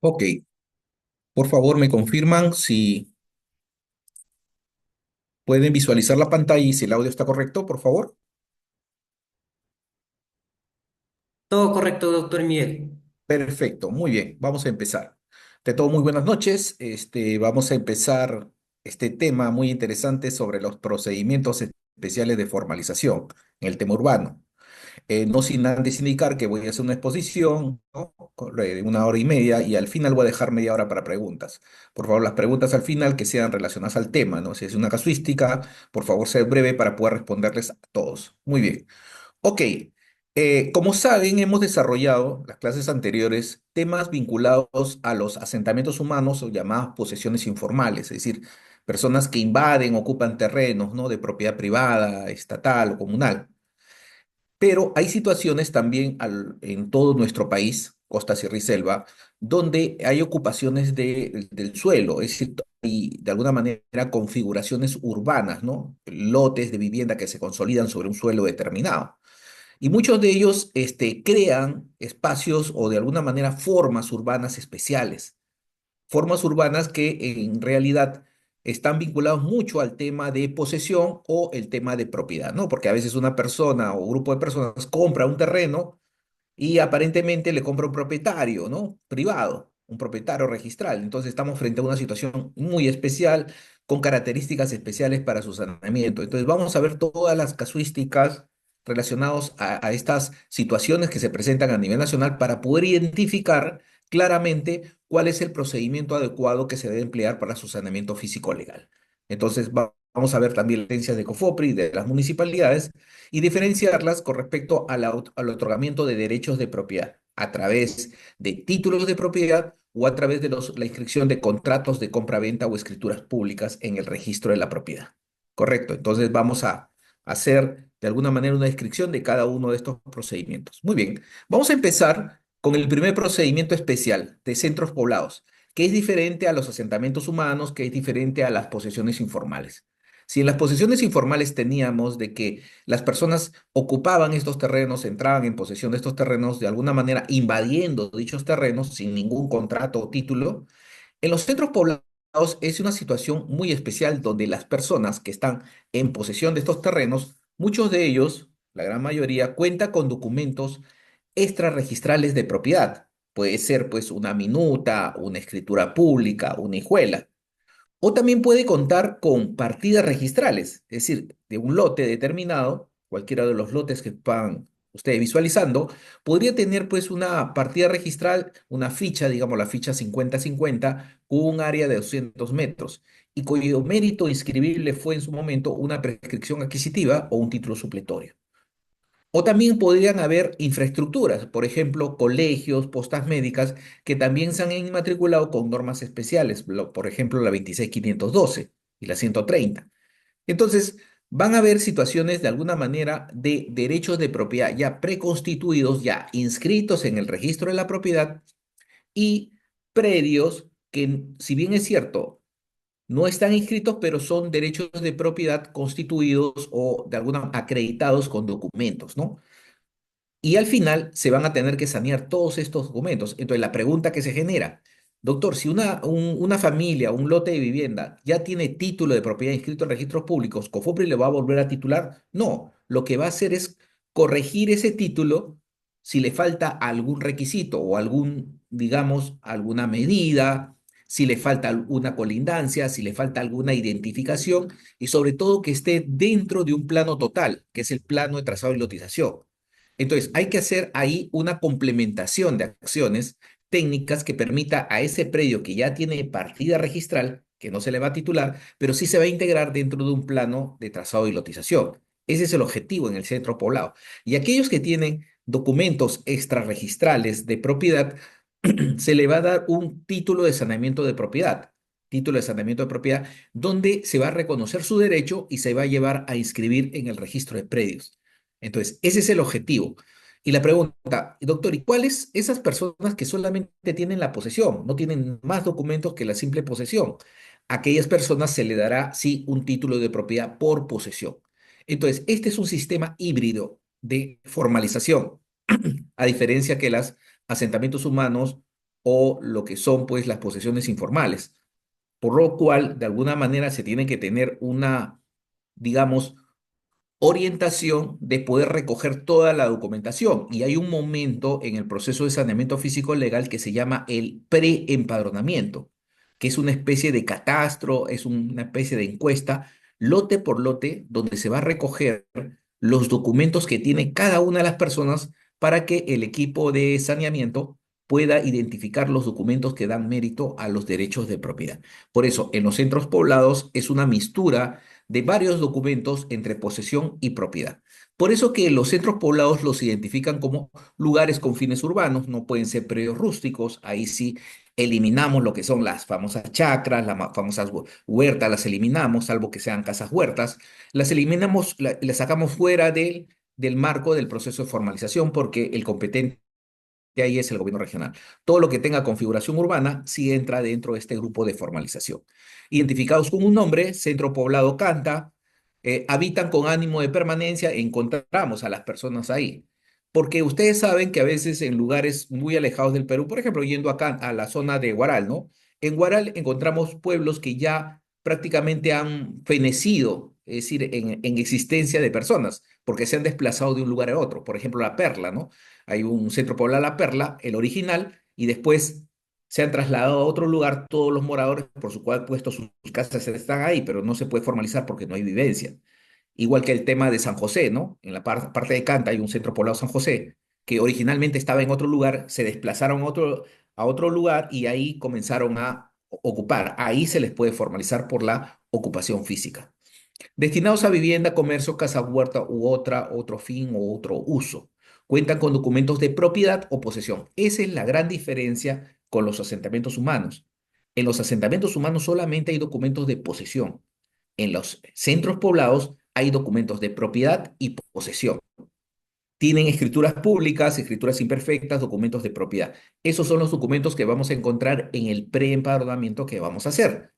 Ok, por favor me confirman si pueden visualizar la pantalla y si el audio está correcto, por favor. Todo correcto, doctor Miguel. Perfecto, muy bien, vamos a empezar. De todo, muy buenas noches. Vamos a empezar este tema muy interesante sobre los procedimientos especiales de formalización en el tema urbano. No sin antes indicar que voy a hacer una exposición, ¿no? De 1 hora y media y al final voy a dejar media hora para preguntas. Por favor, las preguntas al final que sean relacionadas al tema, ¿no? Si es una casuística, por favor, ser breve para poder responderles a todos. Muy bien. Ok. Como saben, hemos desarrollado las clases anteriores temas vinculados a los asentamientos humanos o llamadas posesiones informales, es decir, personas que invaden, ocupan terrenos, ¿no? De propiedad privada, estatal o comunal. Pero hay situaciones también en todo nuestro país, costa, sierra y selva, donde hay ocupaciones del suelo, es decir, hay de alguna manera configuraciones urbanas, ¿no? Lotes de vivienda que se consolidan sobre un suelo determinado. Y muchos de ellos crean espacios o de alguna manera formas urbanas especiales, formas urbanas que en realidad están vinculados mucho al tema de posesión o el tema de propiedad, ¿no? Porque a veces una persona o grupo de personas compra un terreno y aparentemente le compra un propietario, ¿no? Privado, un propietario registral. Entonces estamos frente a una situación muy especial, con características especiales para su saneamiento. Entonces vamos a ver todas las casuísticas relacionadas a estas situaciones que se presentan a nivel nacional para poder identificar claramente cuál es el procedimiento adecuado que se debe emplear para su saneamiento físico legal. Entonces vamos a ver también las licencias de COFOPRI de las municipalidades y diferenciarlas con respecto al otorgamiento de derechos de propiedad a través de títulos de propiedad o a través de la inscripción de contratos de compra-venta o escrituras públicas en el registro de la propiedad. Correcto, entonces vamos a hacer de alguna manera una descripción de cada uno de estos procedimientos. Muy bien, vamos a empezar con el primer procedimiento especial de centros poblados, que es diferente a los asentamientos humanos, que es diferente a las posesiones informales. Si en las posesiones informales teníamos de que las personas ocupaban estos terrenos, entraban en posesión de estos terrenos, de alguna manera invadiendo dichos terrenos sin ningún contrato o título, en los centros poblados es una situación muy especial donde las personas que están en posesión de estos terrenos, muchos de ellos, la gran mayoría, cuenta con documentos extrarregistrales de propiedad. Puede ser pues una minuta, una escritura pública, una hijuela. O también puede contar con partidas registrales, es decir, de un lote determinado, cualquiera de los lotes que van ustedes visualizando, podría tener pues una partida registral, una ficha, digamos la ficha 50-50, con un área de 200 metros y cuyo mérito inscribible fue en su momento una prescripción adquisitiva o un título supletorio. O también podrían haber infraestructuras, por ejemplo, colegios, postas médicas, que también se han inmatriculado con normas especiales, por ejemplo, la 26512 y la 130. Entonces, van a haber situaciones de alguna manera de derechos de propiedad ya preconstituidos, ya inscritos en el registro de la propiedad y predios que, si bien es cierto, no están inscritos, pero son derechos de propiedad constituidos o de alguna acreditados con documentos, ¿no? Y al final se van a tener que sanear todos estos documentos. Entonces, la pregunta que se genera, doctor, si una familia, un lote de vivienda ya tiene título de propiedad inscrito en registros públicos, ¿COFOPRI le va a volver a titular? No, lo que va a hacer es corregir ese título si le falta algún requisito o algún, digamos, alguna medida, si le falta alguna colindancia, si le falta alguna identificación y sobre todo que esté dentro de un plano total, que es el plano de trazado y lotización. Entonces, hay que hacer ahí una complementación de acciones técnicas que permita a ese predio que ya tiene partida registral, que no se le va a titular, pero sí se va a integrar dentro de un plano de trazado y lotización. Ese es el objetivo en el centro poblado. Y aquellos que tienen documentos extrarregistrales de propiedad, se le va a dar un título de saneamiento de propiedad. Título de saneamiento de propiedad, donde se va a reconocer su derecho y se va a llevar a inscribir en el registro de predios. Entonces, ese es el objetivo. Y la pregunta, doctor, ¿y cuáles esas personas que solamente tienen la posesión, no tienen más documentos que la simple posesión? A aquellas personas se le dará, sí, un título de propiedad por posesión. Entonces, este es un sistema híbrido de formalización, a diferencia que los asentamientos humanos o lo que son pues las posesiones informales, por lo cual de alguna manera se tiene que tener una, digamos, orientación de poder recoger toda la documentación. Y hay un momento en el proceso de saneamiento físico legal que se llama el preempadronamiento, que es una especie de catastro, es una especie de encuesta, lote por lote, donde se va a recoger los documentos que tiene cada una de las personas para que el equipo de saneamiento pueda identificar los documentos que dan mérito a los derechos de propiedad. Por eso, en los centros poblados es una mistura de varios documentos entre posesión y propiedad. Por eso que los centros poblados los identifican como lugares con fines urbanos, no pueden ser predios rústicos, ahí sí eliminamos lo que son las famosas chacras, las famosas huertas, las eliminamos, salvo que sean casas huertas, las eliminamos, las sacamos fuera del marco del proceso de formalización porque el competente ahí es el gobierno regional. Todo lo que tenga configuración urbana sí entra dentro de este grupo de formalización. Identificados con un nombre, Centro Poblado Canta, habitan con ánimo de permanencia, encontramos a las personas ahí. Porque ustedes saben que a veces en lugares muy alejados del Perú, por ejemplo, yendo acá a la zona de Huaral, ¿no? En Huaral encontramos pueblos que ya prácticamente han fenecido, es decir, en existencia de personas, porque se han desplazado de un lugar a otro. Por ejemplo, La Perla, ¿no? Hay un centro poblado La Perla, el original, y después se han trasladado a otro lugar todos los moradores, por su cual puesto sus casas están ahí, pero no se puede formalizar porque no hay vivencia. Igual que el tema de San José, ¿no? En la parte de Canta hay un centro poblado San José, que originalmente estaba en otro lugar, se desplazaron a otro lugar y ahí comenzaron a ocupar. Ahí se les puede formalizar por la ocupación física. Destinados a vivienda, comercio, casa, huerta u otro fin o otro uso. Cuentan con documentos de propiedad o posesión. Esa es la gran diferencia con los asentamientos humanos. En los asentamientos humanos solamente hay documentos de posesión. En los centros poblados hay documentos de propiedad y posesión. Tienen escrituras públicas, escrituras imperfectas, documentos de propiedad. Esos son los documentos que vamos a encontrar en el preempadronamiento que vamos a hacer,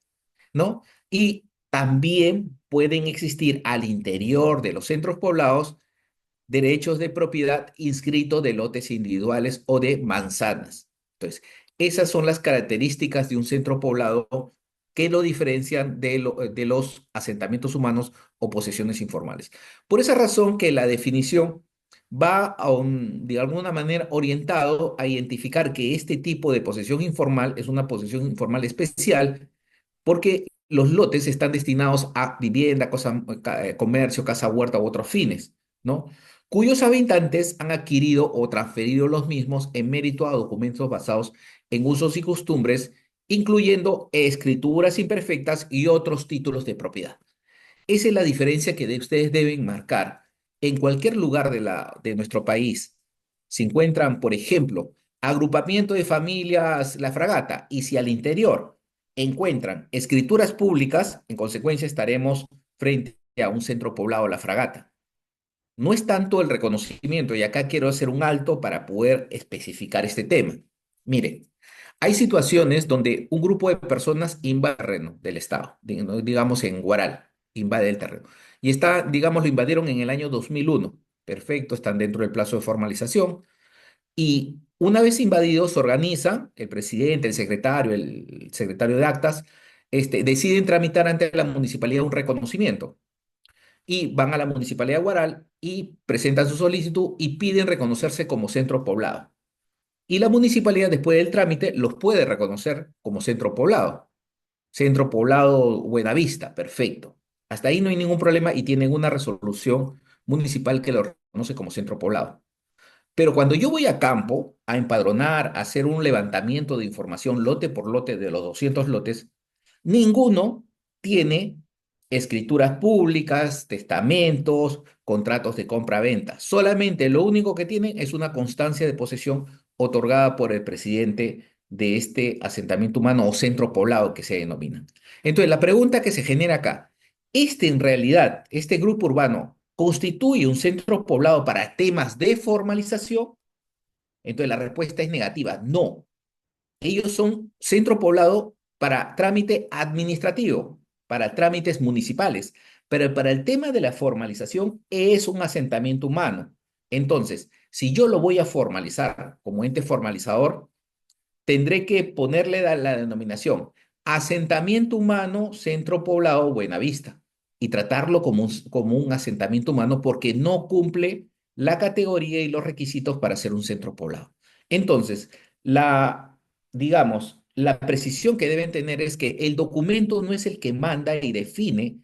¿no? Y también pueden existir al interior de los centros poblados derechos de propiedad inscritos de lotes individuales o de manzanas. Entonces, esas son las características de un centro poblado que lo diferencian de los asentamientos humanos o posesiones informales. Por esa razón que la definición va de alguna manera orientado a identificar que este tipo de posesión informal es una posesión informal especial porque los lotes están destinados a vivienda, comercio, casa huerta u otros fines, ¿no? Cuyos habitantes han adquirido o transferido los mismos en mérito a documentos basados en usos y costumbres, incluyendo escrituras imperfectas y otros títulos de propiedad. Esa es la diferencia que ustedes deben marcar. En cualquier lugar de nuestro país se encuentran, por ejemplo, agrupamiento de familias La Fragata, y si al interior encuentran escrituras públicas, en consecuencia estaremos frente a un centro poblado La Fragata. No es tanto el reconocimiento, y acá quiero hacer un alto para poder especificar este tema. Mire, hay situaciones donde un grupo de personas invade el terreno del Estado, digamos en Guaral, invade el terreno. Y está, digamos, lo invadieron en el año 2001. Perfecto, están dentro del plazo de formalización. Y una vez invadidos, se organiza, el presidente, el secretario de actas, deciden tramitar ante la municipalidad un reconocimiento y van a la Municipalidad de Guaral y presentan su solicitud y piden reconocerse como centro poblado. Y la municipalidad, después del trámite, los puede reconocer como centro poblado. Centro poblado Buenavista, perfecto. Hasta ahí no hay ningún problema y tienen una resolución municipal que lo reconoce como centro poblado. Pero cuando yo voy a campo a empadronar, a hacer un levantamiento de información lote por lote de los 200 lotes, ninguno tiene escrituras públicas, testamentos, contratos de compra-venta. Solamente lo único que tienen es una constancia de posesión otorgada por el presidente de este asentamiento humano o centro poblado que se denomina. Entonces, la pregunta que se genera acá, en realidad, este grupo urbano constituye un centro poblado para temas de formalización? Entonces, la respuesta es negativa, no. Ellos son centro poblado para trámite administrativo, para trámites municipales, pero para el tema de la formalización es un asentamiento humano. Entonces, si yo lo voy a formalizar como ente formalizador, tendré que ponerle la denominación asentamiento humano centro poblado Buenavista y tratarlo como un asentamiento humano porque no cumple la categoría y los requisitos para ser un centro poblado. Entonces, digamos, la precisión que deben tener es que el documento no es el que manda y define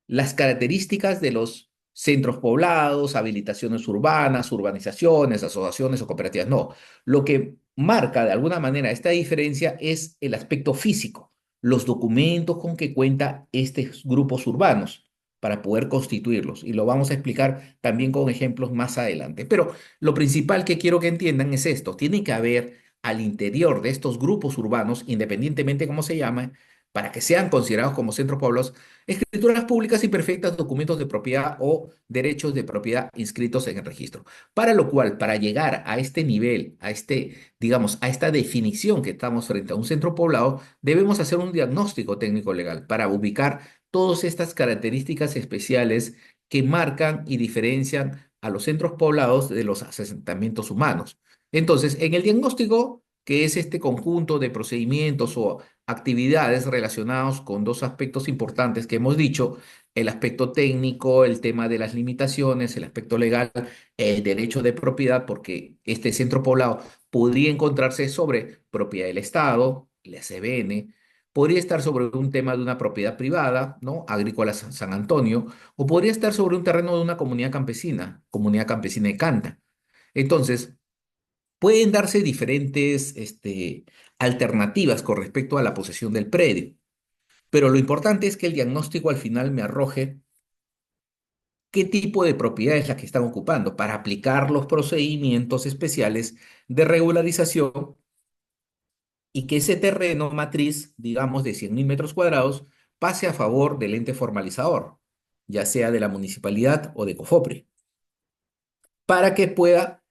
las características de los centros poblados, habilitaciones urbanas, urbanizaciones, asociaciones o cooperativas. No, lo que marca de alguna manera esta diferencia es el aspecto físico, los documentos con que cuenta estos grupos urbanos para poder constituirlos. Y lo vamos a explicar también con ejemplos más adelante. Pero lo principal que quiero que entiendan es esto. Tiene que haber al interior de estos grupos urbanos, independientemente de cómo se llaman, para que sean considerados como centros poblados, escrituras públicas y perfectas, documentos de propiedad o derechos de propiedad inscritos en el registro. Para lo cual, para llegar a este nivel, digamos, a esta definición que estamos frente a un centro poblado, debemos hacer un diagnóstico técnico legal para ubicar todas estas características especiales que marcan y diferencian a los centros poblados de los asentamientos humanos. Entonces, en el diagnóstico, que es este conjunto de procedimientos o actividades relacionados con dos aspectos importantes que hemos dicho, el aspecto técnico, el tema de las limitaciones, el aspecto legal, el derecho de propiedad, porque este centro poblado podría encontrarse sobre propiedad del Estado, la CBN, podría estar sobre un tema de una propiedad privada, ¿no? Agrícola San Antonio, o podría estar sobre un terreno de una comunidad campesina de Canta. Entonces, pueden darse diferentes alternativas con respecto a la posesión del predio, pero lo importante es que el diagnóstico al final me arroje qué tipo de propiedad es la que están ocupando para aplicar los procedimientos especiales de regularización y que ese terreno matriz, digamos, de 100.000 metros cuadrados, pase a favor del ente formalizador, ya sea de la municipalidad o de COFOPRI, para que pueda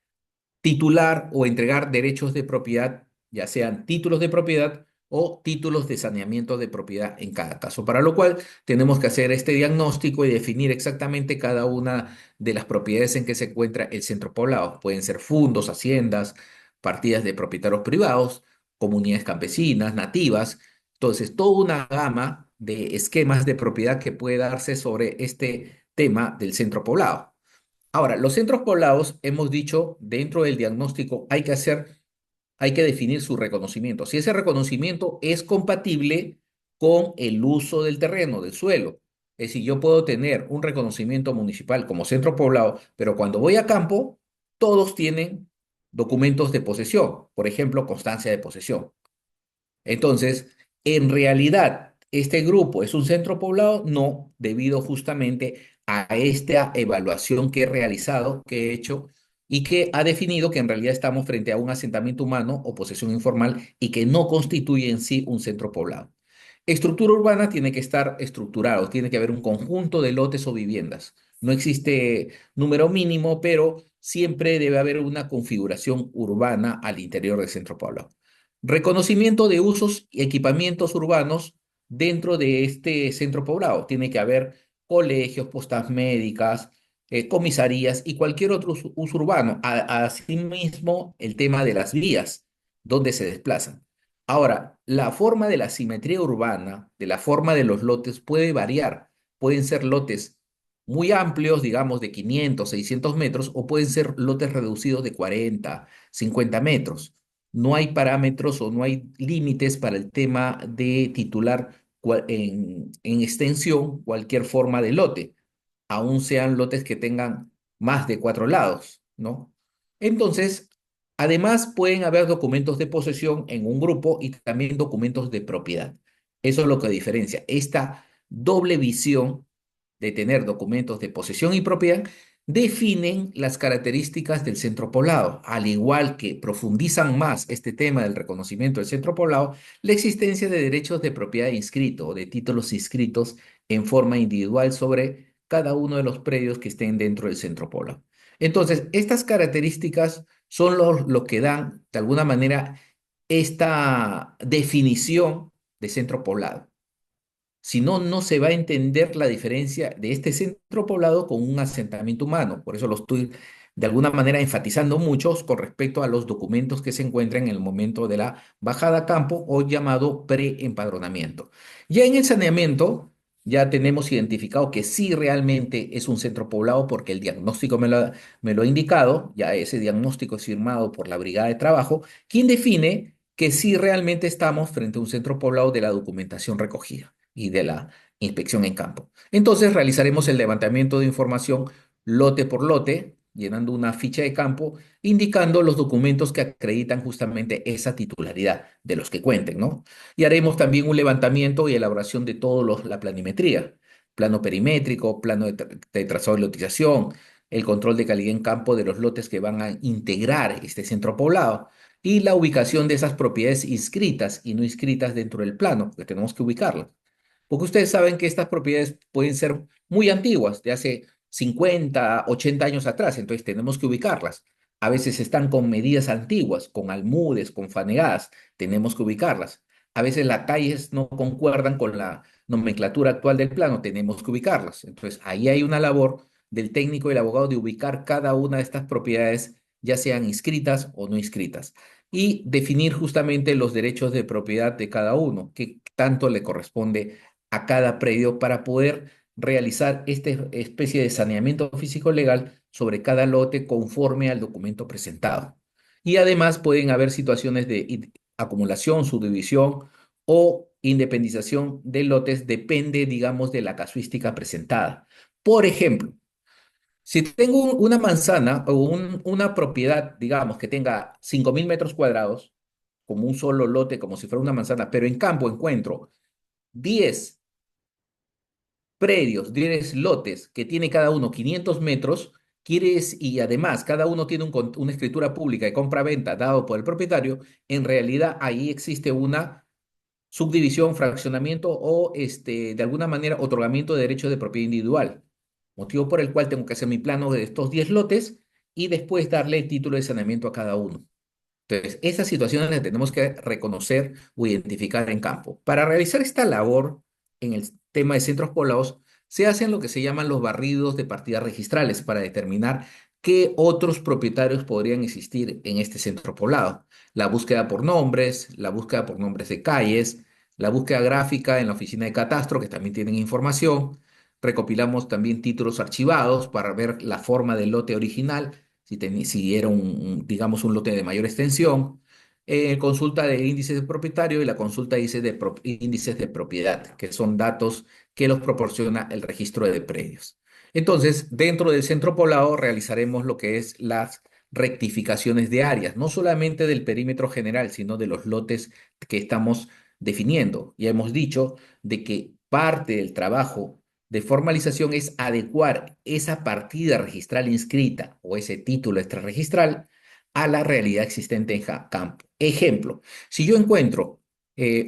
titular o entregar derechos de propiedad, ya sean títulos de propiedad o títulos de saneamiento de propiedad en cada caso, para lo cual tenemos que hacer este diagnóstico y definir exactamente cada una de las propiedades en que se encuentra el centro poblado. Pueden ser fundos, haciendas, partidas de propietarios privados, comunidades campesinas, nativas, entonces toda una gama de esquemas de propiedad que puede darse sobre este tema del centro poblado. Ahora, los centros poblados, hemos dicho, dentro del diagnóstico hay que definir su reconocimiento. Si ese reconocimiento es compatible con el uso del terreno, del suelo. Es decir, yo puedo tener un reconocimiento municipal como centro poblado, pero cuando voy a campo, todos tienen documentos de posesión, por ejemplo, constancia de posesión. Entonces, en realidad, ¿este grupo es un centro poblado? No, debido justamente a esta evaluación que he realizado, que he hecho y que ha definido que en realidad estamos frente a un asentamiento humano o posesión informal y que no constituye en sí un centro poblado. Estructura urbana tiene que estar estructurado, tiene que haber un conjunto de lotes o viviendas. No existe número mínimo, pero siempre debe haber una configuración urbana al interior del centro poblado. Reconocimiento de usos y equipamientos urbanos dentro de este centro poblado. Tiene que haber colegios, postas médicas, comisarías y cualquier otro uso urbano. Asimismo, el tema de las vías, donde se desplazan. Ahora, la forma de la simetría urbana, de la forma de los lotes puede variar. Pueden ser lotes muy amplios, digamos de 500, 600 metros, o pueden ser lotes reducidos de 40, 50 metros. No hay parámetros o no hay límites para el tema de titular en extensión cualquier forma de lote, aun sean lotes que tengan más de 4 lados, ¿no? Entonces, además pueden haber documentos de posesión en un grupo y también documentos de propiedad. Eso es lo que diferencia esta doble visión de tener documentos de posesión y propiedad definen las características del centro poblado, al igual que profundizan más este tema del reconocimiento del centro poblado, la existencia de derechos de propiedad inscrito o de títulos inscritos en forma individual sobre cada uno de los predios que estén dentro del centro poblado. Entonces, estas características son lo que dan, de alguna manera, esta definición de centro poblado. Si no, no se va a entender la diferencia de este centro poblado con un asentamiento humano. Por eso lo estoy de alguna manera enfatizando mucho con respecto a los documentos que se encuentran en el momento de la bajada a campo o llamado preempadronamiento. Ya en el saneamiento, ya tenemos identificado que sí realmente es un centro poblado porque el diagnóstico me lo ha indicado, ya ese diagnóstico es firmado por la Brigada de Trabajo, quien define que sí realmente estamos frente a un centro poblado de la documentación recogida y de la inspección en campo. Entonces realizaremos el levantamiento de información lote por lote, llenando una ficha de campo, indicando los documentos que acreditan justamente esa titularidad de los que cuenten, ¿no? Y haremos también un levantamiento y elaboración de la planimetría, plano perimétrico, plano de trazado de lotización, el control de calidad en campo de los lotes que van a integrar este centro poblado y la ubicación de esas propiedades inscritas y no inscritas dentro del plano, que tenemos que ubicarlas. Porque ustedes saben que estas propiedades pueden ser muy antiguas, de hace 50, 80 años atrás, entonces tenemos que ubicarlas. A veces están con medidas antiguas, con almudes, con fanegadas, tenemos que ubicarlas. A veces las calles no concuerdan con la nomenclatura actual del plano, tenemos que ubicarlas. Entonces ahí hay una labor del técnico y el abogado de ubicar cada una de estas propiedades, ya sean inscritas o no inscritas, y definir justamente los derechos de propiedad de cada uno, qué tanto le corresponde a cada predio para poder realizar esta especie de saneamiento físico legal sobre cada lote conforme al documento presentado. Y además pueden haber situaciones de acumulación, subdivisión o independización de lotes, depende, digamos, de la casuística presentada. Por ejemplo, si tengo una manzana o una propiedad, digamos, que tenga 5.000 metros cuadrados, como un solo lote, como si fuera una manzana, pero en campo encuentro 10 predios, 10 lotes que tiene cada uno 500 metros, y además cada uno tiene una escritura pública de compra-venta dado por el propietario, en realidad ahí existe una subdivisión, fraccionamiento o de alguna manera otorgamiento de derecho de propiedad individual, motivo por el cual tengo que hacer mi plano de estos 10 lotes y después darle el título de saneamiento a cada uno. Entonces, esas situaciones las tenemos que reconocer o identificar en campo. Para realizar esta labor en el tema de centros poblados, se hacen lo que se llaman los barridos de partidas registrales para determinar qué otros propietarios podrían existir en este centro poblado. La búsqueda por nombres, la búsqueda por nombres de calles, la búsqueda gráfica en la oficina de catastro, que también tienen información. Recopilamos también títulos archivados para ver la forma del lote original si era digamos, un lote de mayor extensión, consulta de índices de propietario y la consulta de índices de propiedad, que son datos que los proporciona el registro de predios. Entonces, dentro del centro poblado realizaremos lo que es las rectificaciones de áreas, no solamente del perímetro general, sino de los lotes que estamos definiendo. Ya hemos dicho de que parte del trabajo de formalización es adecuar esa partida registral inscrita o ese título extrarregistral a la realidad existente en campo. Ejemplo, si yo encuentro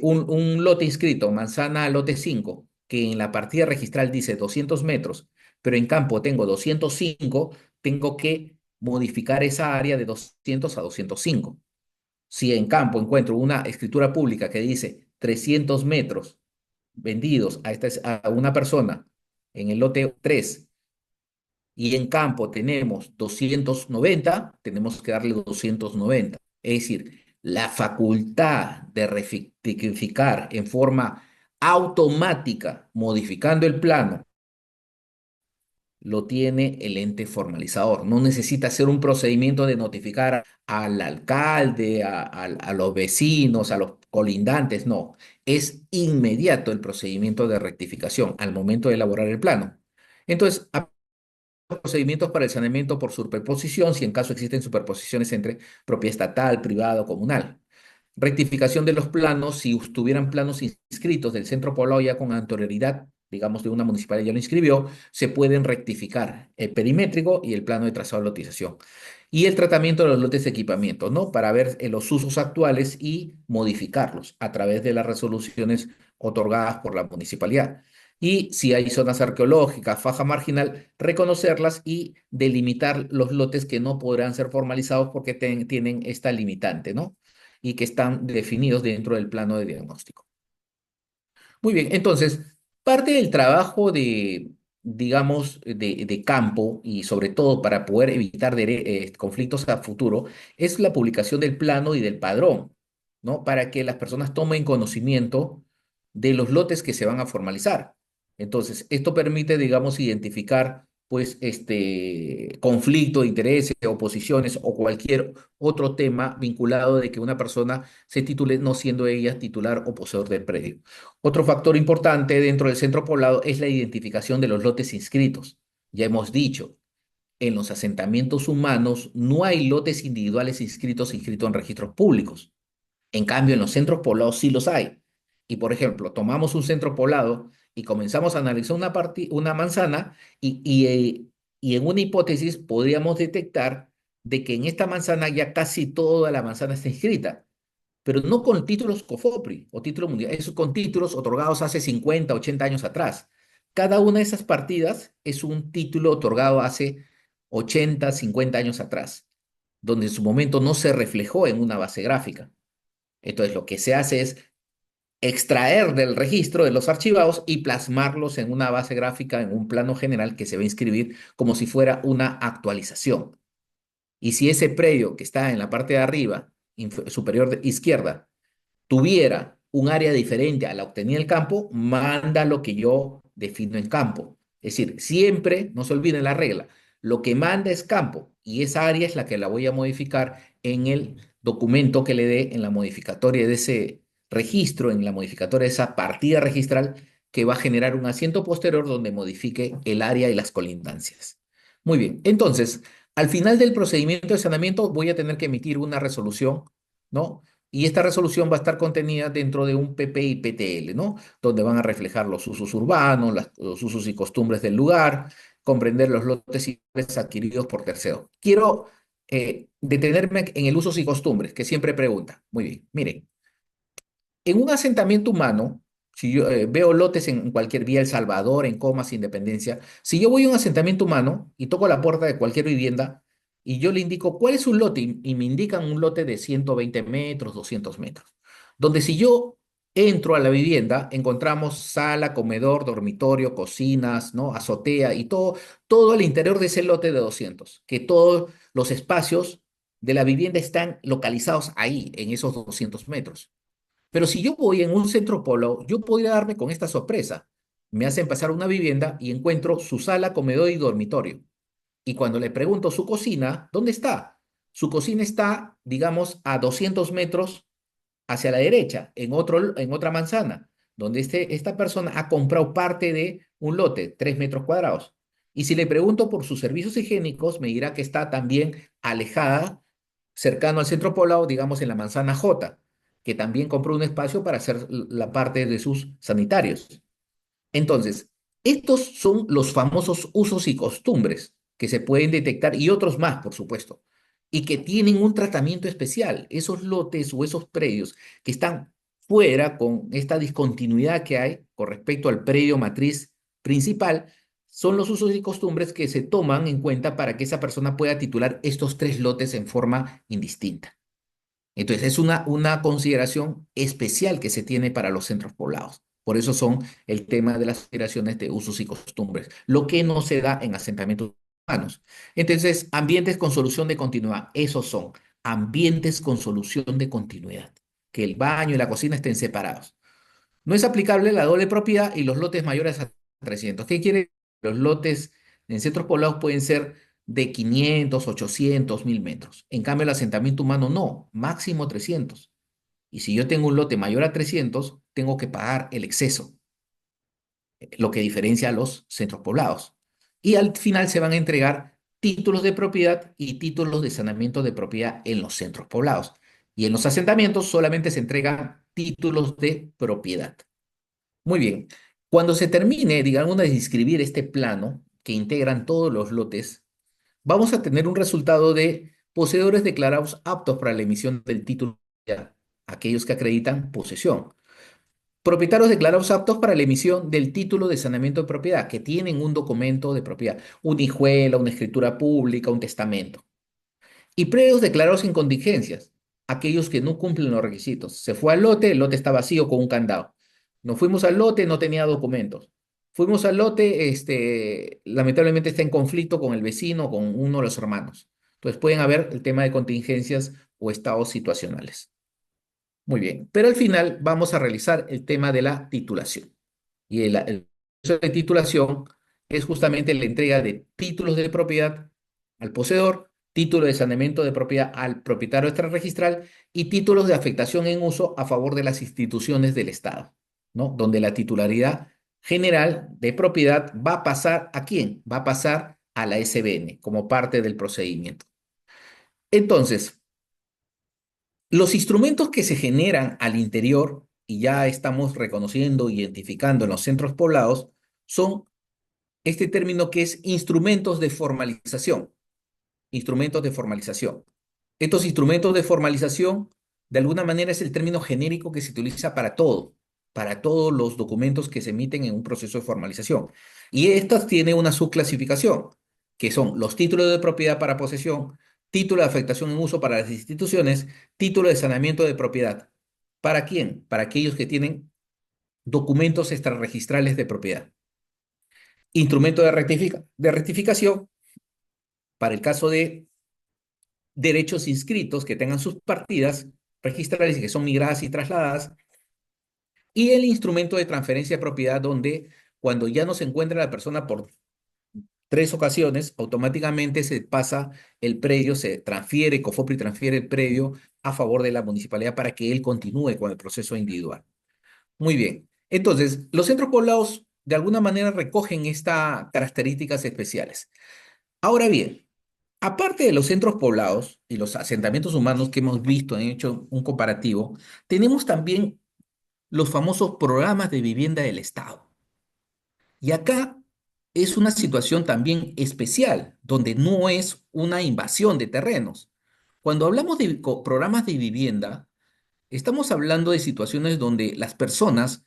un lote inscrito, manzana lote 5, que en la partida registral dice 200 metros, pero en campo tengo 205, tengo que modificar esa área de 200 a 205. Si en campo encuentro una escritura pública que dice 300 metros vendidos a una persona en el lote 3 y en campo tenemos 290, tenemos que darle 290. Es decir, la facultad de rectificar en forma automática, modificando el plano, lo tiene el ente formalizador. No necesita hacer un procedimiento de notificar al alcalde, a los vecinos, a los colindantes, no. Es inmediato el procedimiento de rectificación al momento de elaborar el plano. Entonces, procedimientos para el saneamiento por superposición, si en caso existen superposiciones entre propiedad estatal, privada o comunal. Rectificación de los planos, si tuvieran planos inscritos del centro poblado ya con anterioridad, digamos de una municipalidad ya lo inscribió, se pueden rectificar el perimétrico y el plano de trazado de lotización. Y el tratamiento de los lotes de equipamiento, ¿no? Para ver los usos actuales y modificarlos a través de las resoluciones otorgadas por la municipalidad. Y si hay zonas arqueológicas, faja marginal, reconocerlas y delimitar los lotes que no podrán ser formalizados porque tienen esta limitante, ¿no? Y que están definidos dentro del plano de diagnóstico. Muy bien, entonces, parte del trabajo digamos, de campo y sobre todo para poder evitar conflictos a futuro, es la publicación del plano y del padrón, ¿no? Para que las personas tomen conocimiento de los lotes que se van a formalizar. Entonces, esto permite, digamos, identificar, pues, conflicto de intereses, oposiciones o cualquier otro tema vinculado de que una persona se titule no siendo ella titular o poseedor del predio. Otro factor importante dentro del centro poblado es la identificación de los lotes inscritos. Ya hemos dicho, en los asentamientos humanos no hay lotes individuales inscritos en registros públicos. En cambio, en los centros poblados sí los hay. Y por ejemplo, tomamos un centro poblado y comenzamos a analizar una manzana y en una hipótesis podríamos detectar de que en esta manzana ya casi toda la manzana está inscrita, pero no con títulos COFOPRI o título mundial, es con títulos otorgados hace 50, 80 años atrás. Cada una de esas partidas es un título otorgado hace 80, 50 años atrás, donde en su momento no se reflejó en una base gráfica. Entonces, lo que se hace es extraer del registro de los archivados y plasmarlos en una base gráfica, en un plano general que se va a inscribir como si fuera una actualización. Y si ese predio que está en la parte de arriba, superior izquierda, tuviera un área diferente a la obtenida en el campo, manda lo que yo defino en campo. Es decir, siempre, no se olviden la regla, lo que manda es campo y esa área es la que la voy a modificar en el documento que le dé en la modificatoria de ese registro, en la modificatoria de esa partida registral que va a generar un asiento posterior donde modifique el área y las colindancias. Muy bien, entonces, al final del procedimiento de saneamiento voy a tener que emitir una resolución, ¿no? Y esta resolución va a estar contenida dentro de un PPI PTL, ¿no? Donde van a reflejar los usos urbanos, los usos y costumbres del lugar, comprender los lotes y bienes adquiridos por terceros. Quiero detenerme en el usos y costumbres, que siempre pregunta. Muy bien, miren, en un asentamiento humano, si yo veo lotes en cualquier vía El Salvador, en Comas, Independencia, si yo voy a un asentamiento humano y toco la puerta de cualquier vivienda y yo le indico cuál es un lote y me indican un lote de 120 metros, 200 metros, donde si yo entro a la vivienda encontramos sala, comedor, dormitorio, cocinas, ¿no? Azotea y todo el interior de ese lote de 200, que todos los espacios de la vivienda están localizados ahí, en esos 200 metros. Pero si yo voy en un centro polo, yo podría darme con esta sorpresa. Me hacen pasar una vivienda y encuentro su sala, comedor y dormitorio. Y cuando le pregunto su cocina, ¿dónde está? Su cocina está, digamos, a 200 metros hacia la derecha, en otra manzana, donde esta persona ha comprado parte de un lote, 3 metros cuadrados. Y si le pregunto por sus servicios higiénicos, me dirá que está también alejada, cercano al centro poblado, digamos en la manzana J, que también compró un espacio para hacer la parte de sus sanitarios. Entonces, estos son los famosos usos y costumbres que se pueden detectar y otros más, por supuesto, y que tienen un tratamiento especial. Esos lotes o esos predios que están fuera con esta discontinuidad que hay con respecto al predio matriz principal, son los usos y costumbres que se toman en cuenta para que esa persona pueda titular estos tres lotes en forma indistinta. Entonces, es una consideración especial que se tiene para los centros poblados. Por eso son el tema de las consideraciones de usos y costumbres, lo que no se da en asentamientos humanos. Entonces, ambientes con solución de continuidad, esos son ambientes con solución de continuidad, que el baño y la cocina estén separados. No es aplicable la doble propiedad y los lotes mayores a 300. ¿Qué quiere decir? Los lotes en centros poblados pueden ser de 500, 800, 1000 metros. En cambio, el asentamiento humano no, máximo 300. Y si yo tengo un lote mayor a 300, tengo que pagar el exceso, lo que diferencia a los centros poblados. Y al final se van a entregar títulos de propiedad y títulos de saneamiento de propiedad en los centros poblados. Y en los asentamientos solamente se entregan títulos de propiedad. Muy bien. Cuando se termine, digamos, de inscribir este plano que integran todos los lotes, vamos a tener un resultado de poseedores declarados aptos para la emisión del título, ya, aquellos que acreditan posesión. Propietarios declarados aptos para la emisión del título de saneamiento de propiedad, que tienen un documento de propiedad, una hijuela, una escritura pública, un testamento. Y predios declarados sin contingencias, aquellos que no cumplen los requisitos. Se fue al lote, el lote está vacío con un candado. Nos fuimos al lote, no tenía documentos. Fuimos al lote, lamentablemente está en conflicto con el vecino, con uno de los hermanos. Entonces pueden haber el tema de contingencias o estados situacionales. Muy bien, pero al final vamos a realizar el tema de la titulación. Y el proceso de titulación es justamente la entrega de títulos de propiedad al poseedor, título de saneamiento de propiedad al propietario extrarregistral y títulos de afectación en uso a favor de las instituciones del Estado, ¿no? Donde la titularidad general de propiedad va a pasar ¿a quién? Va a pasar a la SBN como parte del procedimiento. Entonces, los instrumentos que se generan al interior, y ya estamos reconociendo, identificando en los centros poblados, son este término que es instrumentos de formalización. Instrumentos de formalización. Estos instrumentos de formalización, de alguna manera, es el término genérico que se utiliza para todos los documentos que se emiten en un proceso de formalización. Y estas tienen una subclasificación, que son los títulos de propiedad para posesión, título de afectación en uso para las instituciones, título de saneamiento de propiedad. ¿Para quién? Para aquellos que tienen documentos extrarregistrales de propiedad. Instrumento de rectificación para el caso de derechos inscritos que tengan sus partidas registrales y que son migradas y trasladadas, y el instrumento de transferencia de propiedad donde cuando ya no se encuentra la persona por tres ocasiones, automáticamente se pasa el predio, se transfiere, COFOPRI transfiere el predio a favor de la municipalidad para que él continúe con el proceso individual. Muy bien. Entonces, los centros poblados de alguna manera recogen estas características especiales. Ahora bien, aparte de los centros poblados y los asentamientos humanos que hemos visto, han hecho un comparativo, tenemos también los famosos programas de vivienda del Estado. Y acá es una situación también especial, donde no es una invasión de terrenos. Cuando hablamos de programas de vivienda, estamos hablando de situaciones donde las personas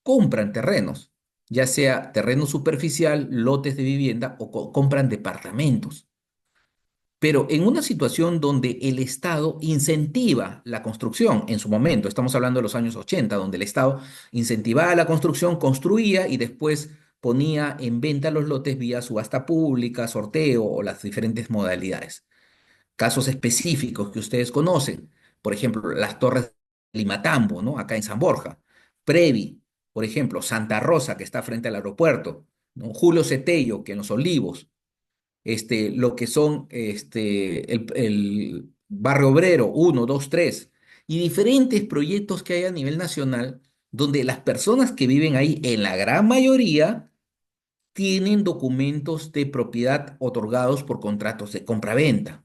compran terrenos, ya sea terreno superficial, lotes de vivienda o compran departamentos. Pero en una situación donde el Estado incentiva la construcción, en su momento, estamos hablando de los años 80, donde el Estado incentivaba la construcción, construía y después ponía en venta los lotes vía subasta pública, sorteo o las diferentes modalidades. Casos específicos que ustedes conocen, por ejemplo, las torres de Limatambo, ¿no? Acá en San Borja, Previ, por ejemplo, Santa Rosa, que está frente al aeropuerto, ¿no? Julio Cetello, que en Los Olivos, lo que son el Barrio Obrero uno 2 3 y diferentes proyectos que hay a nivel nacional donde las personas que viven ahí, en la gran mayoría, tienen documentos de propiedad otorgados por contratos de compraventa.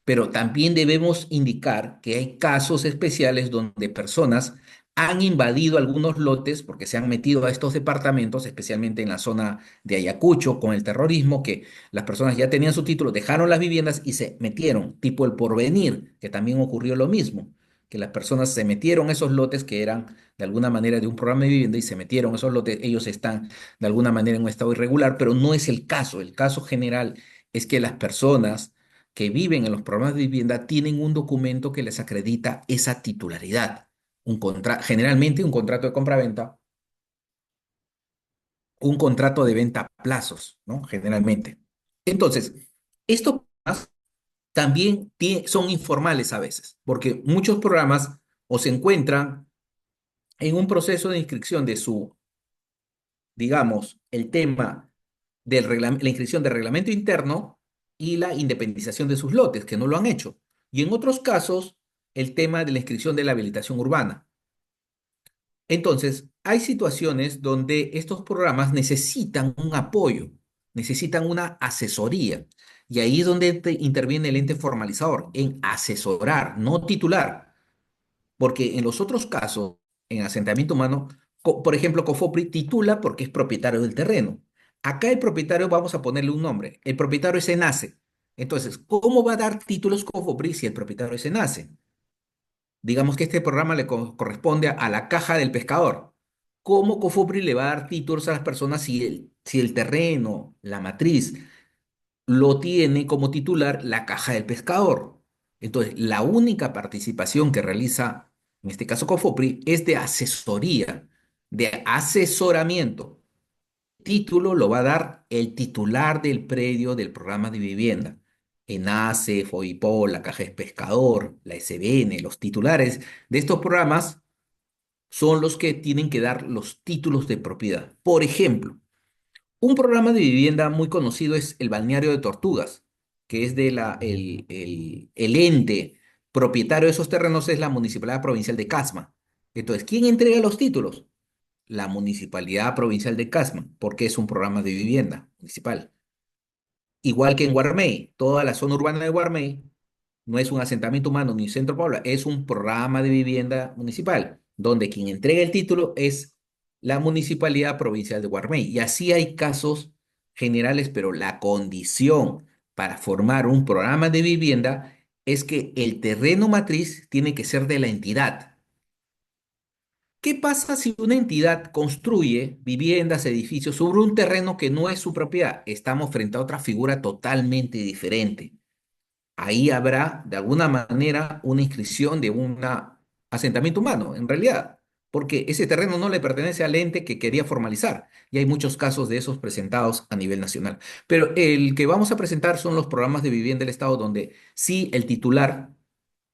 Pero también debemos indicar que hay casos especiales donde personas han invadido algunos lotes porque se han metido a estos departamentos, especialmente en la zona de Ayacucho, con el terrorismo, que las personas ya tenían su título, dejaron las viviendas y se metieron, tipo el Porvenir, que también ocurrió lo mismo, que las personas se metieron a esos lotes que eran de alguna manera de un programa de vivienda y se metieron a esos lotes, ellos están de alguna manera en un estado irregular, pero no es el caso general es que las personas que viven en los programas de vivienda tienen un documento que les acredita esa titularidad. Generalmente un contrato de compraventa, un contrato de venta a plazos, ¿no? Generalmente. Entonces, estos programas también son informales a veces, porque muchos programas o se encuentran en un proceso de inscripción de su, digamos, el tema la inscripción del reglamento interno y la independización de sus lotes, que no lo han hecho. Y en otros casos, el tema de la inscripción de la habilitación urbana. Entonces, hay situaciones donde estos programas necesitan un apoyo, necesitan una asesoría. Y ahí es donde interviene el ente formalizador, en asesorar, no titular. Porque en los otros casos, en asentamiento humano, por ejemplo, Cofopri titula porque es propietario del terreno. Acá el propietario, vamos a ponerle un nombre, el propietario es ENACE. Entonces, ¿cómo va a dar títulos Cofopri si el propietario es ENACE? Digamos que este programa le corresponde a la caja del pescador. ¿Cómo Cofopri le va a dar títulos a las personas si el terreno, la matriz, lo tiene como titular la caja del pescador? Entonces, la única participación que realiza, en este caso Cofopri, es de asesoría, de asesoramiento. título lo va a dar el titular del predio del programa de vivienda. ENACE, FOIPOL, la Caja de Pescador, la SBN, los titulares de estos programas son los que tienen que dar los títulos de propiedad. Por ejemplo, un programa de vivienda muy conocido es el Balneario de Tortugas, que es el ente propietario de esos terrenos es la Municipalidad Provincial de Casma. Entonces, ¿quién entrega los títulos? La Municipalidad Provincial de Casma, porque es un programa de vivienda municipal. Igual que en Guarmey, toda la zona urbana de Guarmey no es un asentamiento humano ni un centro poblado, es un programa de vivienda municipal, donde quien entrega el título es la Municipalidad Provincial de Guarmey. Y así hay casos generales, pero la condición para formar un programa de vivienda es que el terreno matriz tiene que ser de la entidad. ¿Qué pasa si una entidad construye viviendas, edificios sobre un terreno que no es su propiedad? Estamos frente a otra figura totalmente diferente. Ahí habrá de alguna manera una inscripción de un asentamiento humano, en realidad, porque ese terreno no le pertenece al ente que quería formalizar, y hay muchos casos de esos presentados a nivel nacional. Pero el que vamos a presentar son los programas de vivienda del Estado, donde sí el titular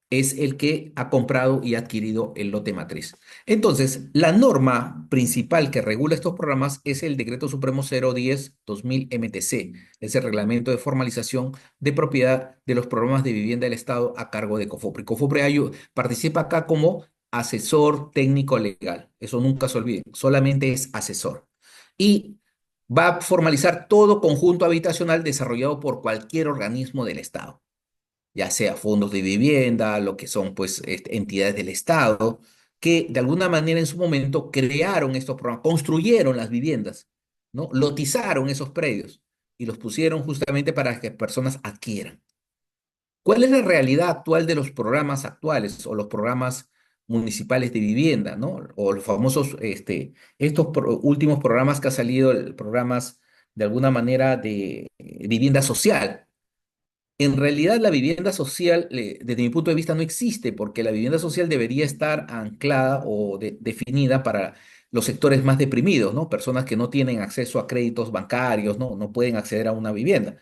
es el que ha comprado y ha adquirido el lote matriz. Entonces, la norma principal que regula estos programas es el Decreto Supremo 010-2000 MTC, es el Reglamento de Formalización de Propiedad de los Programas de Vivienda del Estado a cargo de COFOPRE. COFOPRE participa acá como asesor técnico legal, eso nunca se olviden, solamente es asesor. Y va a formalizar todo conjunto habitacional desarrollado por cualquier organismo del Estado, ya sea fondos de vivienda, lo que son pues entidades del Estado, que de alguna manera en su momento crearon estos programas, construyeron las viviendas, ¿no? Lotizaron esos predios y los pusieron justamente para que personas adquieran. ¿Cuál es la realidad actual de los programas actuales o los programas municipales de vivienda, ¿no? O los famosos, estos últimos programas que ha salido, programas de alguna manera de vivienda social? En realidad la vivienda social, desde mi punto de vista, no existe porque la vivienda social debería estar anclada o definida para los sectores más deprimidos, ¿no? Personas que no tienen acceso a créditos bancarios, ¿no? No pueden acceder a una vivienda.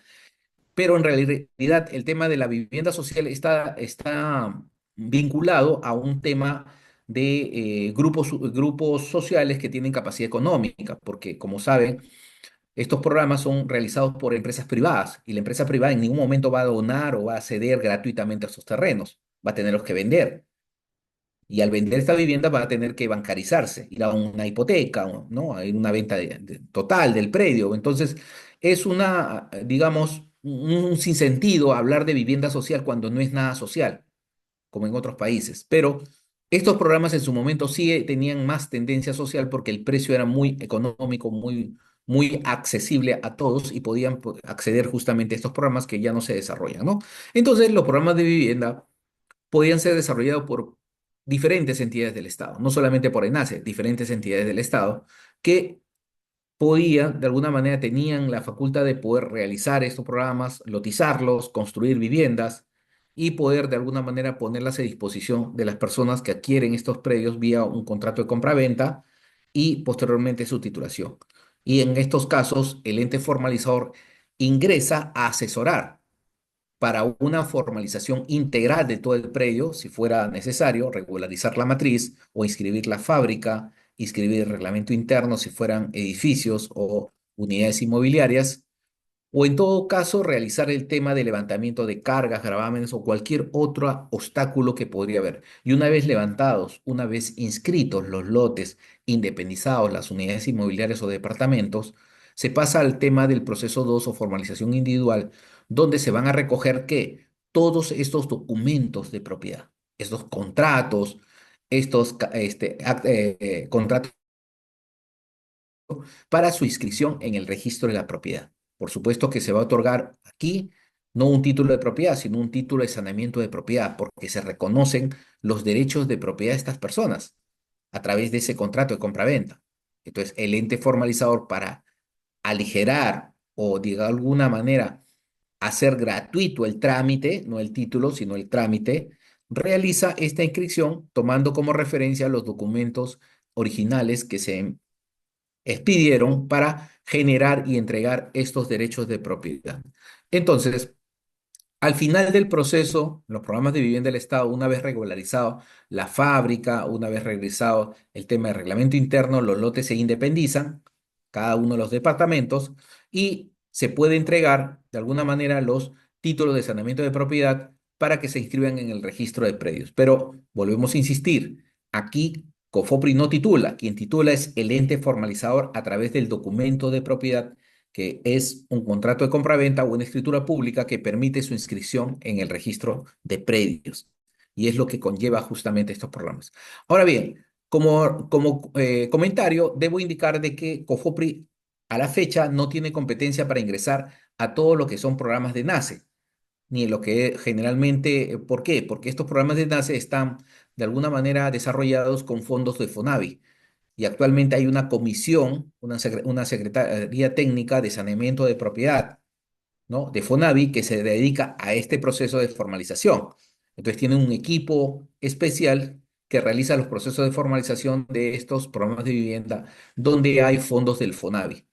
Pero en realidad el tema de la vivienda social está vinculado a un tema de grupos sociales que tienen capacidad económica, porque como saben, estos programas son realizados por empresas privadas y la empresa privada en ningún momento va a donar o va a ceder gratuitamente a esos terrenos, va a tenerlos que vender. Y al vender esta vivienda va a tener que bancarizarse, ir a una hipoteca, ¿no? A ir a una venta total del predio. Entonces, es digamos, un sinsentido hablar de vivienda social cuando no es nada social como en otros países. Pero estos programas en su momento sí tenían más tendencia social porque el precio era muy económico, muy accesible a todos y podían acceder justamente a estos programas que ya no se desarrollan, ¿no? Entonces, los programas de vivienda podían ser desarrollados por diferentes entidades del Estado, no solamente por ENACE, diferentes entidades del Estado que podían, de alguna manera, tenían la facultad de poder realizar estos programas, lotizarlos, construir viviendas y poder, de alguna manera, ponerlas a disposición de las personas que adquieren estos predios vía un contrato de compraventa y posteriormente su titulación. Y en estos casos, el ente formalizador ingresa a asesorar para una formalización integral de todo el predio, si fuera necesario, regularizar la matriz o inscribir la fábrica, inscribir el reglamento interno si fueran edificios o unidades inmobiliarias, o en todo caso realizar el tema de levantamiento de cargas, gravámenes o cualquier otro obstáculo que podría haber. Y una vez levantados, una vez inscritos los lotes, independizados las unidades inmobiliarias o departamentos, se pasa al tema del proceso 2 o formalización individual, donde se van a recoger que todos estos documentos de propiedad, estos contratos, contratos para su inscripción en el registro de la propiedad. Por supuesto que se va a otorgar aquí no un título de propiedad, sino un título de saneamiento de propiedad, porque se reconocen los derechos de propiedad de estas personas a través de ese contrato de compraventa. Entonces, el ente formalizador para aligerar o de alguna manera hacer gratuito el trámite, no el título, sino el trámite, realiza esta inscripción tomando como referencia los documentos originales que se expidieron para generar y entregar estos derechos de propiedad. Entonces, al final del proceso, los programas de vivienda del Estado, una vez regularizado la fábrica, una vez regularizado el tema del reglamento interno, los lotes se independizan, cada uno de los departamentos, y se puede entregar de alguna manera los títulos de saneamiento de propiedad para que se inscriban en el registro de predios. Pero volvemos a insistir, aquí COFOPRI no titula, quien titula es el ente formalizador a través del documento de propiedad que es un contrato de compraventa o una escritura pública que permite su inscripción en el registro de predios. Y es lo que conlleva justamente estos programas. Ahora bien, como comentario, debo indicar de que COFOPRI a la fecha no tiene competencia para ingresar a todo lo que son programas de NACE, ni en lo que generalmente, ¿por qué? Porque estos programas de NACE están de alguna manera desarrollados con fondos de FONAVI y actualmente hay una comisión, una Secretaría Técnica de Saneamiento de Propiedad, ¿no? De FONAVI que se dedica a este proceso de formalización. Entonces tiene un equipo especial que realiza los procesos de formalización de estos programas de vivienda donde hay fondos del FONAVI.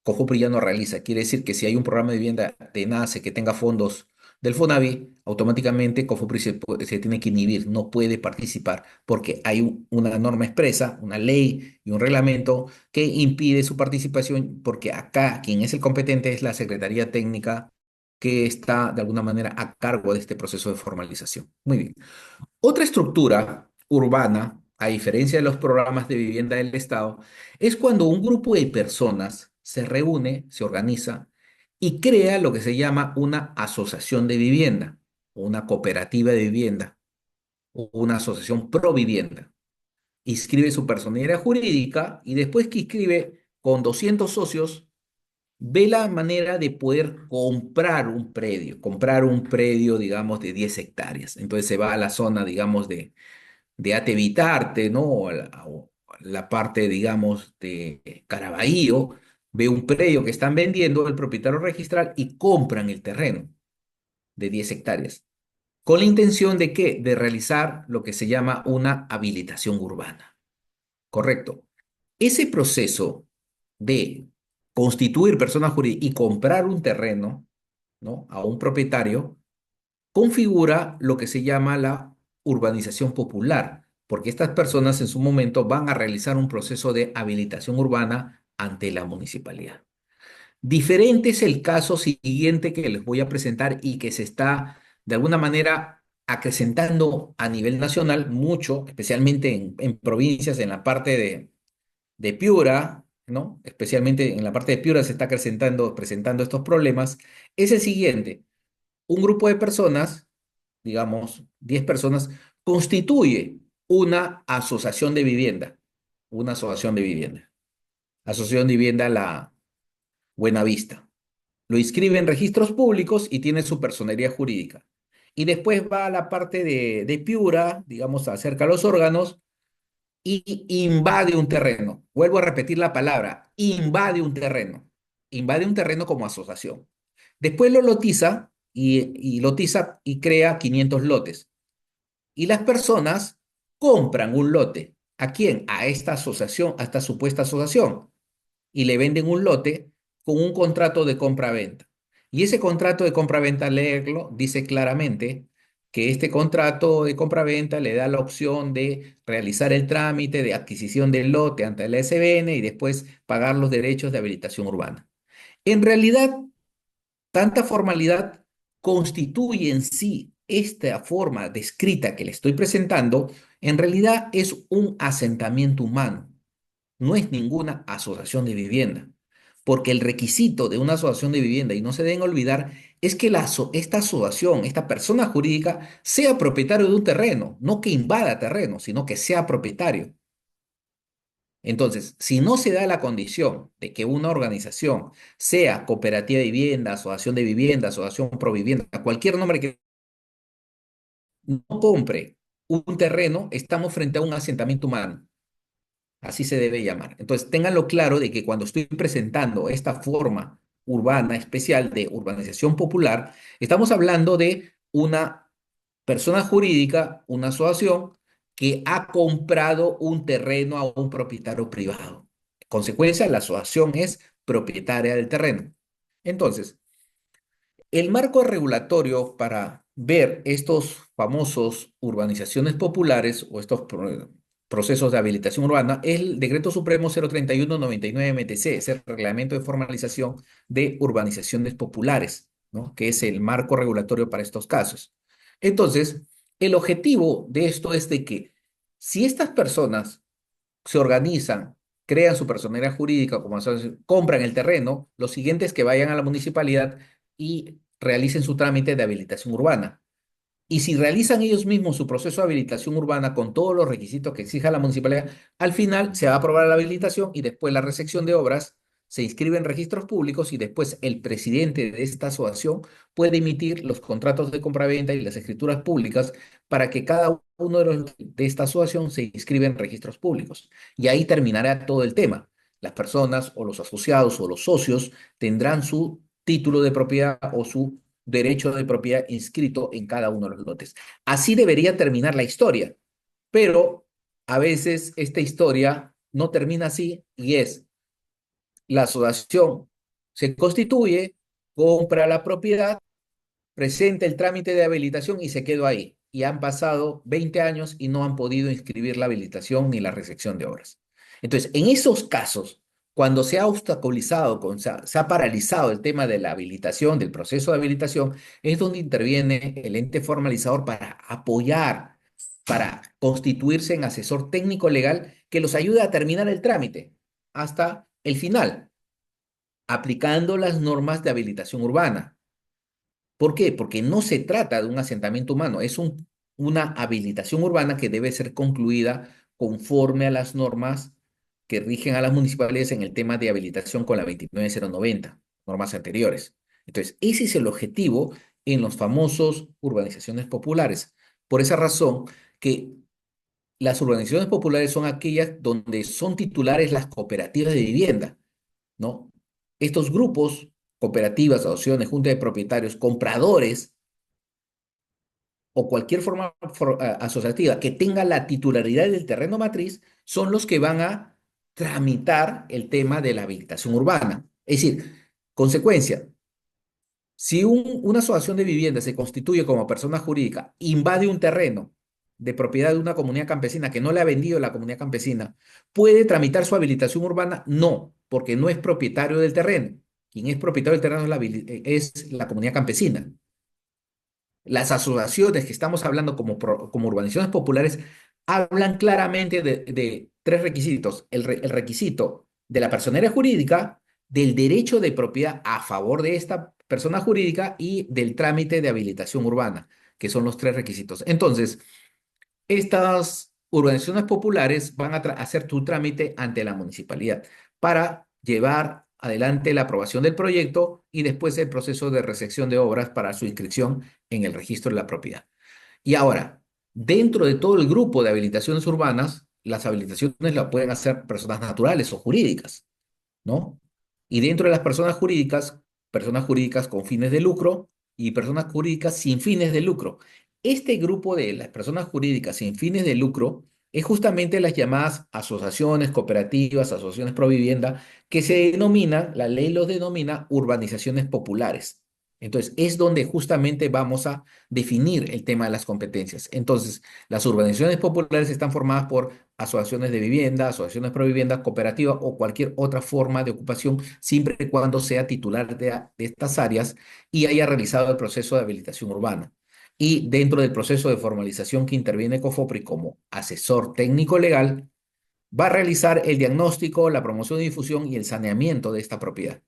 COFOPRI ya no realiza. Quiere decir que si hay un programa de vivienda de NACE que tenga fondos del FONAVI, automáticamente COFOPRI se tiene que inhibir, no puede participar porque hay una norma expresa, una ley y un reglamento que impide su participación porque acá quien es el competente es la Secretaría Técnica que está de alguna manera a cargo de este proceso de formalización. Muy bien. Otra estructura urbana, a diferencia de los programas de vivienda del Estado, es cuando un grupo de personas se reúne, se organiza y crea lo que se llama una asociación de vivienda, o una cooperativa de vivienda, o una asociación pro vivienda. Inscribe su personería jurídica y después que inscribe con 200 socios, ve la manera de poder comprar un predio, digamos, de 10 hectáreas. Entonces se va a la zona, digamos, de Atevitarte, ¿no? O la parte, digamos, de Caraballo, ve un predio que están vendiendo el propietario registral y compran el terreno de 10 hectáreas, con la intención de qué? De realizar lo que se llama una habilitación urbana. Correcto. Ese proceso de constituir persona jurídica y comprar un terreno, ¿no? A un propietario configura lo que se llama la urbanización popular, porque estas personas en su momento van a realizar un proceso de habilitación urbana ante la municipalidad. Diferente es el caso siguiente que les voy a presentar y que se está de alguna manera acrecentando a nivel nacional mucho, especialmente en provincias, en la parte de Piura, ¿no? Especialmente en la parte de Piura se está presentando estos problemas, es el siguiente. Un grupo de personas, digamos, 10 personas, constituye una asociación de vivienda, una asociación de vivienda, Asociación de Vivienda La Buenavista. Lo inscribe en registros públicos y tiene su personería jurídica. Y después va a la parte de Piura, digamos, acerca a los órganos y invade un terreno. Vuelvo a repetir la palabra, invade un terreno. Invade un terreno como asociación. Después lo lotiza y lotiza y crea 500 lotes. Y las personas compran un lote. ¿A quién? A esta asociación, a esta supuesta asociación. Y le venden un lote con un contrato de compra-venta. Y ese contrato de compra-venta, leerlo, dice claramente que este contrato de compra-venta le da la opción de realizar el trámite de adquisición del lote ante la SBN y después pagar los derechos de habilitación urbana. En realidad, tanta formalidad constituye en sí esta forma descrita que le estoy presentando, en realidad es un asentamiento humano, no es ninguna asociación de vivienda, porque el requisito de una asociación de vivienda, y no se deben olvidar, es que esta asociación, esta persona jurídica, sea propietario de un terreno, no que invada terreno, sino que sea propietario. Entonces, si no se da la condición de que una organización sea cooperativa de vivienda, asociación pro vivienda, cualquier nombre que no compre un terreno, estamos frente a un asentamiento humano. Así se debe llamar. Entonces, ténganlo claro de que cuando estoy presentando esta forma urbana especial de urbanización popular, estamos hablando de una persona jurídica, una asociación que ha comprado un terreno a un propietario privado. En consecuencia, la asociación es propietaria del terreno. Entonces, el marco regulatorio para ver estos famosos urbanizaciones populares o estos procesos de habilitación urbana es el Decreto Supremo 031/99 MTC, es el Reglamento de Formalización de Urbanizaciones Populares, ¿no? Que es el marco regulatorio para estos casos. Entonces, el objetivo de esto es de que si estas personas se organizan, crean su personería jurídica, como compran el terreno, los siguientes que vayan a la municipalidad y realicen su trámite de habilitación urbana. Y si realizan ellos mismos su proceso de habilitación urbana con todos los requisitos que exija la municipalidad, al final se va a aprobar la habilitación y después la recepción de obras se inscribe en registros públicos y después el presidente de esta asociación puede emitir los contratos de compraventa y las escrituras públicas para que cada uno de esta asociación se inscriba en registros públicos. Y ahí terminará todo el tema. Las personas o los asociados o los socios tendrán su título de propiedad o su derecho de propiedad inscrito en cada uno de los lotes. Así debería terminar la historia, pero a veces esta historia no termina así y es la asociación se constituye, compra la propiedad, presenta el trámite de habilitación y se quedó ahí. Y han pasado 20 años y no han podido inscribir la habilitación ni la recepción de obras. Entonces, en esos casos, cuando se ha obstaculizado, se ha paralizado el tema de la habilitación, del proceso de habilitación, es donde interviene el ente formalizador para apoyar, para constituirse en asesor técnico legal que los ayude a terminar el trámite hasta el final, aplicando las normas de habilitación urbana. ¿Por qué? Porque no se trata de un asentamiento humano, es una habilitación urbana que debe ser concluida conforme a las normas que rigen a las municipalidades en el tema de habilitación con la 29090, normas anteriores. Entonces, ese es el objetivo en los famosos urbanizaciones populares. Por esa razón que las urbanizaciones populares son aquellas donde son titulares las cooperativas de vivienda, ¿no? Estos grupos, cooperativas, asociaciones, juntas de propietarios, compradores o cualquier forma asociativa que tenga la titularidad del terreno matriz, son los que van a tramitar el tema de la habilitación urbana. Es decir, consecuencia, si una asociación de vivienda se constituye como persona jurídica, invade un terreno de propiedad de una comunidad campesina que no le ha vendido la comunidad campesina, ¿puede tramitar su habilitación urbana? No, porque no es propietario del terreno. Quien es propietario del terreno es la comunidad campesina. Las asociaciones que estamos hablando como urbanizaciones populares hablan claramente de tres requisitos. El requisito de la personería jurídica, del derecho de propiedad a favor de esta persona jurídica y del trámite de habilitación urbana, que son los tres requisitos. Entonces, estas urbanizaciones populares van a hacer tu trámite ante la municipalidad para llevar adelante la aprobación del proyecto y después el proceso de recepción de obras para su inscripción en el registro de la propiedad. Y ahora, dentro de todo el grupo de habilitaciones urbanas, las habilitaciones las pueden hacer personas naturales o jurídicas, ¿no? Y dentro de las personas jurídicas con fines de lucro y personas jurídicas sin fines de lucro. Este grupo de las personas jurídicas sin fines de lucro es justamente las llamadas asociaciones, cooperativas, asociaciones pro vivienda, que se denominan, la ley los denomina urbanizaciones populares. Entonces, es donde justamente vamos a definir el tema de las competencias. Entonces, las urbanizaciones populares están formadas por asociaciones de vivienda, asociaciones pro vivienda, cooperativa o cualquier otra forma de ocupación, siempre y cuando sea titular de estas áreas y haya realizado el proceso de habilitación urbana. Y dentro del proceso de formalización que interviene COFOPRI como asesor técnico legal, va a realizar el diagnóstico, la promoción y difusión y el saneamiento de esta propiedad.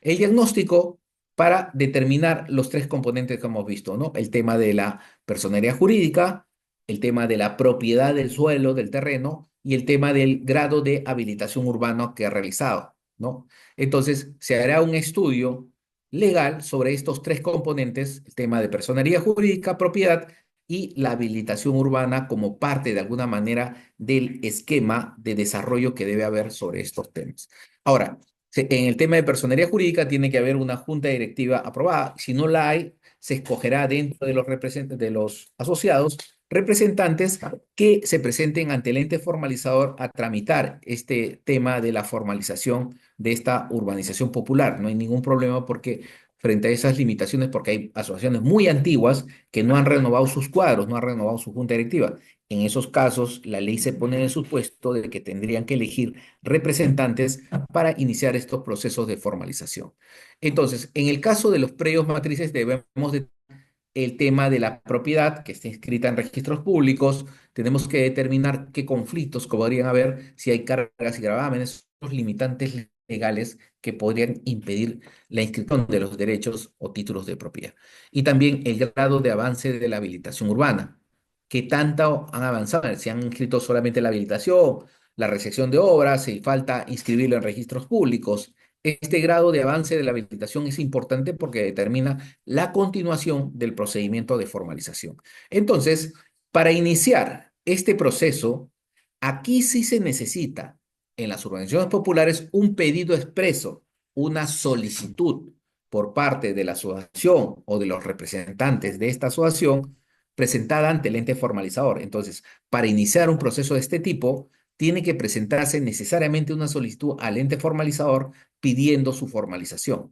El diagnóstico para determinar los tres componentes que hemos visto, ¿no? El tema de la personería jurídica, el tema de la propiedad del suelo, del terreno, y el tema del grado de habilitación urbana que ha realizado, ¿no? Entonces, se hará un estudio legal sobre estos tres componentes, el tema de personería jurídica, propiedad y la habilitación urbana como parte de alguna manera del esquema de desarrollo que debe haber sobre estos temas. Ahora, en el tema de personería jurídica tiene que haber una junta directiva aprobada. Si no la hay, se escogerá dentro de los asociados representantes que se presenten ante el ente formalizador a tramitar este tema de la formalización de esta urbanización popular. No hay ningún problema porque frente a esas limitaciones, porque hay asociaciones muy antiguas que no han renovado sus cuadros, no han renovado su junta directiva. En esos casos, la ley se pone en el supuesto de que tendrían que elegir representantes para iniciar estos procesos de formalización. Entonces, en el caso de los predios matrices, debemos de el tema de la propiedad que esté inscrita en registros públicos, tenemos que determinar qué conflictos podrían haber, si hay cargas y gravámenes, los limitantes legales que podrían impedir la inscripción de los derechos o títulos de propiedad. Y también el grado de avance de la habilitación urbana. ¿Qué tanto han avanzado? Si han inscrito solamente la habilitación, la recepción de obras, si falta inscribirlo en registros públicos. Este grado de avance de la habilitación es importante porque determina la continuación del procedimiento de formalización. Entonces, para iniciar este proceso, aquí sí se necesita en las organizaciones populares un pedido expreso, una solicitud por parte de la asociación o de los representantes de esta asociación presentada ante el ente formalizador. Entonces, para iniciar un proceso de este tipo, tiene que presentarse necesariamente una solicitud al ente formalizador pidiendo su formalización.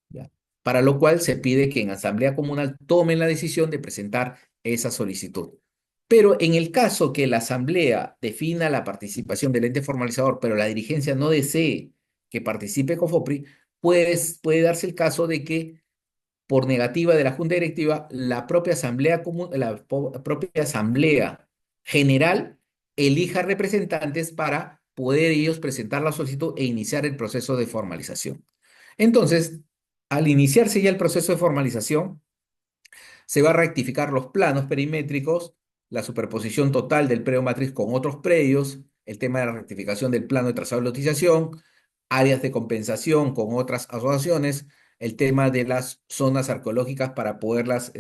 ¿Ya? Para lo cual se pide que en asamblea comunal tomen la decisión de presentar esa solicitud. Pero en el caso que la asamblea defina la participación del ente formalizador, pero la dirigencia no desee que participe COFOPRI, puede darse el caso de que por negativa de la junta directiva, la propia propia asamblea general elija representantes para poder ellos presentar la solicitud e iniciar el proceso de formalización. Entonces, al iniciarse ya el proceso de formalización, se va a rectificar los planos perimétricos, la superposición total del predio matriz con otros predios, el tema de la rectificación del plano de trazado de lotización, áreas de compensación con otras asociaciones, el tema de las zonas arqueológicas para poderlas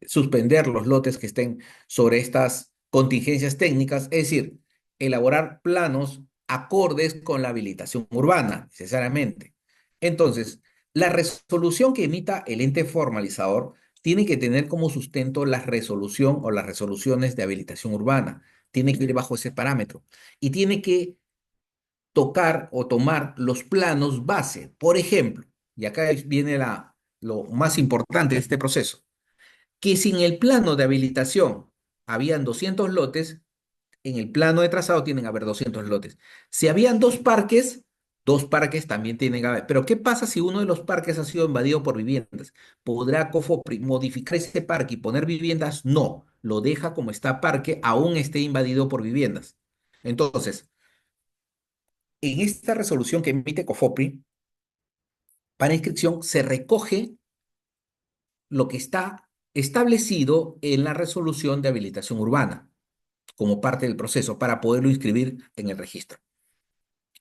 suspender los lotes que estén sobre estas contingencias técnicas, es decir, elaborar planos acordes con la habilitación urbana, necesariamente. Entonces, la resolución que emita el ente formalizador tiene que tener como sustento la resolución o las resoluciones de habilitación urbana. Tiene que ir bajo ese parámetro. Y tiene que tocar o tomar los planos base. Por ejemplo, y acá viene lo más importante de este proceso, que si en el plano de habilitación habían 200 lotes, en el plano de trazado tienen que haber 200 lotes. Si habían dos parques también tienen que haber. Pero ¿qué pasa si uno de los parques ha sido invadido por viviendas? ¿Podrá COFOPRI modificar ese parque y poner viviendas? No, lo deja como está parque, aún esté invadido por viviendas. Entonces, en esta resolución que emite COFOPRI, para inscripción se recoge lo que está establecido en la resolución de habilitación urbana como parte del proceso para poderlo inscribir en el registro.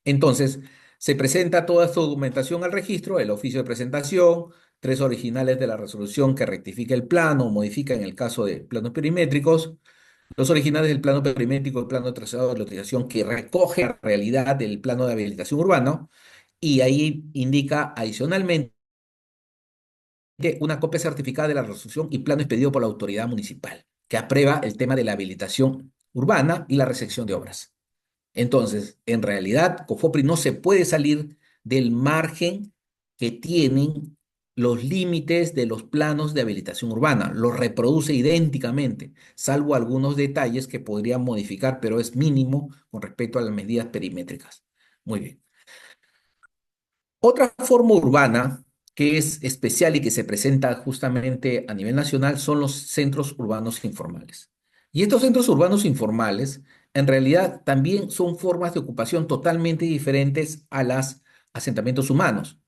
Entonces, se presenta toda esta documentación al registro, el oficio de presentación, tres originales de la resolución que rectifica el plano o modifica en el caso de planos perimétricos, los originales del plano perimétrico, el plano de trazado de lotización que recoge la realidad del plano de habilitación urbano, y ahí indica adicionalmente una copia certificada de la resolución y plano expedido por la autoridad municipal, que aprueba el tema de la habilitación urbana y la recepción de obras. Entonces, en realidad, COFOPRI no se puede salir del margen que tienen los límites de los planos de habilitación urbana. Los reproduce idénticamente, salvo algunos detalles que podrían modificar, pero es mínimo con respecto a las medidas perimétricas. Muy bien. Otra forma urbana que es especial y que se presenta justamente a nivel nacional son los centros urbanos informales. Y estos centros urbanos informales en realidad también son formas de ocupación totalmente diferentes a los asentamientos humanos.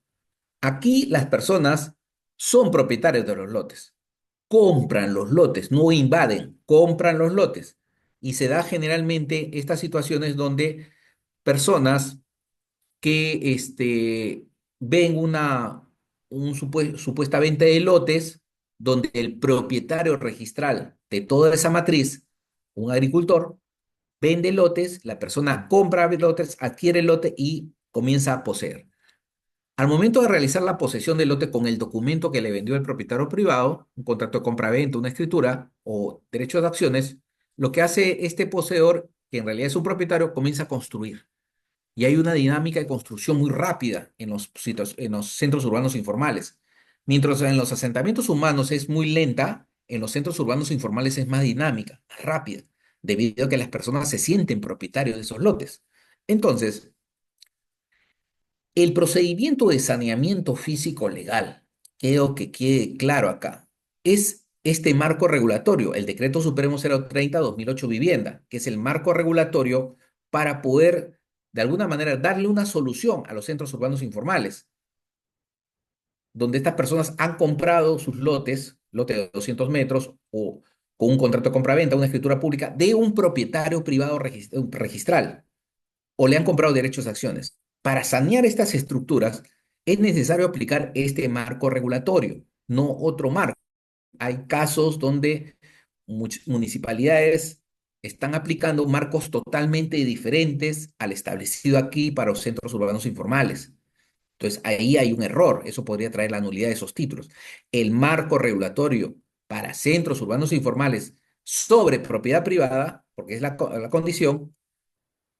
Aquí las personas son propietarios de los lotes, compran los lotes, no invaden, compran los lotes. Y se da generalmente estas situaciones donde personas que ven supuesta venta de lotes donde el propietario registral de toda esa matriz, un agricultor, vende lotes, la persona compra lotes, adquiere el lote y comienza a poseer. Al momento de realizar la posesión del lote con el documento que le vendió el propietario privado, un contrato de compra-venta, una escritura o derechos de acciones, lo que hace este poseedor, que en realidad es un propietario, comienza a construir. Y hay una dinámica de construcción muy rápida en en los centros urbanos informales. Mientras en los asentamientos humanos es muy lenta, en los centros urbanos informales es más dinámica, más rápida, debido a que las personas se sienten propietarios de esos lotes. Entonces, el procedimiento de saneamiento físico legal, quiero que quede claro acá, es este marco regulatorio, el Decreto Supremo 030/2008 Vivienda, que es el marco regulatorio para poder, de alguna manera, darle una solución a los centros urbanos informales, donde estas personas han comprado sus lotes, lote de 200 metros, o con un contrato de compraventa, una escritura pública, de un propietario privado registral o le han comprado derechos de acciones. Para sanear estas estructuras es necesario aplicar este marco regulatorio, no otro marco. Hay casos donde municipalidades están aplicando marcos totalmente diferentes al establecido aquí para los centros urbanos informales. Entonces, ahí hay un error. Eso podría traer la nulidad de esos títulos. El marco regulatorio para centros urbanos informales sobre propiedad privada, porque es la condición,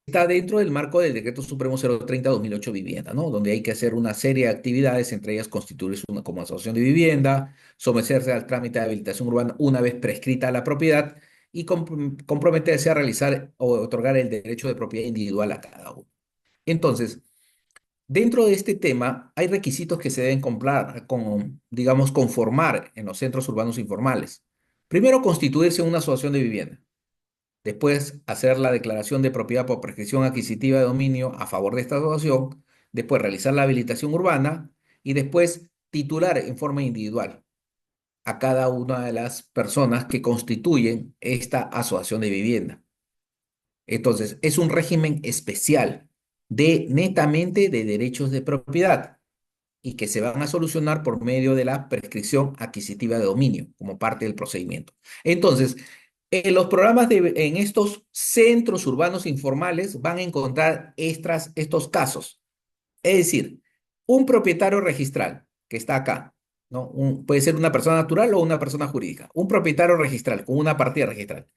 está dentro del marco del Decreto Supremo 030/2008 Vivienda, ¿no? Donde hay que hacer una serie de actividades, entre ellas constituirse una como asociación de vivienda, someterse al trámite de habilitación urbana una vez prescrita la propiedad y comprometerse a realizar o otorgar el derecho de propiedad individual a cada uno. Entonces, dentro de este tema hay requisitos que se deben digamos, conformar en los centros urbanos informales. Primero, constituirse en una asociación de vivienda. Después, hacer la declaración de propiedad por prescripción adquisitiva de dominio a favor de esta asociación. Después, realizar la habilitación urbana y después titular en forma individual a cada una de las personas que constituyen esta asociación de vivienda. Entonces, es un régimen especial de netamente de derechos de propiedad y que se van a solucionar por medio de la prescripción adquisitiva de dominio como parte del procedimiento. Entonces, en los programas en estos centros urbanos informales van a encontrar estos casos. Es decir, un propietario registral que está acá, ¿no? Puede ser una persona natural o una persona jurídica. Un propietario registral con una partida registral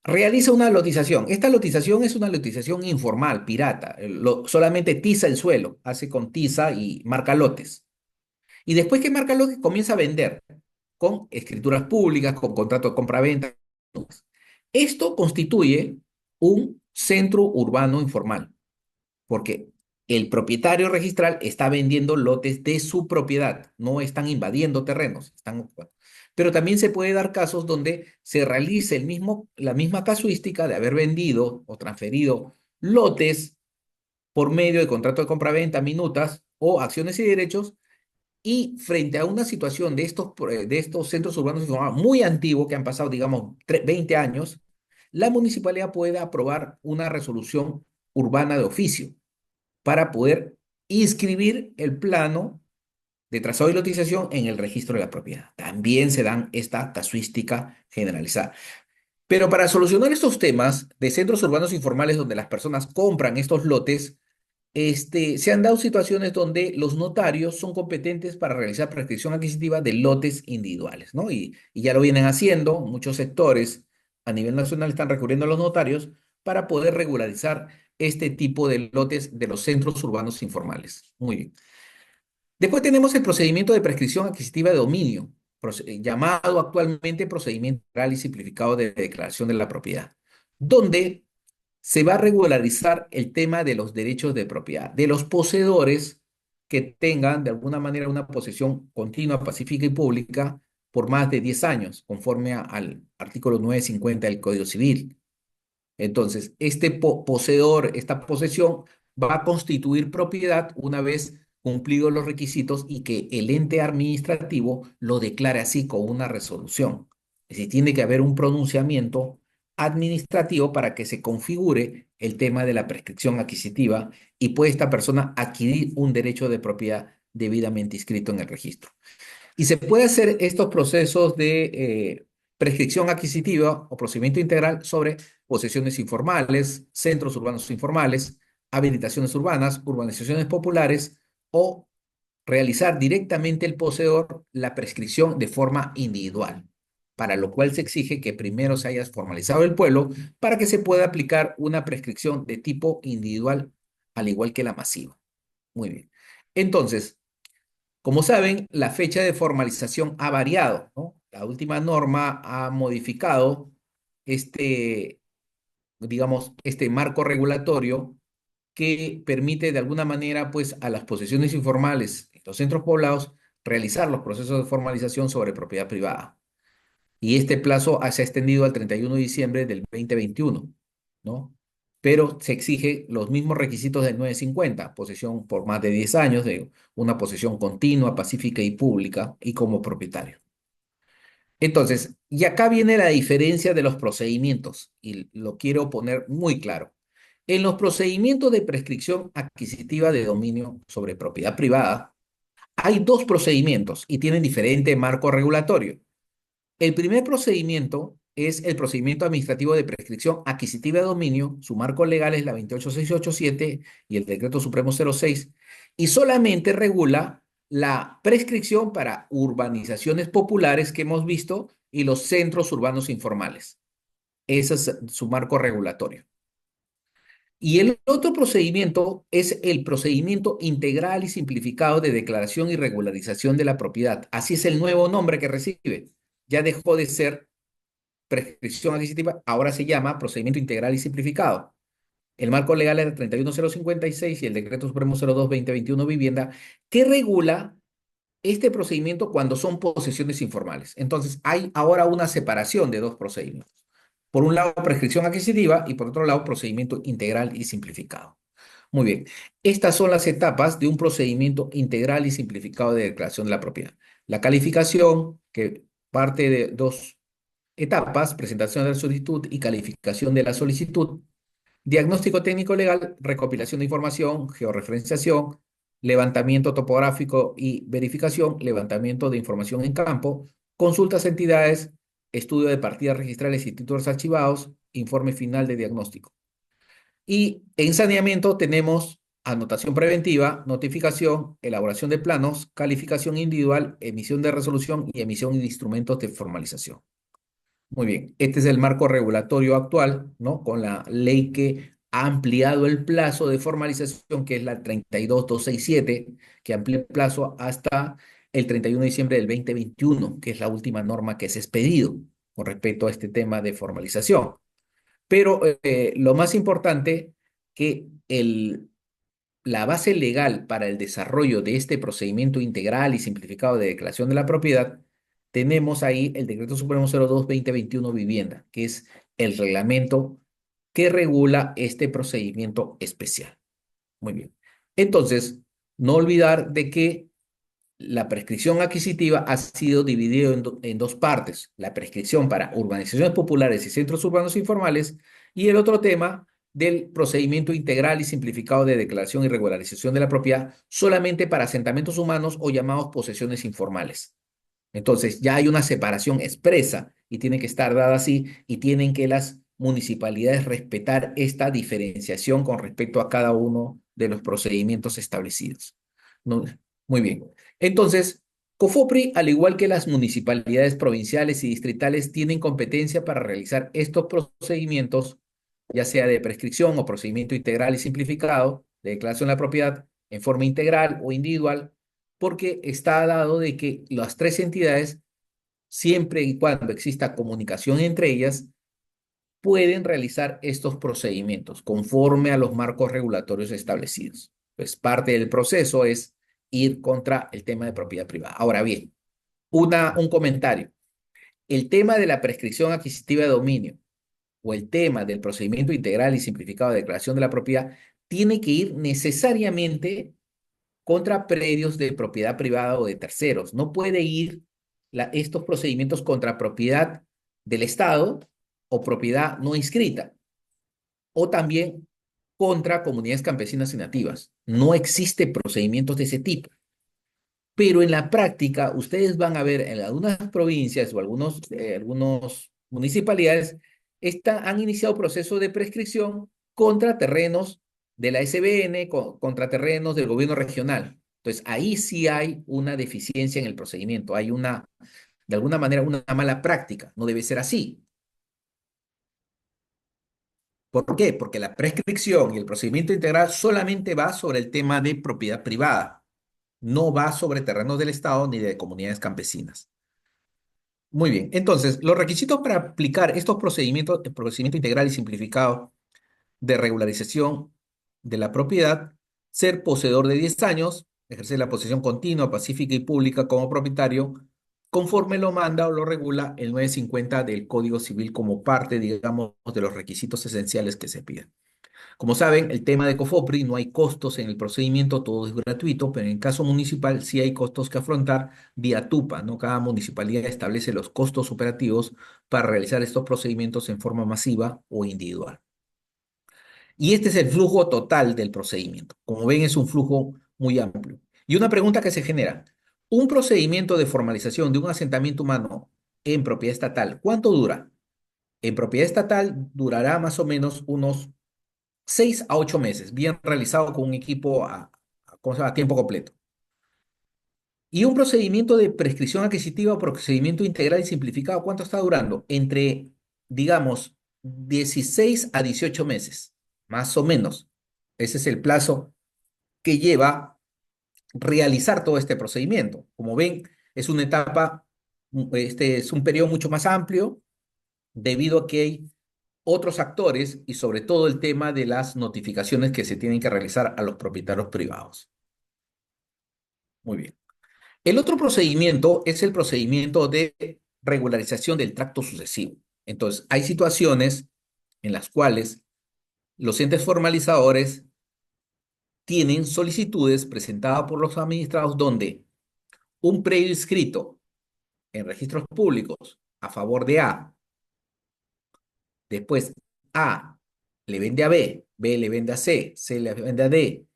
realiza una lotización. Esta lotización es una lotización informal, pirata. Solamente tiza el suelo, hace con tiza y marca lotes. Y después que marca lotes, comienza a vender con escrituras públicas, con contrato de compra-venta. Esto constituye un centro urbano informal, porque el propietario registral está vendiendo lotes de su propiedad, no están invadiendo terrenos, están ocupando. Pero también se puede dar casos donde se realice la misma casuística de haber vendido o transferido lotes por medio de contrato de compraventa, minutas o acciones y derechos, y frente a una situación de estos centros urbanos informales muy antiguos que han pasado, digamos, 20 años, la municipalidad puede aprobar una resolución urbana de oficio para poder inscribir el plano de trazado y lotización en el registro de la propiedad. También se dan esta casuística generalizada. Pero para solucionar estos temas de centros urbanos informales donde las personas compran estos lotes, se han dado situaciones donde los notarios son competentes para realizar prescripción adquisitiva de lotes individuales, ¿no? Y ya lo vienen haciendo, muchos sectores a nivel nacional están recurriendo a los notarios para poder regularizar este tipo de lotes de los centros urbanos informales. Muy bien. Después tenemos el procedimiento de prescripción adquisitiva de dominio, llamado actualmente procedimiento oral y simplificado de declaración de la propiedad, donde se va a regularizar el tema de los derechos de propiedad, de los poseedores que tengan de alguna manera una posesión continua, pacífica y pública por más de 10 años, conforme al artículo 950 del Código Civil. Entonces, este poseedor, esta posesión, va a constituir propiedad una vez cumplidos los requisitos y que el ente administrativo lo declare así con una resolución. Es decir, tiene que haber un pronunciamiento administrativo para que se configure el tema de la prescripción adquisitiva y puede esta persona adquirir un derecho de propiedad debidamente inscrito en el registro. Y se puede hacer estos procesos de prescripción adquisitiva o procedimiento integral sobre posesiones informales, centros urbanos informales, habilitaciones urbanas, urbanizaciones populares o realizar directamente el poseedor la prescripción de forma individual, para lo cual se exige que primero se haya formalizado el pueblo para que se pueda aplicar una prescripción de tipo individual, al igual que la masiva. Muy bien. Entonces, como saben, la fecha de formalización ha variado, ¿no? La última norma ha modificado este, digamos, este marco regulatorio que permite de alguna manera, pues, a las posesiones informales en los centros poblados realizar los procesos de formalización sobre propiedad privada. Y este plazo se ha extendido al 31 de diciembre del 2021, ¿no? Pero se exige los mismos requisitos del 950, posesión por más de 10 años, de una posesión continua, pacífica y pública, y como propietario. Entonces, y acá viene la diferencia de los procedimientos, y lo quiero poner muy claro. En los procedimientos de prescripción adquisitiva de dominio sobre propiedad privada, hay dos procedimientos y tienen diferente marco regulatorio. El primer procedimiento es el procedimiento administrativo de prescripción adquisitiva de dominio. Su marco legal es la 28687 y el Decreto Supremo 06, y solamente regula la prescripción para urbanizaciones populares que hemos visto y los centros urbanos informales. Ese es su marco regulatorio. Y el otro procedimiento es el procedimiento integral y simplificado de declaración y regularización de la propiedad. Así es el nuevo nombre que recibe. Ya dejó de ser prescripción adquisitiva, ahora se llama procedimiento integral y simplificado. El marco legal es el 31056 y el Decreto Supremo 02-2021 Vivienda, que regula este procedimiento cuando son posesiones informales. Entonces, hay ahora una separación de dos procedimientos. Por un lado, prescripción adquisitiva y por otro lado, procedimiento integral y simplificado. Muy bien. Estas son las etapas de un procedimiento integral y simplificado de declaración de la propiedad. La calificación, que parte de dos etapas: presentación de la solicitud y calificación de la solicitud. Diagnóstico técnico legal, recopilación de información, georreferenciación, levantamiento topográfico y verificación, levantamiento de información en campo, consultas a entidades, estudio de partidas registrales y títulos archivados, informe final de diagnóstico. Y en saneamiento tenemos anotación preventiva, notificación, elaboración de planos, calificación individual, emisión de resolución y emisión de instrumentos de formalización. Muy bien, este es el marco regulatorio actual, ¿no? Con la ley que ha ampliado el plazo de formalización, que es la 32267, que amplía el plazo hasta el 31 de diciembre del 2021, que es la última norma que se ha expedido con respecto a este tema de formalización. Pero lo más importante, que la base legal para el desarrollo de este procedimiento integral y simplificado de declaración de la propiedad, tenemos ahí el Decreto Supremo 02-2021 Vivienda, que es el reglamento que regula este procedimiento especial. Muy bien. Entonces, no olvidar de que la prescripción adquisitiva ha sido dividida en dos partes: la prescripción para urbanizaciones populares y centros urbanos informales, y el otro tema del procedimiento integral y simplificado de declaración y regularización de la propiedad solamente para asentamientos humanos o llamados posesiones informales. Entonces, ya hay una separación expresa y tiene que estar dada así, y tienen que las municipalidades respetar esta diferenciación con respecto a cada uno de los procedimientos establecidos. ¿No? Muy bien. Entonces, COFOPRI, al igual que las municipalidades provinciales y distritales, tienen competencia para realizar estos procedimientos, ya sea de prescripción o procedimiento integral y simplificado de declaración de la propiedad en forma integral o individual, porque está dado de que las tres entidades, siempre y cuando exista comunicación entre ellas, pueden realizar estos procedimientos conforme a los marcos regulatorios establecidos. Pues parte del proceso es ir contra el tema de propiedad privada. Ahora bien, un comentario. El tema de la prescripción adquisitiva de dominio o el tema del procedimiento integral y simplificado de declaración de la propiedad tiene que ir necesariamente contra predios de propiedad privada o de terceros. No puede ir estos procedimientos contra propiedad del Estado o propiedad no inscrita, o también contra comunidades campesinas y nativas. No existe procedimientos de ese tipo. Pero en la práctica, ustedes van a ver en algunas provincias o algunos municipalidades han iniciado procesos de prescripción contra terrenos de la SBN, contra terrenos del gobierno regional. Entonces, ahí sí hay una deficiencia en el procedimiento, hay de alguna manera, una mala práctica. No debe ser así. ¿Por qué? Porque la prescripción y el procedimiento integral solamente va sobre el tema de propiedad privada, no va sobre terrenos del Estado ni de comunidades campesinas. Muy bien, entonces, los requisitos para aplicar estos procedimientos, el procedimiento integral y simplificado de regularización de la propiedad, ser poseedor de 10 años, ejercer la posesión continua, pacífica y pública como propietario, conforme lo manda o lo regula el 950 del Código Civil como parte, digamos, de los requisitos esenciales que se piden. Como saben, el tema de COFOPRI no hay costos en el procedimiento, todo es gratuito, pero en el caso municipal sí hay costos que afrontar vía TUPA, ¿no? Cada municipalidad establece los costos operativos para realizar estos procedimientos en forma masiva o individual. Y este es el flujo total del procedimiento. Como ven, es un flujo muy amplio. Y una pregunta que se genera, un procedimiento de formalización de un asentamiento humano en propiedad estatal, ¿cuánto dura? En propiedad estatal durará más o menos unos 6 a 8 meses, bien realizado con un equipo ¿cómo se llama? A tiempo completo. Y un procedimiento de prescripción adquisitiva o procedimiento integral y simplificado, ¿cuánto está durando? Entre, digamos, 16 a 18 meses, más o menos. Ese es el plazo que lleva realizar todo este procedimiento. Como ven, es una etapa, este es un periodo mucho más amplio debido a que hay otros actores y sobre todo el tema de las notificaciones que se tienen que realizar a los propietarios privados. Muy bien. El otro procedimiento es el procedimiento de regularización del tracto sucesivo. Entonces, hay situaciones en las cuales los entes formalizadores tienen solicitudes presentadas por los administrados donde un predio inscrito en registros públicos a favor de A, después A le vende a B, B le vende a C, C le vende a D.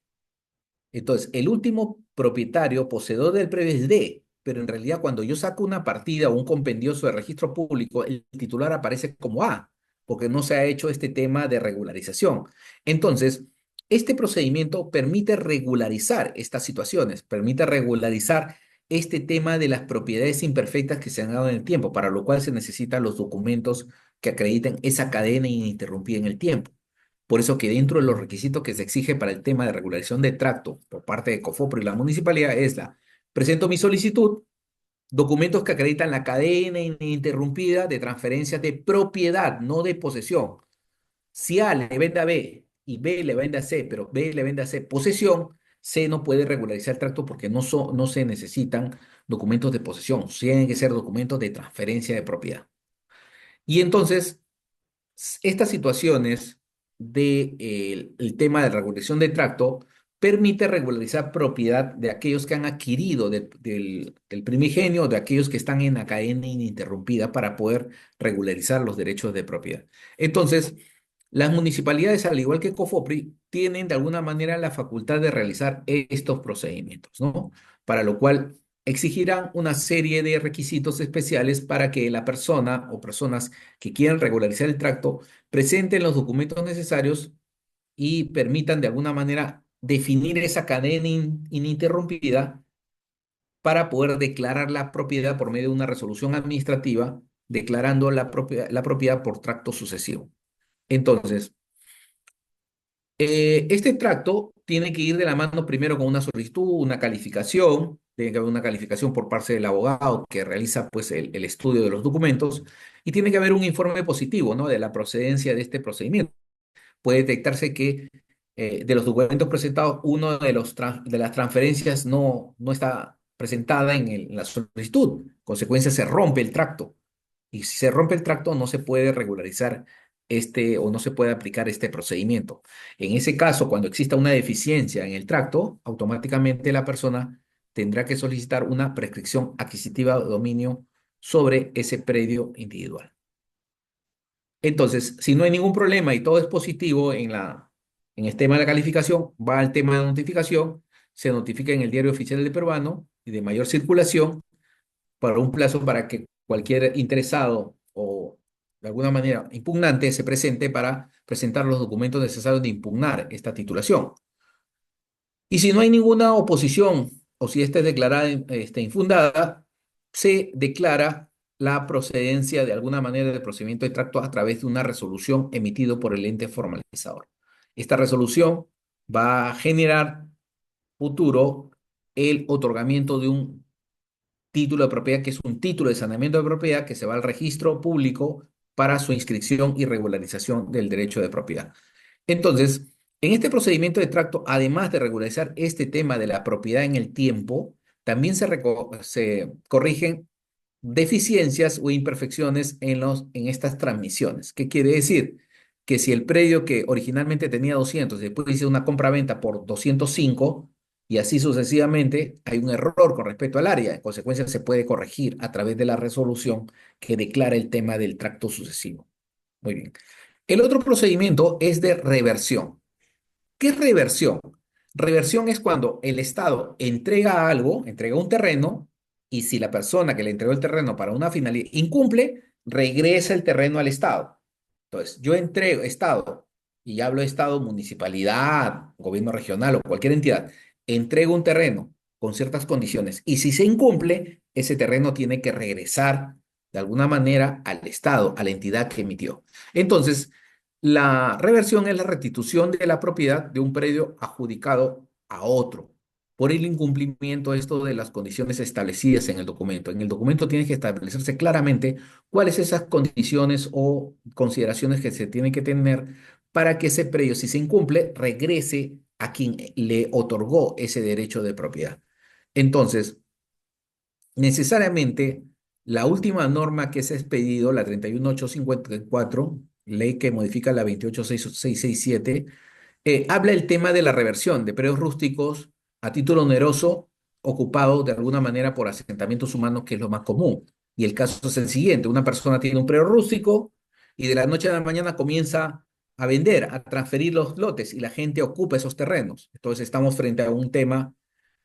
Entonces, el último propietario, poseedor del predio es D, pero en realidad cuando yo saco una partida o un compendioso de registro público, el titular aparece como A, porque no se ha hecho este tema de regularización. Entonces, este procedimiento permite regularizar estas situaciones, permite regularizar este tema de las propiedades imperfectas que se han dado en el tiempo, para lo cual se necesitan los documentos que acrediten esa cadena ininterrumpida en el tiempo. Por eso que dentro de los requisitos que se exige para el tema de regularización de tracto por parte de COFOPRO y la municipalidad es presento mi solicitud, documentos que acreditan la cadena ininterrumpida de transferencias de propiedad, no de posesión. Si A le vende a B y B le vende a C, pero B le vende a C posesión, C no puede regularizar el tracto porque no se necesitan documentos de posesión, tienen que ser documentos de transferencia de propiedad. Y entonces estas situaciones el tema de regulación de tracto permite regularizar propiedad de aquellos que han adquirido del primigenio, de aquellos que están en la cadena ininterrumpida para poder regularizar los derechos de propiedad. Entonces, las municipalidades, al igual que COFOPRI, tienen de alguna manera la facultad de realizar estos procedimientos, ¿no? Para lo cual exigirán una serie de requisitos especiales para que la persona o personas que quieran regularizar el tracto presenten los documentos necesarios y permitan de alguna manera definir esa cadena ininterrumpida para poder declarar la propiedad por medio de una resolución administrativa, declarando la propiedad por tracto sucesivo. Entonces, este tracto tiene que ir de la mano primero con una solicitud, una calificación, tiene que haber una calificación por parte del abogado que realiza pues el estudio de los documentos y tiene que haber un informe positivo, ¿no? De la procedencia de este procedimiento. Puede detectarse que de los documentos presentados, uno de las transferencias no está presentada en la solicitud. En consecuencia, se rompe el tracto. Y si se rompe el tracto, no se puede regularizar o no se puede aplicar este procedimiento. En ese caso, cuando exista una deficiencia en el tracto, automáticamente la persona tendrá que solicitar una prescripción adquisitiva de dominio sobre ese predio individual. Entonces, si no hay ningún problema y todo es positivo en el tema de la calificación, va al tema de notificación, se notifica en el Diario Oficial del Peruano y de mayor circulación para un plazo para que cualquier interesado o de alguna manera impugnante se presente para presentar los documentos necesarios de impugnar esta titulación. Y si no hay ninguna oposición o si ésta es declarada infundada, se declara la procedencia de alguna manera del procedimiento de tracto a través de una resolución emitida por el ente formalizador. Esta resolución va a generar futuro el otorgamiento de un título de propiedad, que es un título de saneamiento de propiedad que se va al registro público para su inscripción y regularización del derecho de propiedad. Entonces, en este procedimiento de tracto, además de regularizar este tema de la propiedad en el tiempo, también se corrigen deficiencias o imperfecciones en estas transmisiones. ¿Qué quiere decir? Que si el predio que originalmente tenía 200, después hice una compra-venta por 205 y así sucesivamente, hay un error con respecto al área. En consecuencia, se puede corregir a través de la resolución que declara el tema del tracto sucesivo. Muy bien. El otro procedimiento es de reversión. ¿Qué es reversión? Reversión es cuando el Estado entrega algo, entrega un terreno, y si la persona que le entregó el terreno para una finalidad incumple, regresa el terreno al Estado. Entonces, yo entrego Estado, y hablo de Estado, municipalidad, gobierno regional o cualquier entidad, entrego un terreno con ciertas condiciones, y si se incumple, ese terreno tiene que regresar de alguna manera al Estado, a la entidad que emitió. Entonces, la reversión es la restitución de la propiedad de un predio adjudicado a otro por el incumplimiento esto de las condiciones establecidas en el documento. En el documento tiene que establecerse claramente cuáles esas condiciones o consideraciones que se tienen que tener para que ese predio, si se incumple, regrese a quien le otorgó ese derecho de propiedad. Entonces, necesariamente, la última norma que se ha expedido, la 31854, ley que modifica la 28667, habla el tema de la reversión de predios rústicos a título oneroso ocupados de alguna manera por asentamientos humanos, que es lo más común. Y el caso es el siguiente: una persona tiene un predio rústico y de la noche a la mañana comienza a vender, a transferir los lotes y la gente ocupa esos terrenos. Entonces estamos frente a un tema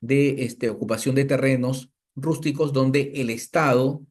de ocupación de terrenos rústicos donde el Estado,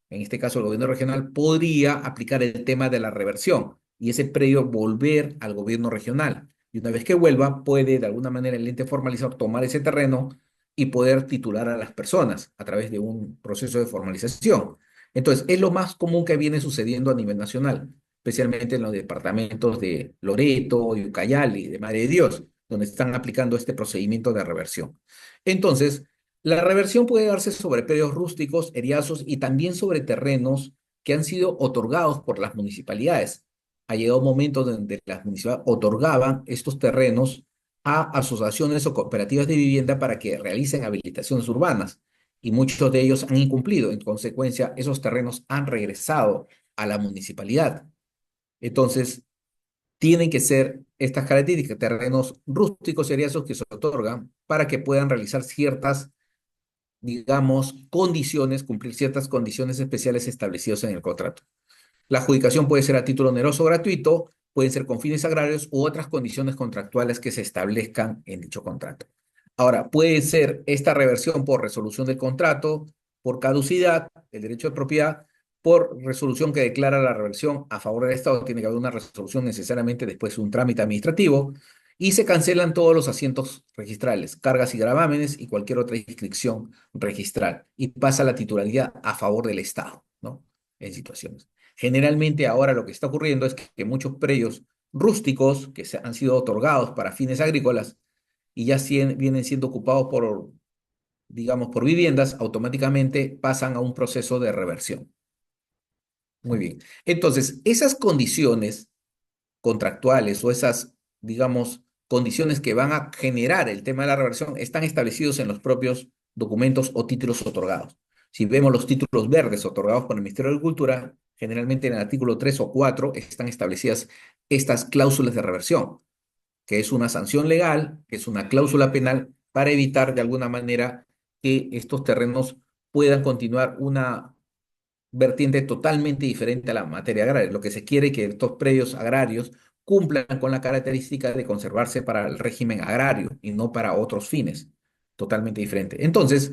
en este caso el gobierno regional, podría aplicar el tema de la reversión y ese predio volver al gobierno regional. Y una vez que vuelva, puede de alguna manera el ente formalizador tomar ese terreno y poder titular a las personas a través de un proceso de formalización. Entonces, es lo más común que viene sucediendo a nivel nacional, especialmente en los departamentos de Loreto, de Ucayali, de Madre de Dios, donde están aplicando este procedimiento de reversión. Entonces, la reversión puede darse sobre predios rústicos, eriazos y también sobre terrenos que han sido otorgados por las municipalidades. Ha llegado un momento donde las municipalidades otorgaban estos terrenos a asociaciones o cooperativas de vivienda para que realicen habilitaciones urbanas y muchos de ellos han incumplido. En consecuencia, esos terrenos han regresado a la municipalidad. Entonces, tienen que ser estas características, terrenos rústicos y eriazos que se otorgan para que puedan realizar ciertas, digamos, condiciones, cumplir ciertas condiciones especiales establecidas en el contrato. La adjudicación puede ser a título oneroso o gratuito, pueden ser con fines agrarios u otras condiciones contractuales que se establezcan en dicho contrato. Ahora, puede ser esta reversión por resolución del contrato, por caducidad, el derecho de propiedad, por resolución que declara la reversión a favor del Estado. Tiene que haber una resolución necesariamente después de un trámite administrativo y se cancelan todos los asientos registrales, cargas y gravámenes y cualquier otra inscripción registral y pasa la titularidad a favor del Estado, ¿no? En situaciones. Generalmente ahora lo que está ocurriendo es que muchos predios rústicos que han sido otorgados para fines agrícolas y ya vienen siendo ocupados por, digamos, por viviendas, automáticamente pasan a un proceso de reversión. Muy bien. Entonces, esas condiciones contractuales o esas, digamos, condiciones que van a generar el tema de la reversión están establecidos en los propios documentos o títulos otorgados. Si vemos los títulos verdes otorgados por el Ministerio de Agricultura, generalmente en el artículo 3 o 4 están establecidas estas cláusulas de reversión, que es una sanción legal, que es una cláusula penal para evitar de alguna manera que estos terrenos puedan continuar una vertiente totalmente diferente a la materia agraria. Lo que se quiere es que estos predios agrarios cumplan con la característica de conservarse para el régimen agrario y no para otros fines, totalmente diferente. Entonces,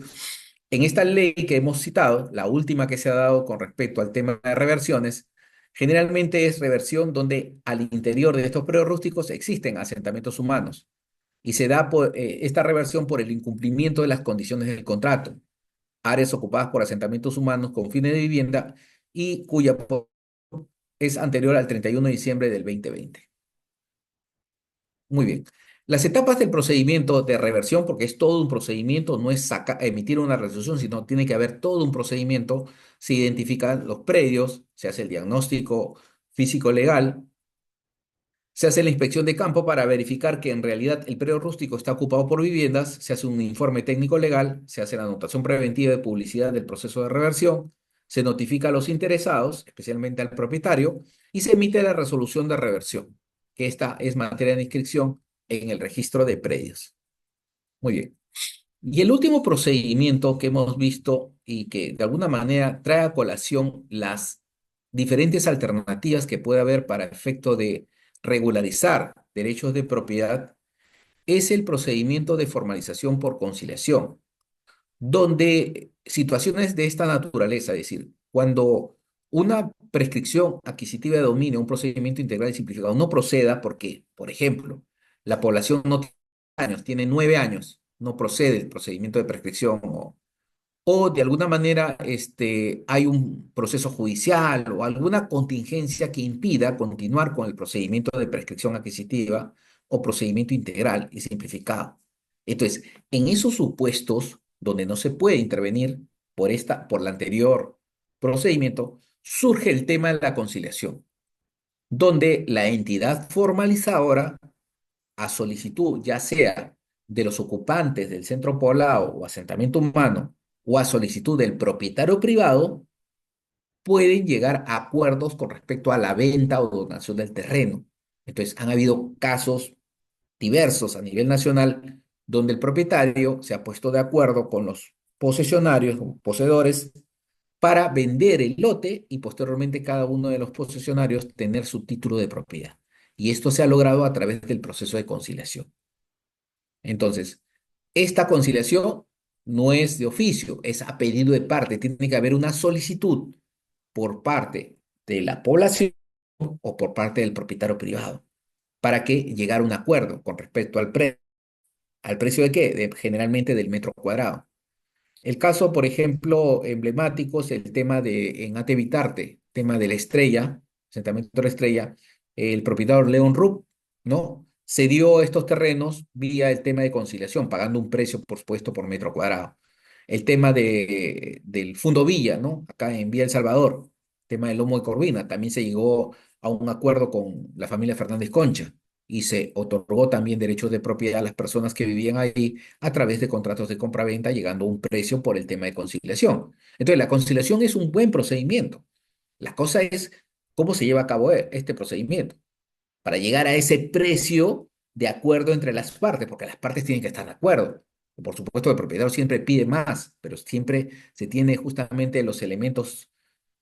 en esta ley que hemos citado, la última que se ha dado con respecto al tema de reversiones, generalmente es reversión donde al interior de estos predios rústicos existen asentamientos humanos y se da esta reversión por el incumplimiento de las condiciones del contrato, áreas ocupadas por asentamientos humanos con fines de vivienda y cuya es anterior al 31 de diciembre del 2020. Muy bien. Las etapas del procedimiento de reversión, porque es todo un procedimiento, no es emitir una resolución, sino tiene que haber todo un procedimiento. Se identifican los predios, se hace el diagnóstico físico-legal, se hace la inspección de campo para verificar que en realidad el predio rústico está ocupado por viviendas, se hace un informe técnico legal, se hace la anotación preventiva de publicidad del proceso de reversión, se notifica a los interesados, especialmente al propietario, y se emite la resolución de reversión, que esta es materia de inscripción en el registro de predios. Muy bien. Y el último procedimiento que hemos visto y que de alguna manera trae a colación las diferentes alternativas que puede haber para efecto de regularizar derechos de propiedad es el procedimiento de formalización por conciliación, donde situaciones de esta naturaleza, es decir, cuando una prescripción adquisitiva de dominio, un procedimiento integral y simplificado, no proceda porque, por ejemplo, la población no tiene años, tiene 9 años, no procede el procedimiento de prescripción o de alguna manera hay un proceso judicial o alguna contingencia que impida continuar con el procedimiento de prescripción adquisitiva o procedimiento integral y simplificado. Entonces, en esos supuestos donde no se puede intervenir por el anterior procedimiento, surge el tema de la conciliación, donde la entidad formalizadora, a solicitud ya sea de los ocupantes del centro poblado o asentamiento humano o a solicitud del propietario privado, pueden llegar a acuerdos con respecto a la venta o donación del terreno. Entonces, han habido casos diversos a nivel nacional donde el propietario se ha puesto de acuerdo con los posesionarios o poseedores para vender el lote y posteriormente cada uno de los posesionarios tener su título de propiedad. Y esto se ha logrado a través del proceso de conciliación. Entonces, esta conciliación no es de oficio, es a pedido de parte. Tiene que haber una solicitud por parte de la población o por parte del propietario privado para que llegar a un acuerdo con respecto al precio. ¿Al precio de qué? Generalmente del metro cuadrado. El caso, por ejemplo, emblemático es el tema en Ate Bitarte, tema de la Estrella, asentamiento de la Estrella, el propietario León Rupp, ¿no? Cedió estos terrenos vía el tema de conciliación, pagando un precio, por supuesto, por metro cuadrado. El tema del Fundo Villa, ¿no? Acá en Vía El Salvador, tema del lomo de Corvina, también se llegó a un acuerdo con la familia Fernández Concha y se otorgó también derechos de propiedad a las personas que vivían ahí a través de contratos de compraventa, llegando a un precio por el tema de conciliación. Entonces, la conciliación es un buen procedimiento. La cosa es cómo se lleva a cabo este procedimiento para llegar a ese precio de acuerdo entre las partes, porque las partes tienen que estar de acuerdo. Por supuesto, el propietario siempre pide más, pero siempre se tiene justamente los elementos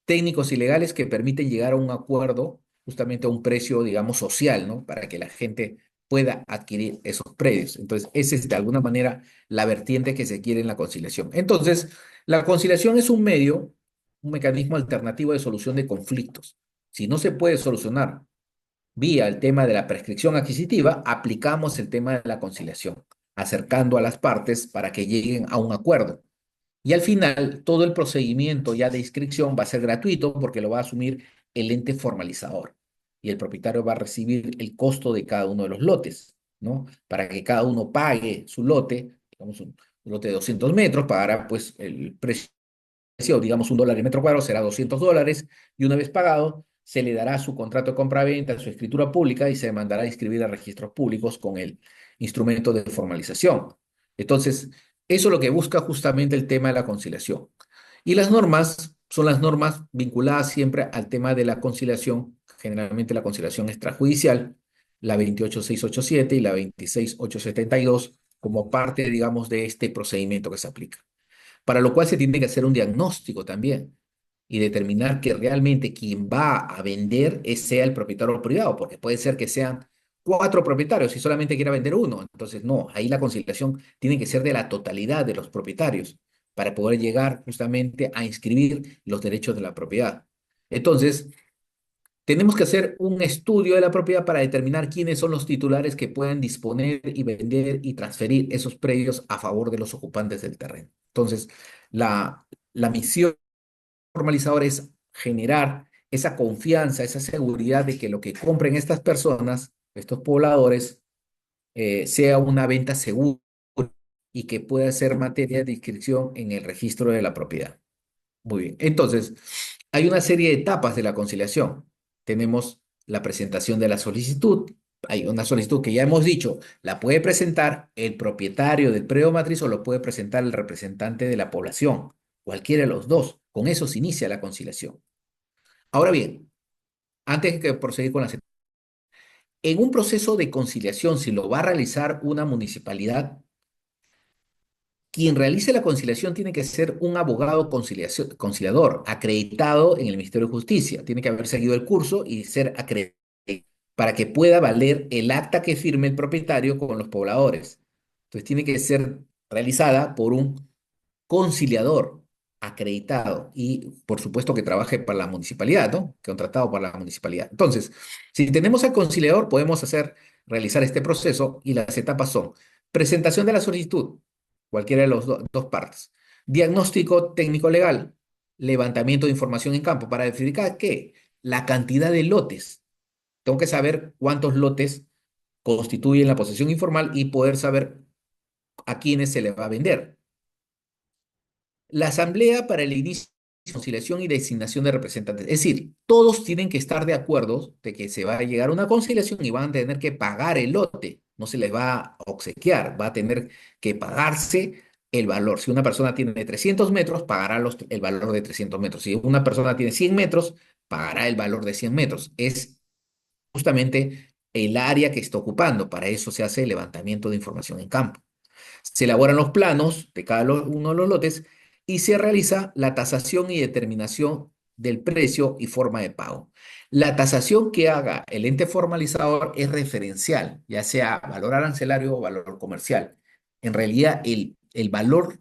técnicos y legales que permiten llegar a un acuerdo, justamente a un precio, digamos, social, ¿no? Para que la gente pueda adquirir esos predios. Entonces, esa es de alguna manera la vertiente que se quiere en la conciliación. Entonces, la conciliación es un medio, un mecanismo alternativo de solución de conflictos. Si no se puede solucionar vía el tema de la prescripción adquisitiva, aplicamos el tema de la conciliación, acercando a las partes para que lleguen a un acuerdo. Y al final, todo el procedimiento ya de inscripción va a ser gratuito porque lo va a asumir el ente formalizador. Y el propietario va a recibir el costo de cada uno de los lotes, ¿no? Para que cada uno pague su lote, digamos un lote de 200 metros, pagará pues el precio, digamos $1 el metro cuadrado, será $200, y una vez pagado, se le dará su contrato de compra-venta, su escritura pública y se mandará a inscribir a registros públicos con el instrumento de formalización. Entonces, eso es lo que busca justamente el tema de la conciliación. Y las normas son las normas vinculadas siempre al tema de la conciliación, generalmente la conciliación extrajudicial, la 28687 y la 26872, como parte, digamos, de este procedimiento que se aplica. Para lo cual se tiene que hacer un diagnóstico también y determinar que realmente quien va a vender sea el propietario privado, porque puede ser que sean cuatro propietarios y solamente quiera vender uno. Entonces, no, ahí la conciliación tiene que ser de la totalidad de los propietarios para poder llegar justamente a inscribir los derechos de la propiedad. Entonces, tenemos que hacer un estudio de la propiedad para determinar quiénes son los titulares que pueden disponer y vender y transferir esos predios a favor de los ocupantes del terreno. Entonces, la misión formalizadora es generar esa confianza, esa seguridad de que lo que compren estas personas, estos pobladores, sea una venta segura y que pueda ser materia de inscripción en el registro de la propiedad. Muy bien. Entonces, hay una serie de etapas de la conciliación. Tenemos la presentación de la solicitud. Hay una solicitud que ya hemos dicho, la puede presentar el propietario del predio matriz o lo puede presentar el representante de la población, cualquiera de los dos. Con eso se inicia la conciliación. Ahora bien, antes de proseguir con la... En un proceso de conciliación, si lo va a realizar una municipalidad, quien realice la conciliación tiene que ser un abogado conciliador, acreditado en el Ministerio de Justicia. Tiene que haber seguido el curso y ser acreditado para que pueda valer el acta que firme el propietario con los pobladores. Entonces tiene que ser realizada por un conciliador acreditado y por supuesto que trabaje para la municipalidad, ¿no? Contratado para la municipalidad. Entonces, si tenemos al conciliador, podemos realizar este proceso y las etapas son presentación de la solicitud, cualquiera de las dos partes, diagnóstico técnico legal, levantamiento de información en campo para verificar que la cantidad de lotes. Tengo que saber cuántos lotes constituyen la posesión informal y poder saber a quiénes se les va a vender. La asamblea para el inicio de conciliación y designación de representantes. Es decir, todos tienen que estar de acuerdo de que se va a llegar a una conciliación y van a tener que pagar el lote. No se les va a obsequiar, va a tener que pagarse el valor. Si una persona tiene 300 metros, pagará el valor de 300 metros. Si una persona tiene 100 metros, pagará el valor de 100 metros. Es justamente el área que está ocupando. Para eso se hace el levantamiento de información en campo. Se elaboran los planos de cada uno de los lotes y se realiza la tasación y determinación del precio y forma de pago. La tasación que haga el ente formalizador es referencial, ya sea valor arancelario o valor comercial. En realidad, el valor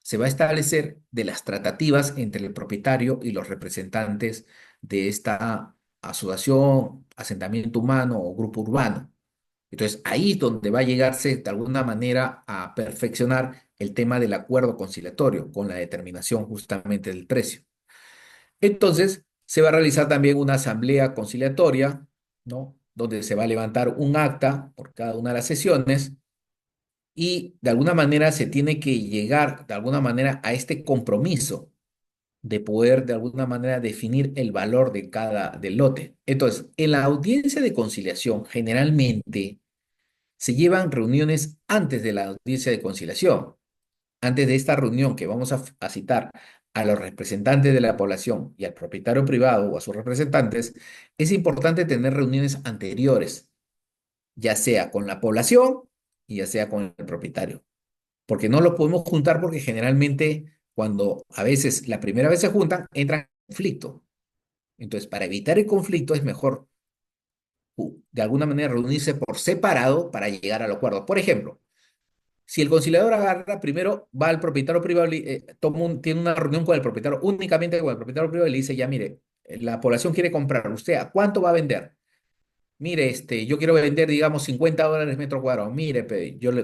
se va a establecer de las tratativas entre el propietario y los representantes de esta asociación, asentamiento humano o grupo urbano. Entonces, ahí es donde va a llegarse de alguna manera a perfeccionar el tema del acuerdo conciliatorio con la determinación justamente del precio. Entonces, se va a realizar también una asamblea conciliatoria, ¿no? Donde se va a levantar un acta por cada una de las sesiones y de alguna manera se tiene que llegar de alguna manera a este compromiso de poder de alguna manera definir el valor de cada del lote. Entonces, en la audiencia de conciliación, generalmente se llevan reuniones antes de la audiencia de conciliación. Antes de esta reunión que vamos a citar a los representantes de la población y al propietario privado o a sus representantes, es importante tener reuniones anteriores, ya sea con la población y ya sea con el propietario, porque no los podemos juntar porque generalmente cuando a veces la primera vez se juntan, entran en conflicto. Entonces, para evitar el conflicto es mejor de alguna manera reunirse por separado para llegar al acuerdo. Por ejemplo, si el conciliador agarra, primero va al propietario privado, tiene una reunión con el propietario, únicamente con el propietario privado y le dice, ya mire, la población quiere comprar, ¿usted a cuánto va a vender? Mire, yo quiero vender, digamos, $50 metro cuadrado. Mire,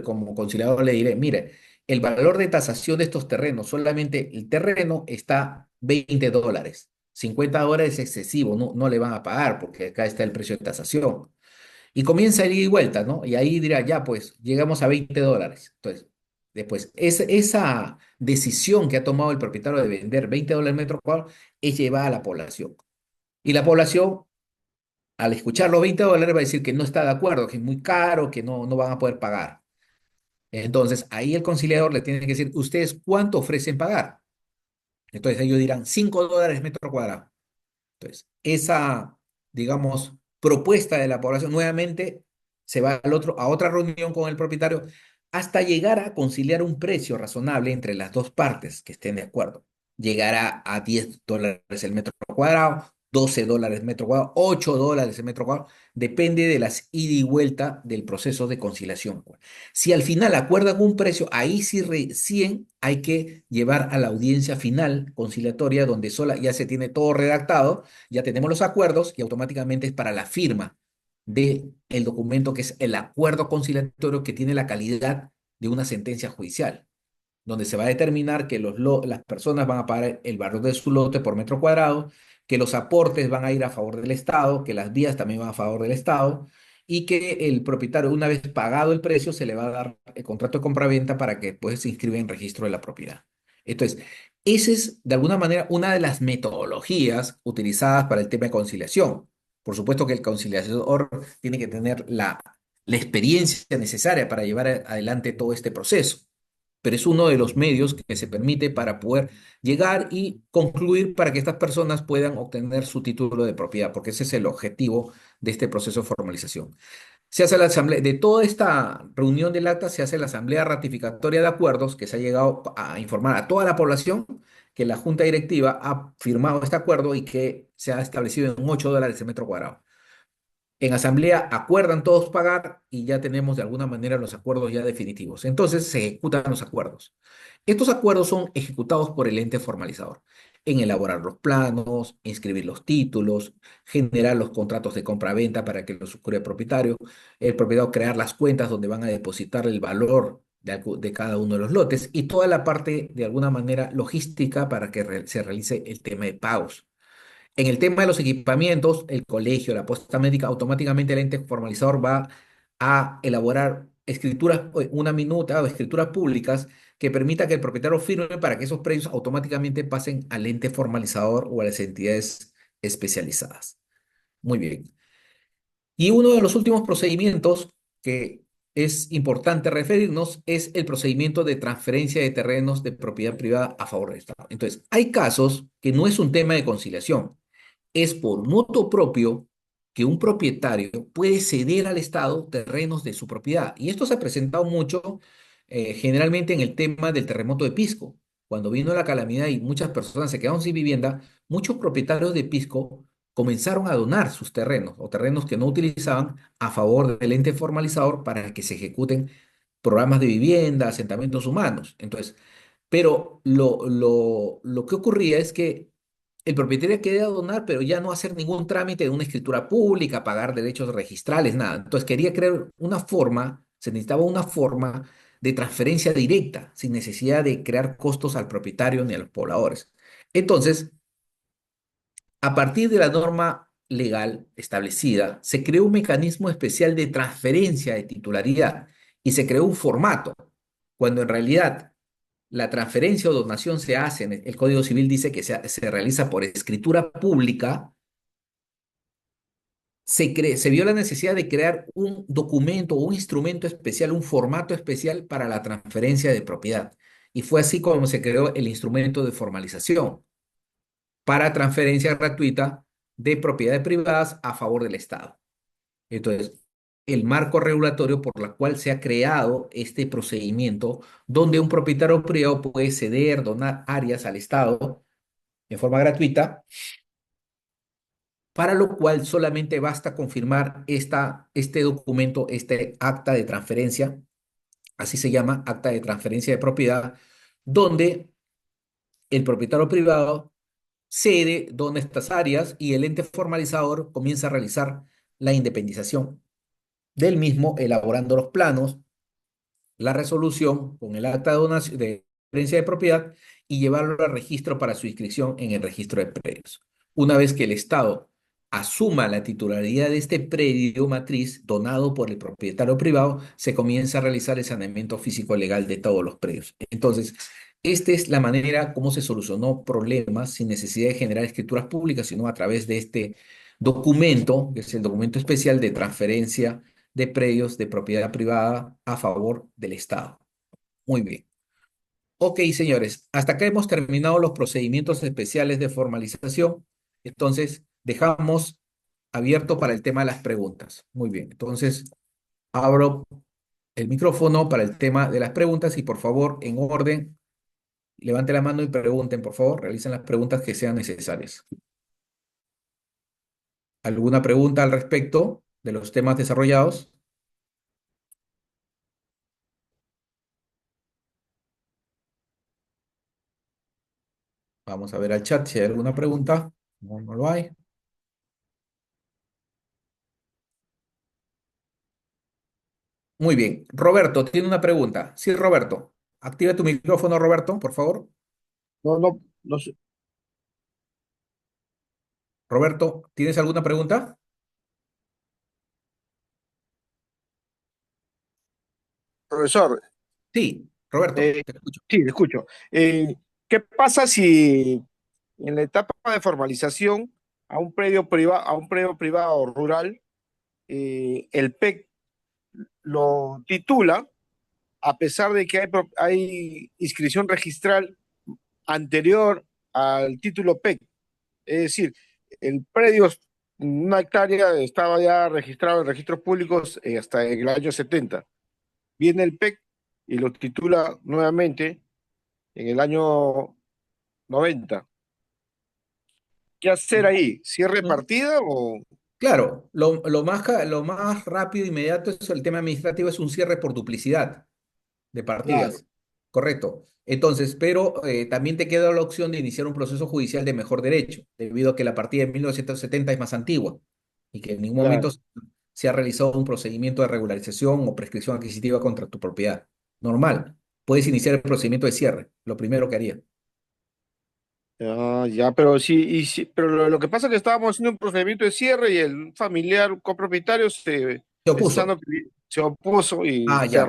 como conciliador le diré, mire, el valor de tasación de estos terrenos, solamente el terreno está $20. $50 es excesivo, no le van a pagar porque acá está el precio de tasación. Y comienza a ir y vuelta, ¿no? Y ahí dirá, ya, pues, llegamos a $20. Entonces, después, esa decisión que ha tomado el propietario de vender $20 metro cuadrado es llevada a la población. Y la población, al escuchar los $20, va a decir que no está de acuerdo, que es muy caro, que no van a poder pagar. Entonces, ahí el conciliador le tiene que decir, ¿ustedes cuánto ofrecen pagar? Entonces, ellos dirán $5 metro cuadrado. Entonces, esa, digamos, propuesta de la población nuevamente se va a otra reunión con el propietario hasta llegar a conciliar un precio razonable entre las dos partes que estén de acuerdo. Llegará a $10 el metro cuadrado $12 metro cuadrado, $8 el metro cuadrado, depende de las ida y vuelta del proceso de conciliación. Si al final acuerdan un precio, ahí sí recién hay que llevar a la audiencia final conciliatoria, donde sola ya se tiene todo redactado, ya tenemos los acuerdos y automáticamente es para la firma del documento que es el acuerdo conciliatorio que tiene la calidad de una sentencia judicial, donde se va a determinar que las personas van a pagar el valor de su lote por metro cuadrado, que los aportes van a ir a favor del Estado, que las vías también van a favor del Estado, y que el propietario, una vez pagado el precio, se le va a dar el contrato de compraventa para que pues se inscriba en registro de la propiedad. Entonces, esa es de alguna manera una de las metodologías utilizadas para el tema de conciliación. Por supuesto que el conciliador tiene que tener la experiencia necesaria para llevar adelante todo este proceso, pero es uno de los medios que se permite para poder llegar y concluir para que estas personas puedan obtener su título de propiedad, porque ese es el objetivo de este proceso de formalización. Se hace la asamblea, de toda esta reunión del acta se hace la asamblea ratificatoria de acuerdos, que se ha llegado a informar a toda la población que la junta directiva ha firmado este acuerdo y que se ha establecido en $8 el metro cuadrado. En asamblea acuerdan todos pagar y ya tenemos de alguna manera los acuerdos ya definitivos. Entonces se ejecutan los acuerdos. Estos acuerdos son ejecutados por el ente formalizador en elaborar los planos, inscribir los títulos, generar los contratos de compra-venta para que los suscriba el propietario crear las cuentas donde van a depositar el valor de cada uno de los lotes y toda la parte de alguna manera logística para que se realice el tema de pagos. En el tema de los equipamientos, el colegio, la posta médica, automáticamente el ente formalizador va a elaborar escrituras, una minuta o escrituras públicas que permita que el propietario firme para que esos precios automáticamente pasen al ente formalizador o a las entidades especializadas. Muy bien. Y uno de los últimos procedimientos que es importante referirnos es el procedimiento de transferencia de terrenos de propiedad privada a favor del Estado. Entonces, hay casos que no es un tema de conciliación, es por motu propio que un propietario puede ceder al Estado terrenos de su propiedad. Y esto se ha presentado mucho, generalmente en el tema del terremoto de Pisco. Cuando vino la calamidad y muchas personas se quedaron sin vivienda, muchos propietarios de Pisco comenzaron a donar sus terrenos o terrenos que no utilizaban a favor del ente formalizador para que se ejecuten programas de vivienda, asentamientos humanos. Entonces, pero lo que ocurría es que el propietario quería donar, pero ya no hacer ningún trámite de una escritura pública, pagar derechos registrales, nada. Entonces quería crear una forma, se necesitaba una forma de transferencia directa, sin necesidad de crear costos al propietario ni a los pobladores. Entonces, a partir de la norma legal establecida, se creó un mecanismo especial de transferencia de titularidad y se creó un formato, cuando en realidad la transferencia o donación se hace, el Código Civil dice que se realiza por escritura pública, se vio la necesidad de crear un documento o un instrumento especial, un formato especial para la transferencia de propiedad. Y fue así como se creó el instrumento de formalización para transferencia gratuita de propiedades privadas a favor del Estado. Entonces, el marco regulatorio por la cual se ha creado este procedimiento, donde un propietario privado puede ceder, donar áreas al Estado en forma gratuita, para lo cual solamente basta confirmar este documento, este acta de transferencia, así se llama, acta de transferencia de propiedad, donde el propietario privado cede, dona estas áreas y el ente formalizador comienza a realizar la independización del mismo, elaborando los planos, la resolución con el acta de donación de transferencia de propiedad y llevarlo al registro para su inscripción en el registro de predios. Una vez que el Estado asuma la titularidad de este predio matriz donado por el propietario privado, se comienza a realizar el saneamiento físico legal de todos los predios. Entonces, esta es la manera como se solucionó problemas sin necesidad de generar escrituras públicas, sino a través de este documento, que es el documento especial de transferencia de predios de propiedad privada a favor del Estado. Muy bien. Ok, señores, hasta acá hemos terminado los procedimientos especiales de formalización. Entonces, dejamos abierto para el tema de las preguntas. Muy bien, entonces abro el micrófono para el tema de las preguntas y por favor, en orden, levante la mano y pregunten, por favor, realicen las preguntas que sean necesarias. ¿Alguna pregunta al respecto de los temas desarrollados? Vamos a ver al chat si hay alguna pregunta. No, no lo hay. Muy bien. Roberto, tiene una pregunta. Sí, Roberto. Activa tu micrófono, Roberto, por favor. No, no, no sé. Roberto, ¿tienes alguna pregunta? Profesor, Sí, Roberto, eh, te escucho. sí, le escucho. ¿Qué pasa si en la etapa de formalización a un predio privado rural, el PEC lo titula a pesar de que hay inscripción registral anterior al título PEC? Es decir, el predio, una hectárea, estaba ya registrado en registros públicos hasta el año 70. Viene el PEC y lo titula nuevamente en el año 90. ¿Qué hacer ahí? ¿Cierre Mm. partida o...? Claro, lo más rápido e inmediato es el tema administrativo, es un cierre por duplicidad de Claro, partidas. Correcto. Entonces, pero también te queda la opción de iniciar un proceso judicial de mejor derecho, debido a que la partida de 1970 es más antigua y que en ningún momento claro. se ha realizado un procedimiento de regularización o prescripción adquisitiva contra tu propiedad. Normal. Puedes iniciar el procedimiento de cierre, lo primero que haría. Ah, ya, pero sí, pero lo que pasa es que estábamos haciendo un procedimiento de cierre y el familiar copropietario Te opuso. pensando que se opuso y Ah, ya.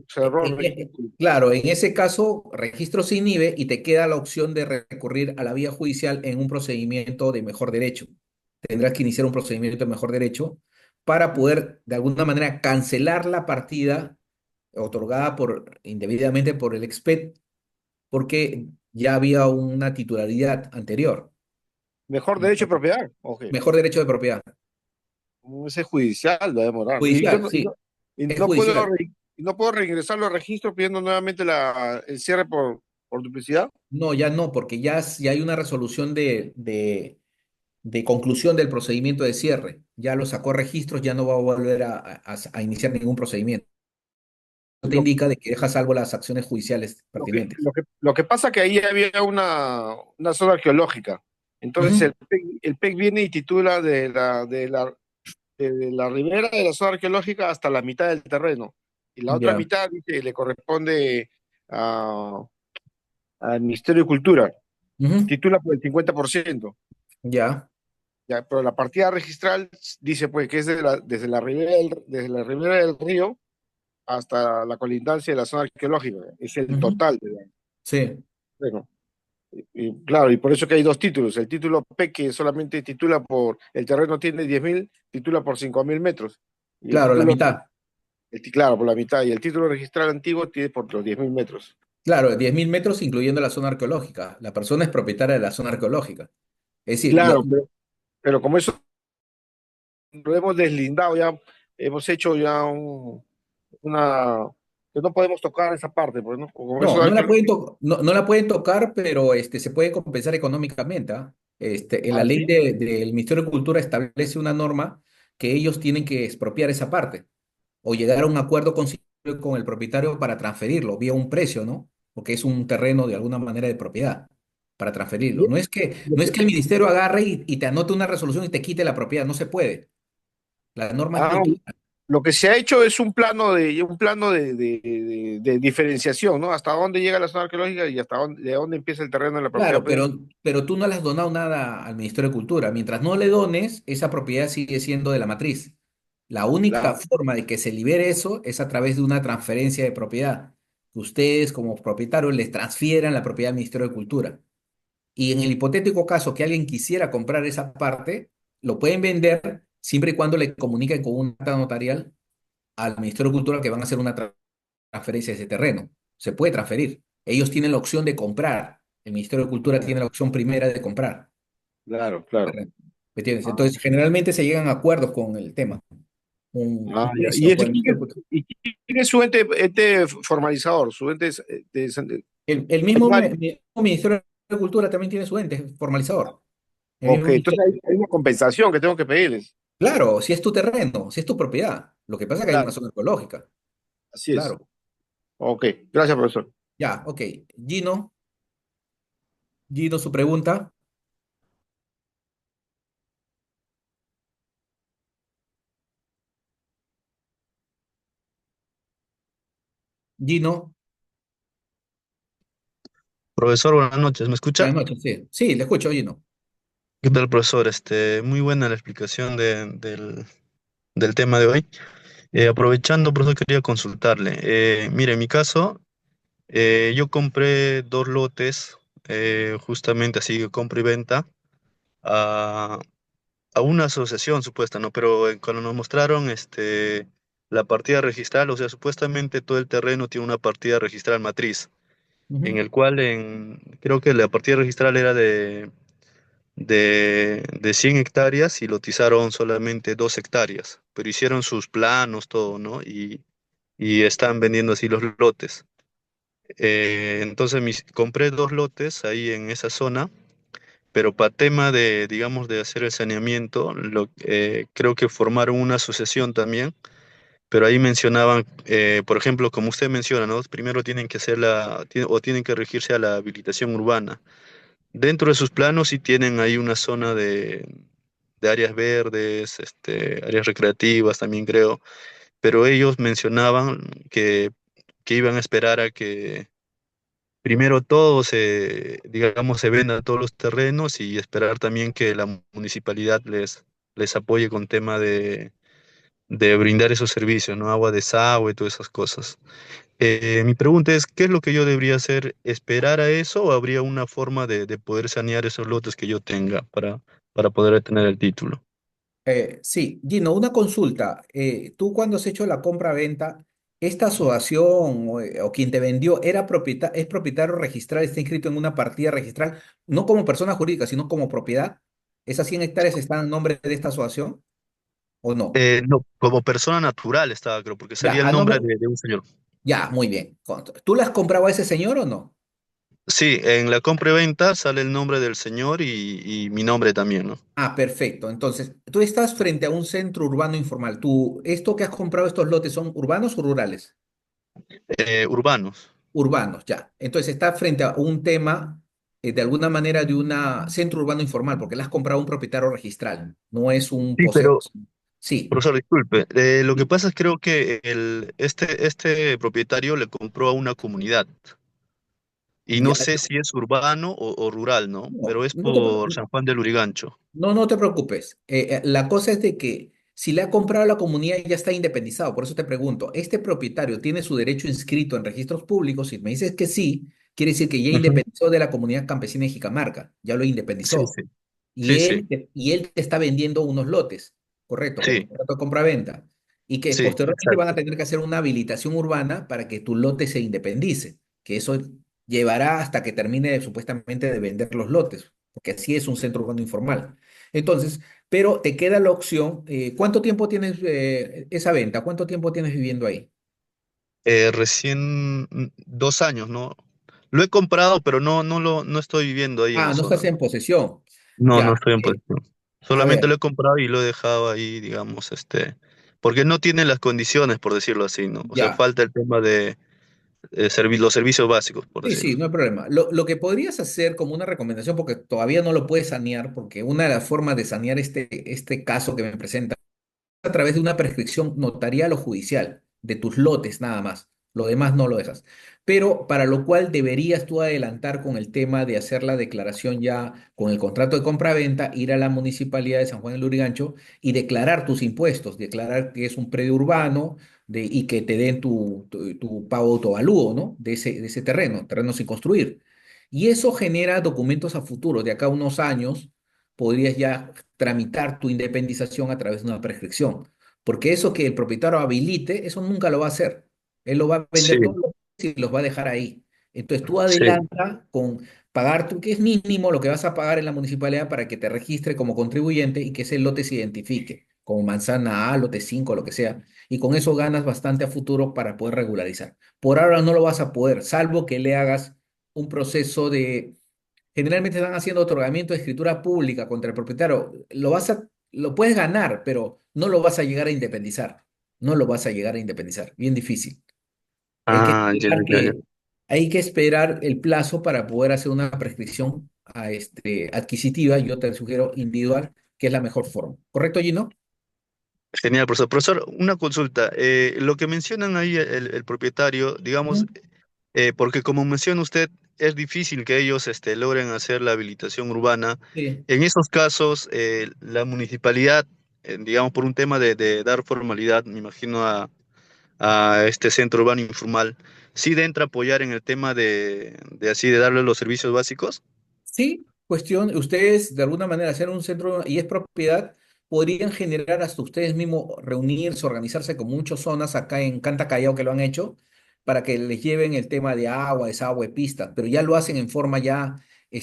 cerró el registro. Claro, en ese caso, registro se inhibe y te queda la opción de recurrir a la vía judicial en un procedimiento de mejor derecho. Tendrás que iniciar un procedimiento de mejor derecho para poder, de alguna manera, cancelar la partida otorgada indebidamente por el exped, porque ya había una titularidad anterior. Mejor derecho de Entonces, propiedad. Ok. mejor derecho de propiedad. Ese es judicial, va a demorar. Judicial, sí, Y es no puedo, judicial. y no puedo reingresar los registros pidiendo nuevamente el cierre por duplicidad. No, ya no, porque ya hay una resolución de conclusión del procedimiento de cierre. Ya lo sacó registros, ya no va a volver a iniciar ningún procedimiento. Te Lo, indica de que deja a salvo las acciones judiciales pertinentes. lo que pasa que ahí había una zona arqueológica. Entonces Ujú. el PEC viene y titula de la ribera de la zona arqueológica hasta la mitad del terreno. Y la otra Ya. mitad dice, le corresponde a- al Ministerio de Cultura. Ujú. Titula por el 50%. Ya. Ya, pero la partida registral dice pues que es desde la ribera del río hasta la colindancia de la zona arqueológica. Es el Ujú. total Sí, terreno. Y claro, y por eso que hay dos títulos. El título P, que solamente titula por, el terreno tiene 10.000, titula por 5.000 metros. Y claro, la mitad. claro, por la mitad. Y el título registral antiguo tiene por los 10.000 metros. Claro, 10.000 metros incluyendo la zona arqueológica. La persona es propietaria de la zona arqueológica. Es decir, Claro, pero como eso lo hemos deslindado ya, hemos hecho ya una, que no podemos tocar esa parte, pues, ¿no? Como eso no, hay no la pueden tocar, pero se puede compensar económicamente, ¿ah? En la ¿Ah, ley sí? del Ministerio de Cultura establece una norma que ellos tienen que expropiar esa parte o llegar a un acuerdo con el propietario para transferirlo vía un precio, ¿no? Porque es un terreno de alguna manera de propiedad para transferirlo. Y- No es que el ministerio agarre y te anote una resolución y te quite la propiedad, no se puede. La norma es Ah, muy clara. lo que se ha hecho es un plano de diferenciación, ¿no? Hasta dónde llega la zona arqueológica y de dónde empieza el terreno de la propiedad Claro, privada. pero tú no le has donado nada al Ministerio de Cultura. Mientras no le dones, esa propiedad sigue siendo de la matriz. La única Claro. forma de que se libere eso es a través de una transferencia de propiedad. Que ustedes, como propietarios, les transfieran la propiedad al Ministerio de Cultura. Y en el hipotético caso que alguien quisiera comprar esa parte, lo pueden vender siempre y cuando le comuniquen con un acta notarial al Ministerio de Cultura que van a hacer una transferencia de ese terreno. Se puede transferir. Ellos tienen la opción de comprar. El Ministerio de Cultura tiene la opción primera de comprar Claro, claro. terreno. ¿Me entiendes? Ah, Entonces, generalmente se llegan a acuerdos con el tema. Un ya. precio por el Ministerio de Cultura. Y quién es su ente formalizador? Su ente es, El mismo hay varios. Ministerio de Cultura también tiene su ente formalizador. El Ok, mismo entonces ministerio. hay una compensación que tengo que pedirles. Claro, si es tu terreno, si es tu propiedad. Lo que pasa es que hay una Claro, zona ecológica. así es. Claro. Ok, gracias, profesor. Ya, ok. Gino, Gino, su pregunta. Gino, Profesor, buenas noches, ¿me escucha? buenas noches. Sí, sí, le escucho, Gino. ¿Qué tal, profesor? Muy buena la explicación del tema de hoy. Aprovechando, profesor, quería consultarle. Mire, en mi caso, yo compré dos lotes, justamente así, compra y venta, a, a una asociación supuesta, ¿no? Pero cuando nos mostraron la partida registral, o sea, supuestamente todo el terreno tiene una partida registral matriz, en Ujú, el cual creo que la partida registral era de 100 hectáreas y lotizaron solamente 2 hectáreas, pero hicieron sus planos, todo, ¿no? Y están vendiendo así los lotes. Entonces compré dos lotes ahí en esa zona, pero para tema de, digamos, de hacer el saneamiento, creo que formaron una asociación también, pero ahí mencionaban, por ejemplo, como usted menciona, ¿no? Primero tienen que hacer o tienen que regirse a la habilitación urbana. Dentro de sus planos sí tienen ahí una zona de áreas verdes, áreas recreativas también creo, pero ellos mencionaban que iban a esperar a que primero todo digamos, se venda todos los terrenos y esperar también que la municipalidad les apoye con tema de brindar esos servicios, ¿no? Agua, desagüe, todas esas cosas. Mi pregunta es, ¿qué es lo que yo debería hacer? ¿Esperar a eso o habría una forma de poder sanear esos lotes que yo tenga para poder tener el título? Sí, Gino, una consulta. Tú cuando has hecho la compra-venta, ¿esta asociación o quien te vendió es propietario registral, está inscrito en una partida registral, no como persona jurídica, sino como propiedad? ¿Esas 100 hectáreas están en nombre de esta asociación o no? No, como persona natural estaba, creo, porque Ya, salía el a nombre nombre. de un señor. Ya, muy bien. ¿Tú le has comprado a ese señor o no? Sí, en la compra y venta sale el nombre del señor y mi nombre también, ¿no? Ah, perfecto. Entonces, tú estás frente a un centro urbano informal. ¿Esto que has comprado, estos lotes, son urbanos o rurales? Urbanos. Urbanos, ya. Entonces está frente a un tema, de alguna manera, de un centro urbano informal, porque le has comprado a un propietario registral, no es un Sí, poseedor. pero, Sí, profesor, disculpe, lo que sí. pasa es creo que este propietario le compró a una comunidad y no Ya, sé si es urbano o rural, ¿no? no, Pero es por San Juan del Urigancho. no te preocupes. La cosa es de que si le ha comprado a la comunidad ya está independizado. Por eso te pregunto, ¿este propietario tiene su derecho inscrito en registros públicos? Si me dices que sí, quiere decir que ya Ujú. independizó de la comunidad campesina de Jicamarca, ya lo Sí, independizó. sí, Y sí, sí, él te está vendiendo unos lotes, correcto, con sí, contrato de compra-venta, y que sí, posteriormente van a exacto. tener que hacer una habilitación urbana para que tu lote se independice, que eso llevará hasta que termine supuestamente de vender los lotes, porque así es un centro urbano informal. Entonces, pero te queda la opción, ¿cuánto tiempo tienes esa venta? ¿Cuánto tiempo tienes viviendo ahí? Recién 2 años, ¿no? Lo he comprado, pero no estoy viviendo ahí en Ah, la no estás zona. en posesión. No Ya, estoy en posesión. a Solamente lo ver, he comprado y lo he dejado ahí, digamos, porque no tiene las condiciones, por decirlo así, ¿no? O sea, ya. falta el tema de los servicios básicos, por Sí, decirlo. sí, no hay problema. Lo que podrías hacer como una recomendación, porque todavía no lo puedes sanear, porque una de las formas de sanear este caso que me presenta a través de una prescripción notarial o judicial de tus lotes nada más. Lo demás no lo dejas. Pero para lo cual deberías tú adelantar con el tema de hacer la declaración ya con el contrato de compra-venta, ir a la municipalidad de San Juan del Lurigancho y declarar tus impuestos, declarar que es un predio urbano y que te den tu pago autoavalúo, ¿no? De ese terreno sin construir. Y eso genera documentos a futuro. De acá a unos años podrías ya tramitar tu independización a través de una prescripción. Porque eso que el propietario habilite, eso nunca lo va a hacer. Él lo va a Sí, vender todos los días y los va a dejar ahí. Entonces tú sí, adelanta con pagar que es mínimo lo que vas a pagar en la municipalidad para que te registre como contribuyente y que ese lote se identifique como manzana A, lote 5 lo que sea. Y con eso ganas bastante a futuro para poder regularizar. Por ahora no lo vas a poder, salvo que le hagas un proceso generalmente están haciendo otorgamiento de escritura pública contra el propietario. Lo puedes ganar, pero no lo vas a llegar a independizar. No lo vas a llegar a independizar. Bien difícil. Hay que Ah, ya, esperar ya, ya. hay que esperar el plazo para poder hacer una prescripción adquisitiva. Yo te sugiero individual, que es la mejor forma. ¿Correcto, Gino? Genial, profesor. Profesor, una consulta. Lo que mencionan ahí el propietario, digamos, Ujú. porque como menciona usted, es difícil que ellos logren hacer la habilitación urbana. Sí. En esos casos, la municipalidad, digamos, por un tema de dar formalidad, me imagino, a este centro urbano informal, sí entra a apoyar en el tema de así, de darle los servicios básicos. Sí, cuestión, ustedes de alguna manera hacer un centro y es propiedad, podrían generar hasta ustedes mismos reunirse, organizarse con muchas zonas acá en Canta Callao que lo han hecho, para que les lleven el tema de agua, desagüe, pistas, pero ya lo hacen en forma ya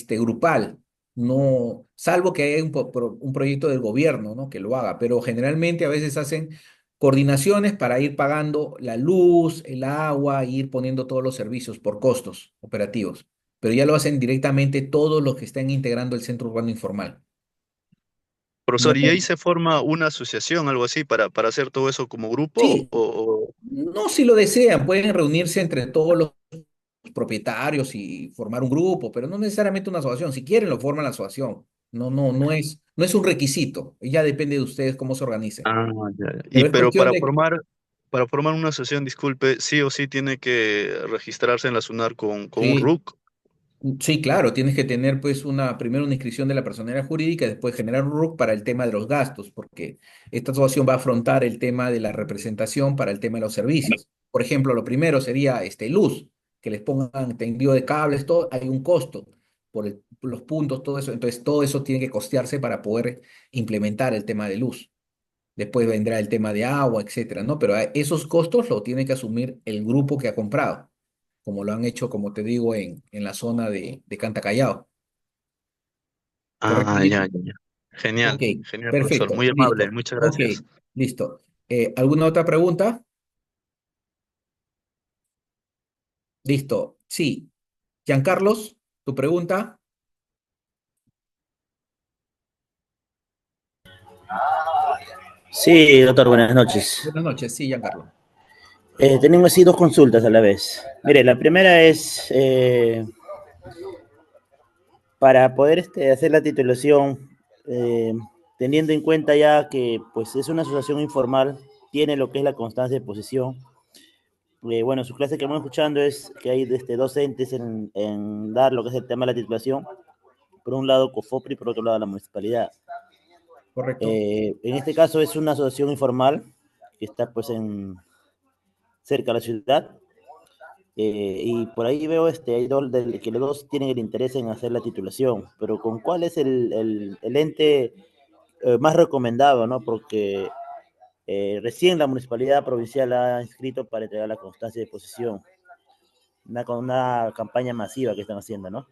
grupal, no, salvo que haya un proyecto del gobierno, ¿no? Que lo haga, pero generalmente a veces hacen coordinaciones para ir pagando la luz, el agua, e ir poniendo todos los servicios por costos operativos, pero ya lo hacen directamente todos los que están integrando el centro urbano informal. No, Profesor, ¿y ahí se forma una asociación, algo así, para hacer todo eso como grupo? sí, no si lo desean, pueden reunirse entre todos los propietarios y formar un grupo, pero no necesariamente una asociación. Si quieren, lo forman la asociación. No es un requisito. Ya depende de ustedes cómo se organicen. Ah, ya, ya. Y Pero es pero cuestión de, para formar una asociación, disculpe, sí o sí tiene que registrarse en la SUNAR con un sí, RUC. sí, claro, tienes que tener pues primero una inscripción de la personalidad jurídica y después generar un RUC para el tema de los gastos, porque esta asociación va a afrontar el tema de la representación para el tema de los servicios. Por ejemplo, lo primero sería luz, que les pongan tendido de cables, todo, hay un costo por los puntos, todo eso. Entonces, todo eso tiene que costearse para poder implementar el tema de luz. Después vendrá el tema de agua, etcétera, ¿no? Pero esos costos lo tiene que asumir el grupo que ha comprado, como lo han hecho, como te digo, en la zona de Canta Callao. ¿Correcto, Ah, ya, Gino? ya, ya. Genial, Ok, genial, profesor. perfecto, Muy amable, listo. muchas Ok, gracias. listo. ¿Alguna otra pregunta? Listo. Sí. Giancarlos, tu pregunta. Sí, doctor, buenas noches. Buenas noches, sí, Giancarlo. Tenemos así dos consultas a la vez. Mire, la primera es para poder hacer la titulación, eh, teniendo en cuenta ya que pues es una asociación informal, tiene lo que es la constancia de posición. Bueno, su clase que vamos escuchando es que hay dos entes en dar lo que es el tema de la titulación. Por un lado, COFOPRI, por otro lado, la municipalidad. Correcto. En este caso es una asociación informal que está pues cerca de la ciudad. Y por ahí veo hay que los dos tienen el interés en hacer la titulación, pero ¿con cuál es el ente más recomendado, ¿no? Porque recién la municipalidad provincial ha inscrito para entregar la constancia de posición, una campaña masiva que están haciendo, ¿no?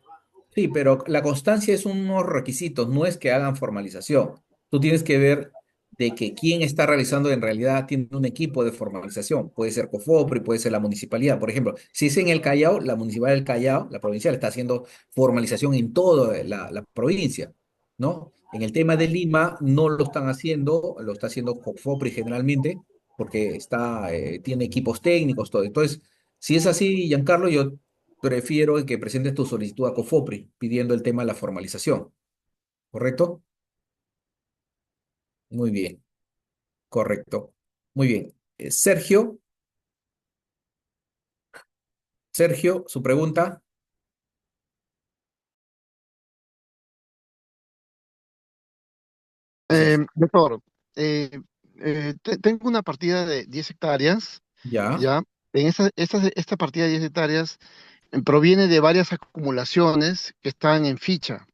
Sí, pero la constancia es unos requisitos, no es que hagan formalización. Tú tienes que ver de que quién está realizando en realidad tiene un equipo de formalización. Puede ser COFOPRI, puede ser la municipalidad. Por ejemplo, si es en el Callao, la municipalidad del Callao, la provincial, está haciendo formalización en toda la provincia, ¿no? En el tema de Lima no lo están haciendo, lo está haciendo COFOPRI generalmente, porque tiene equipos técnicos, todo. Entonces, si es así, Giancarlo, yo prefiero que presentes tu solicitud a COFOPRI pidiendo el tema de la formalización, ¿correcto? Muy bien, correcto. Muy bien. Sergio, su pregunta. Gracias. Doctor, eh, tengo una partida de 10 hectáreas, Ya, ¿ya? Esta partida de 10 hectáreas proviene de varias acumulaciones que están en ficha,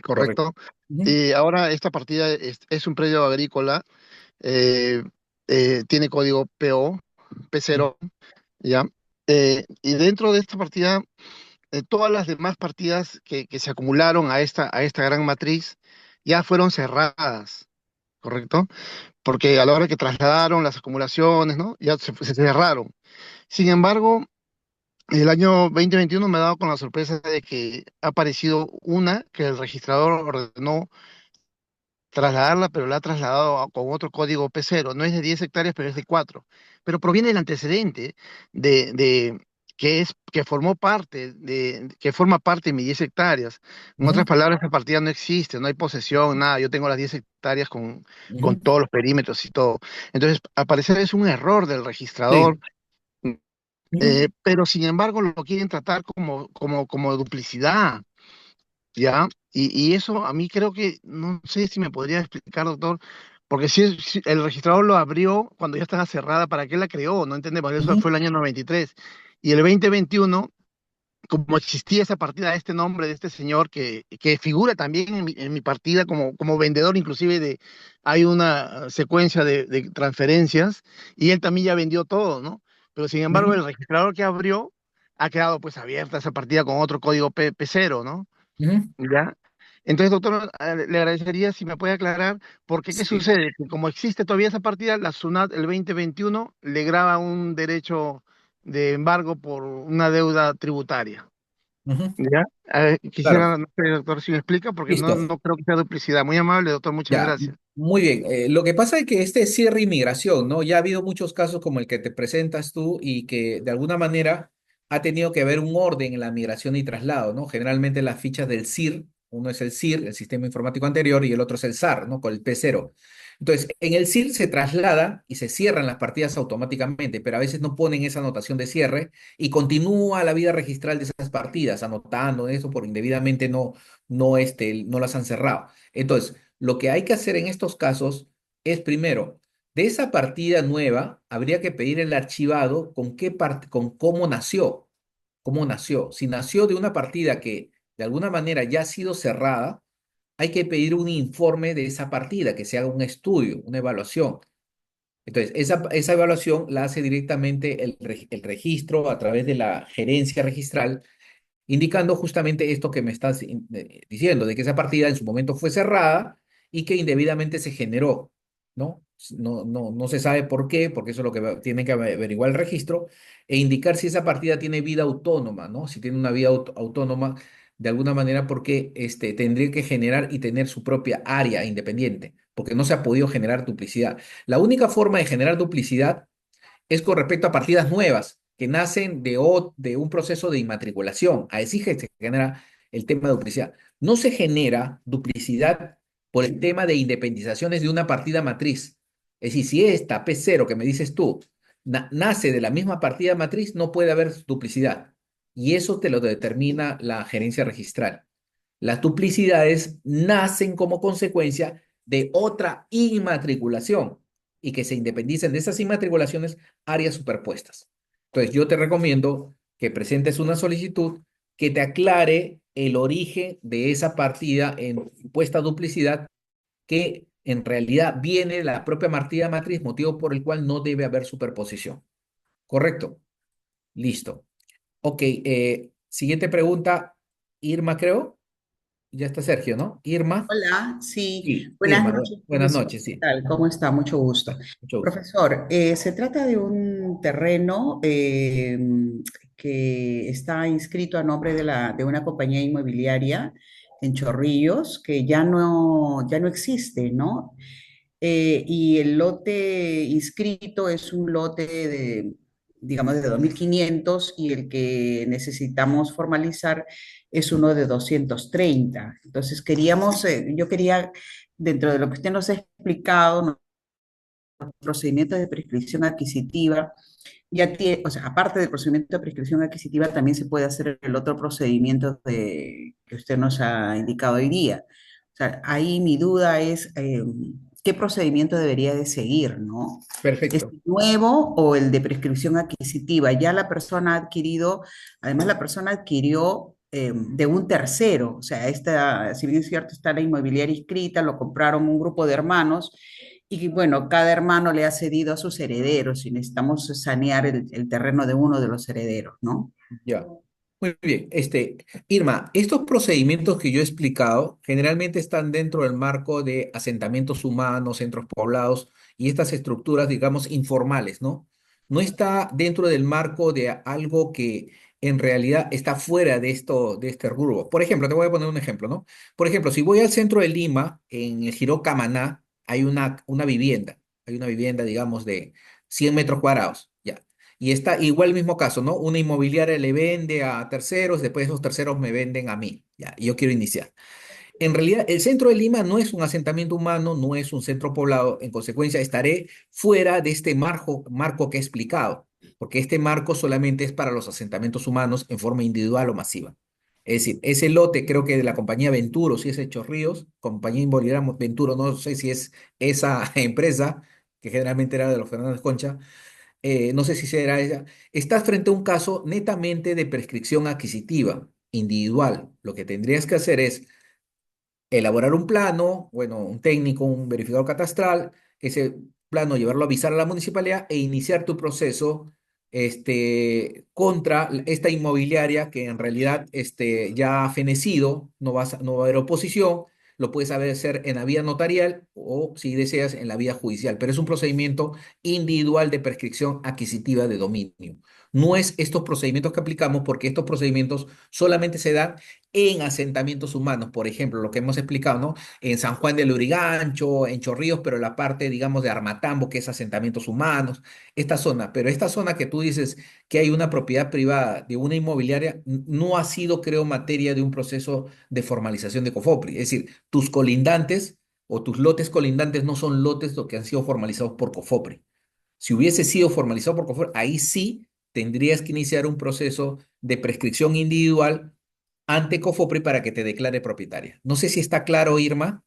correcto. ¿correcto? Ujú. Y ahora esta partida es un predio agrícola, eh, tiene código PO, P0, ¿ya? Y dentro de esta partida, todas las demás partidas que se acumularon a esta gran matriz ya fueron cerradas, ¿correcto? Porque a la hora que trasladaron las acumulaciones, ¿no? Ya se cerraron. Sin embargo, El año 2021 me ha dado con la sorpresa de que ha aparecido una que el registrador ordenó trasladarla, pero la ha trasladado con otro código P0. No es de 10 hectáreas, pero es de 4. Pero proviene del antecedente de que formó parte que forma parte de mis 10 hectáreas. En otras Ujú, palabras, esa partida no existe, no hay posesión, nada. Yo tengo las 10 hectáreas con ujú. todos los perímetros y todo. Entonces, al parecer es un error del registrador, Sí. Ujú, pero sin embargo lo quieren tratar como duplicidad. ¿Ya? Y eso a mí creo que, no sé si me podría explicar, doctor, porque si el registrador lo abrió cuando ya estaba cerrada, ¿para qué la creó? No entendemos, eso ujú, fue el año 93. Y el 2021, como existía esa partida, este nombre de este señor que figura también en mi partida como vendedor, inclusive hay una secuencia de transferencias, y él también ya vendió todo, ¿no? Pero sin embargo, ujú, el registrador que abrió ha quedado pues abierta esa partida con otro código P0, ¿no? ujú. ¿Ya? Entonces, doctor, le agradecería si me puede aclarar, porque ¿qué Sí. sucede? Que como existe todavía esa partida, la SUNAT el 2021 le graba un derecho de embargo por una deuda tributaria. Ujú. ¿Ya? Claro. Quisiera, no sé, doctor, si me explica, porque no, Listo. no creo que sea duplicidad. Muy amable, doctor, muchas Ya, gracias. muy bien. Lo que pasa es que este cierre inmigración, ¿no? Ya ha habido muchos casos como el que te presentas tú y que de alguna manera ha tenido que haber un orden en la migración y traslado, ¿no? Generalmente las fichas del SIR, uno es el SIR, el sistema informático anterior, y el otro es el SAR, ¿no? Con el P0. Entonces, en el SIR se traslada y se cierran las partidas automáticamente, pero a veces no ponen esa anotación de cierre y continúa la vida registral de esas partidas, anotando eso por indebidamente no las han cerrado. Entonces, lo que hay que hacer en estos casos es primero, de esa partida nueva, habría que pedir el archivado con qué parte, con cómo nació, cómo nació. Si nació de una partida que de alguna manera ya ha sido cerrada, hay que pedir un informe de esa partida, que se haga un estudio, una evaluación. Entonces, esa evaluación la hace directamente el registro a través de la gerencia registral indicando justamente esto que me estás diciendo, de que esa partida en su momento fue cerrada y que indebidamente se generó, ¿no? No se sabe por qué, porque eso es lo que tiene que averiguar el registro, e indicar si esa partida tiene vida autónoma, ¿no? Si tiene una vida autónoma, de alguna manera, porque tendría que generar y tener su propia área independiente, porque no se ha podido generar duplicidad. La única forma de generar duplicidad es con respecto a partidas nuevas que nacen de un proceso de inmatriculación. Así que se genera el tema de duplicidad. No se genera duplicidad por el tema de independizaciones de una partida matriz. Es decir, si esta P0 que me dices tú nace de la misma partida matriz, no puede haber duplicidad. Y eso te lo determina la gerencia registral. Las duplicidades nacen como consecuencia de otra inmatriculación y que se independicen de esas inmatriculaciones áreas superpuestas. Entonces, yo te recomiendo que presentes una solicitud que te aclare el origen de esa partida en supuesta duplicidad que en realidad viene de la propia partida matriz, motivo por el cual no debe haber superposición. ¿Correcto? Listo. Ok, siguiente pregunta, Irma, creo. Ya está Sergio, ¿no? Irma. Hola, sí, Sí, buenas Irma, noches, buenas profesor. noches, ¿Qué sí. tal? ¿Cómo está? Mucho gusto. Mucho gusto. Profesor, se trata de un terreno que está inscrito a nombre de una compañía inmobiliaria en Chorrillos que ya no existe, ¿no? Y el lote inscrito es un lote digamos, de 2.500 y el que necesitamos formalizar es uno de 230. Entonces, yo quería, dentro de lo que usted nos ha explicado, ¿no? Los procedimientos de prescripción adquisitiva, o sea, aparte del procedimiento de prescripción adquisitiva, también se puede hacer el otro procedimiento que usted nos ha indicado hoy día. O sea, ahí mi duda es qué procedimiento debería de seguir, ¿no? ¿Es Perfecto. el nuevo o el de prescripción adquisitiva? Ya la persona ha adquirido, además la persona adquirió de un tercero, o sea, si bien es cierto, está la inmobiliaria inscrita, lo compraron un grupo de hermanos y bueno, cada hermano le ha cedido a sus herederos y necesitamos sanear el terreno de uno de los herederos, ¿no? Ya. Muy bien. Irma, estos procedimientos que yo he explicado generalmente están dentro del marco de asentamientos humanos, centros poblados y estas estructuras, digamos, informales, ¿no? No está dentro del marco de algo que en realidad está fuera de este rubro. Por ejemplo, te voy a poner un ejemplo, ¿no? Por ejemplo, si voy al centro de Lima, en el Jiró Camaná, hay una vivienda, digamos, de 100 metros cuadrados, ya. Y está igual el mismo caso, ¿no? Una inmobiliaria le vende a terceros, después esos terceros me venden a mí, ya, y yo quiero iniciar. En realidad, el centro de Lima no es un asentamiento humano, no es un centro poblado. En consecuencia, estaré fuera de este marco que he explicado, porque este marco solamente es para los asentamientos humanos en forma individual o masiva. Es decir, ese lote, creo que de la compañía Venturo, si es Hechos Ríos, compañía inmobiliaria Venturo, no sé si es esa empresa, que generalmente era de los Fernández Concha, no sé si será ella, estás frente a un caso netamente de prescripción adquisitiva, individual. Lo que tendrías que hacer es elaborar un plano, bueno, un técnico, un verificador catastral, ese plano llevarlo a avisar a la municipalidad e iniciar tu proceso contra esta inmobiliaria que en realidad ya ha fenecido, no va a haber oposición, lo puedes hacer en la vía notarial o si deseas en la vía judicial, pero es un procedimiento individual de prescripción adquisitiva de dominio. No es estos procedimientos que aplicamos porque estos procedimientos solamente se dan en asentamientos humanos, por ejemplo, lo que hemos explicado, ¿no? En San Juan de Lurigancho, en Chorrillos, pero la parte, digamos, de Armatambo, que es asentamientos humanos, esta zona, pero esta zona que tú dices que hay una propiedad privada de una inmobiliaria, no ha sido, creo, materia de un proceso de formalización de COFOPRI, es decir, tus colindantes o tus lotes colindantes no son lotes lo que han sido formalizados por COFOPRI. Si hubiese sido formalizado por COFOPRI, ahí sí tendrías que iniciar un proceso de prescripción individual ante COFOPRI para que te declare propietaria. No sé si está claro, Irma.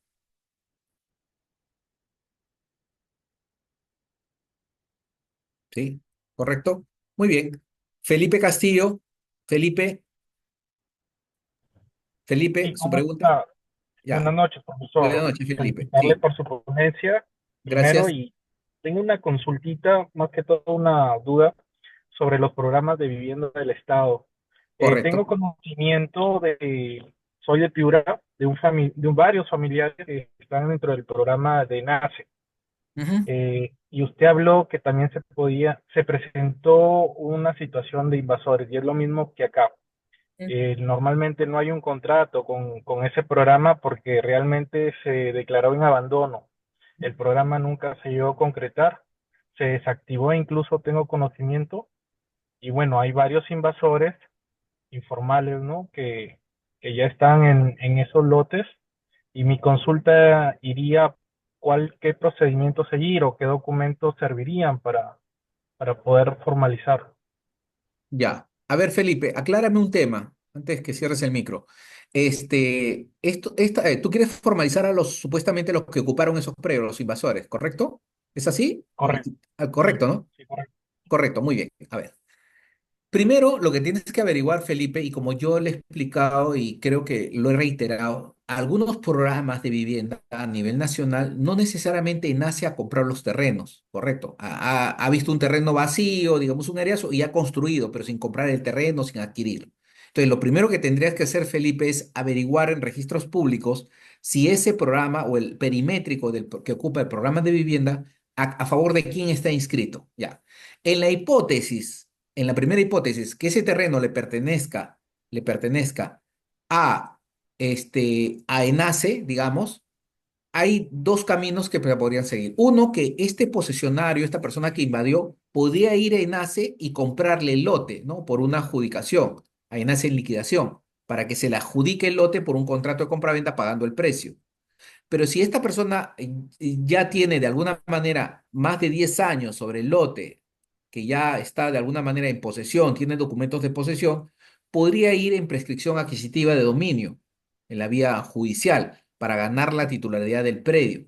¿Sí? ¿Correcto? Muy bien. Felipe Castillo. Felipe, Felipe, Sí, su ¿cómo pregunta. está? Buenas Ya. noches, Buenas profesor. noches, Felipe. Felicitarle Sí. por su ponencia primero Gracias. y tengo una consultita, más que todo una duda sobre los programas de vivienda del Estado. Correcto. Tengo conocimiento soy de Piura, de varios familiares que están dentro del programa de NACE. Ujú. Y usted habló que también se presentó una situación de invasores, y es lo mismo que acá. Normalmente no hay un contrato con ese programa porque realmente se declaró en abandono. El programa nunca se llegó a concretar, se desactivó, incluso tengo conocimiento, y bueno, hay varios invasores informales, ¿no? Que ya están en esos lotes, y mi consulta iría, ¿qué procedimiento seguir o qué documentos servirían para poder formalizar? Ya. A ver, Felipe, aclárame un tema antes que cierres el micro. Tú quieres formalizar a los supuestamente los que ocuparon esos predios, los invasores, ¿correcto? ¿Es así? Correcto, sí, Correcto, ¿no? sí, correcto. Correcto, muy bien. A ver. Primero, lo que tienes que averiguar, Felipe, y como yo le he explicado y creo que lo he reiterado, algunos programas de vivienda a nivel nacional no necesariamente nace a comprar los terrenos, ¿correcto? Ha visto un terreno vacío, digamos un areazo, y ha construido, pero sin comprar el terreno, sin adquirirlo. Entonces, lo primero que tendrías que hacer, Felipe, es averiguar en registros públicos si ese programa o el perimétrico que ocupa el programa de vivienda, a favor de quién está inscrito. Ya. En la hipótesis en la primera hipótesis, que ese terreno le pertenezca a, a ENACE, digamos, hay dos caminos que podrían seguir. Uno, que este posesionario, esta persona que invadió, podría ir a ENACE y comprarle el lote, ¿no? Por una adjudicación, a ENACE en liquidación, para que se le adjudique el lote por un contrato de compraventa pagando el precio. Pero si esta persona ya tiene de alguna manera más de 10 años sobre el lote, que ya está de alguna manera en posesión, tiene documentos de posesión, podría ir en prescripción adquisitiva de dominio en la vía judicial para ganar la titularidad del predio.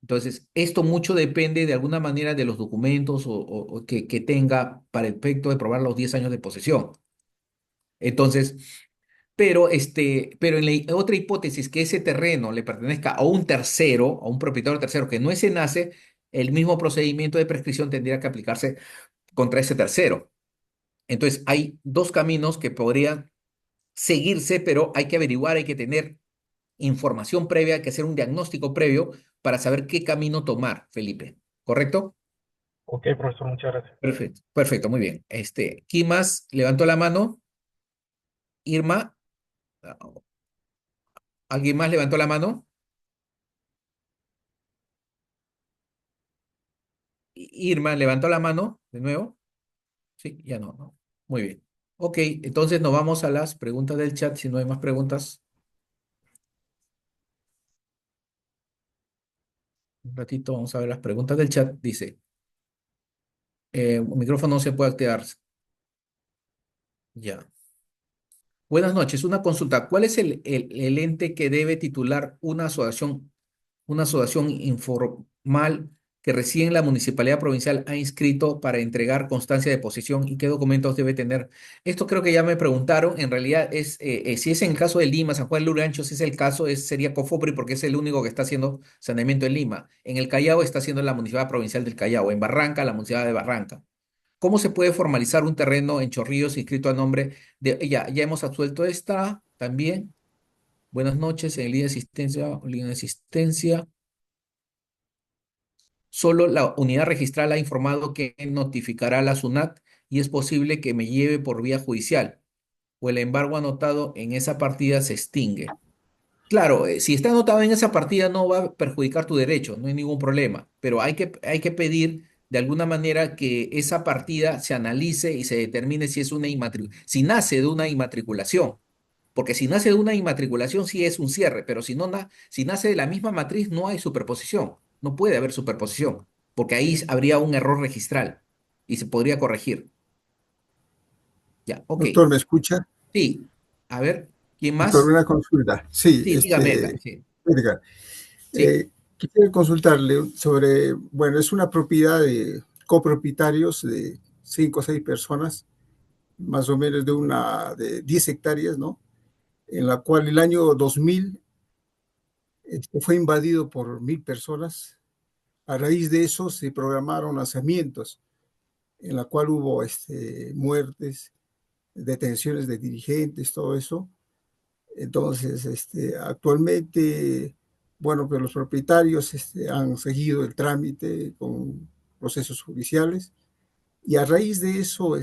Entonces, esto mucho depende de alguna manera de los documentos o que tenga para el efecto de probar los 10 años de posesión. Entonces, pero en la otra hipótesis que ese terreno le pertenezca a un tercero, a un propietario tercero que no es ENACE, el mismo procedimiento de prescripción tendría que aplicarse contra ese tercero. Entonces, hay dos caminos que podrían seguirse, pero hay que averiguar, hay que tener información previa, hay que hacer un diagnóstico previo para saber qué camino tomar, Felipe. ¿Correcto? Ok, profesor, muchas gracias. Perfecto, perfecto, muy bien. ¿Quién más levantó la mano? Irma, ¿alguien más levantó la mano? Irma, ¿levantó la mano de nuevo? Sí, ya no, no. Muy bien. Ok, entonces nos vamos a las preguntas del chat, si no hay más preguntas. Un ratito vamos a ver las preguntas del chat. Dice, micrófono no se puede activar. Ya. Buenas noches, una consulta. ¿Cuál es el ente que debe titular una asociación informal que recién la Municipalidad Provincial ha inscrito para entregar constancia de posesión y qué documentos debe tener? Esto creo que ya me preguntaron. En realidad si es en el caso de Lima, San Juan de Lurigancho, si es el caso, sería COFOPRI porque es el único que está haciendo saneamiento en Lima. En el Callao está haciendo la Municipalidad Provincial del Callao. En Barranca, la Municipalidad de Barranca. ¿Cómo se puede formalizar un terreno en Chorrillos inscrito a nombre de... Ya hemos absuelto esta también. Buenas noches, en línea de asistencia. Solo la unidad registral ha informado que notificará a la SUNAT y es posible que me lleve por vía judicial o el embargo anotado en esa partida se extingue. Claro, si está anotado en esa partida no va a perjudicar tu derecho, no hay ningún problema, pero hay que pedir de alguna manera que esa partida se analice y se determine si es si nace de una inmatriculación, porque si nace de una inmatriculación sí es un cierre, pero si nace de la misma matriz no hay superposición, no puede haber superposición, porque ahí habría un error registral y se podría corregir. Ya, ok. Doctor, ¿me escucha? Sí, a ver, ¿quién Doctor, más? una consulta. Sí, Sí, dígame, Edgar, sí. Edgar, Sí. quisiera consultarle sobre, bueno, es una propiedad de copropietarios de 5 o 6 personas, más o menos de 10 hectáreas, ¿no? En la cual el año 2000 fue invadido por 1000 personas. A raíz de eso se programaron lanzamientos, en la cual hubo muertes, detenciones de dirigentes, todo eso. Entonces, actualmente, bueno, pues los propietarios han seguido el trámite con procesos judiciales y a raíz de eso,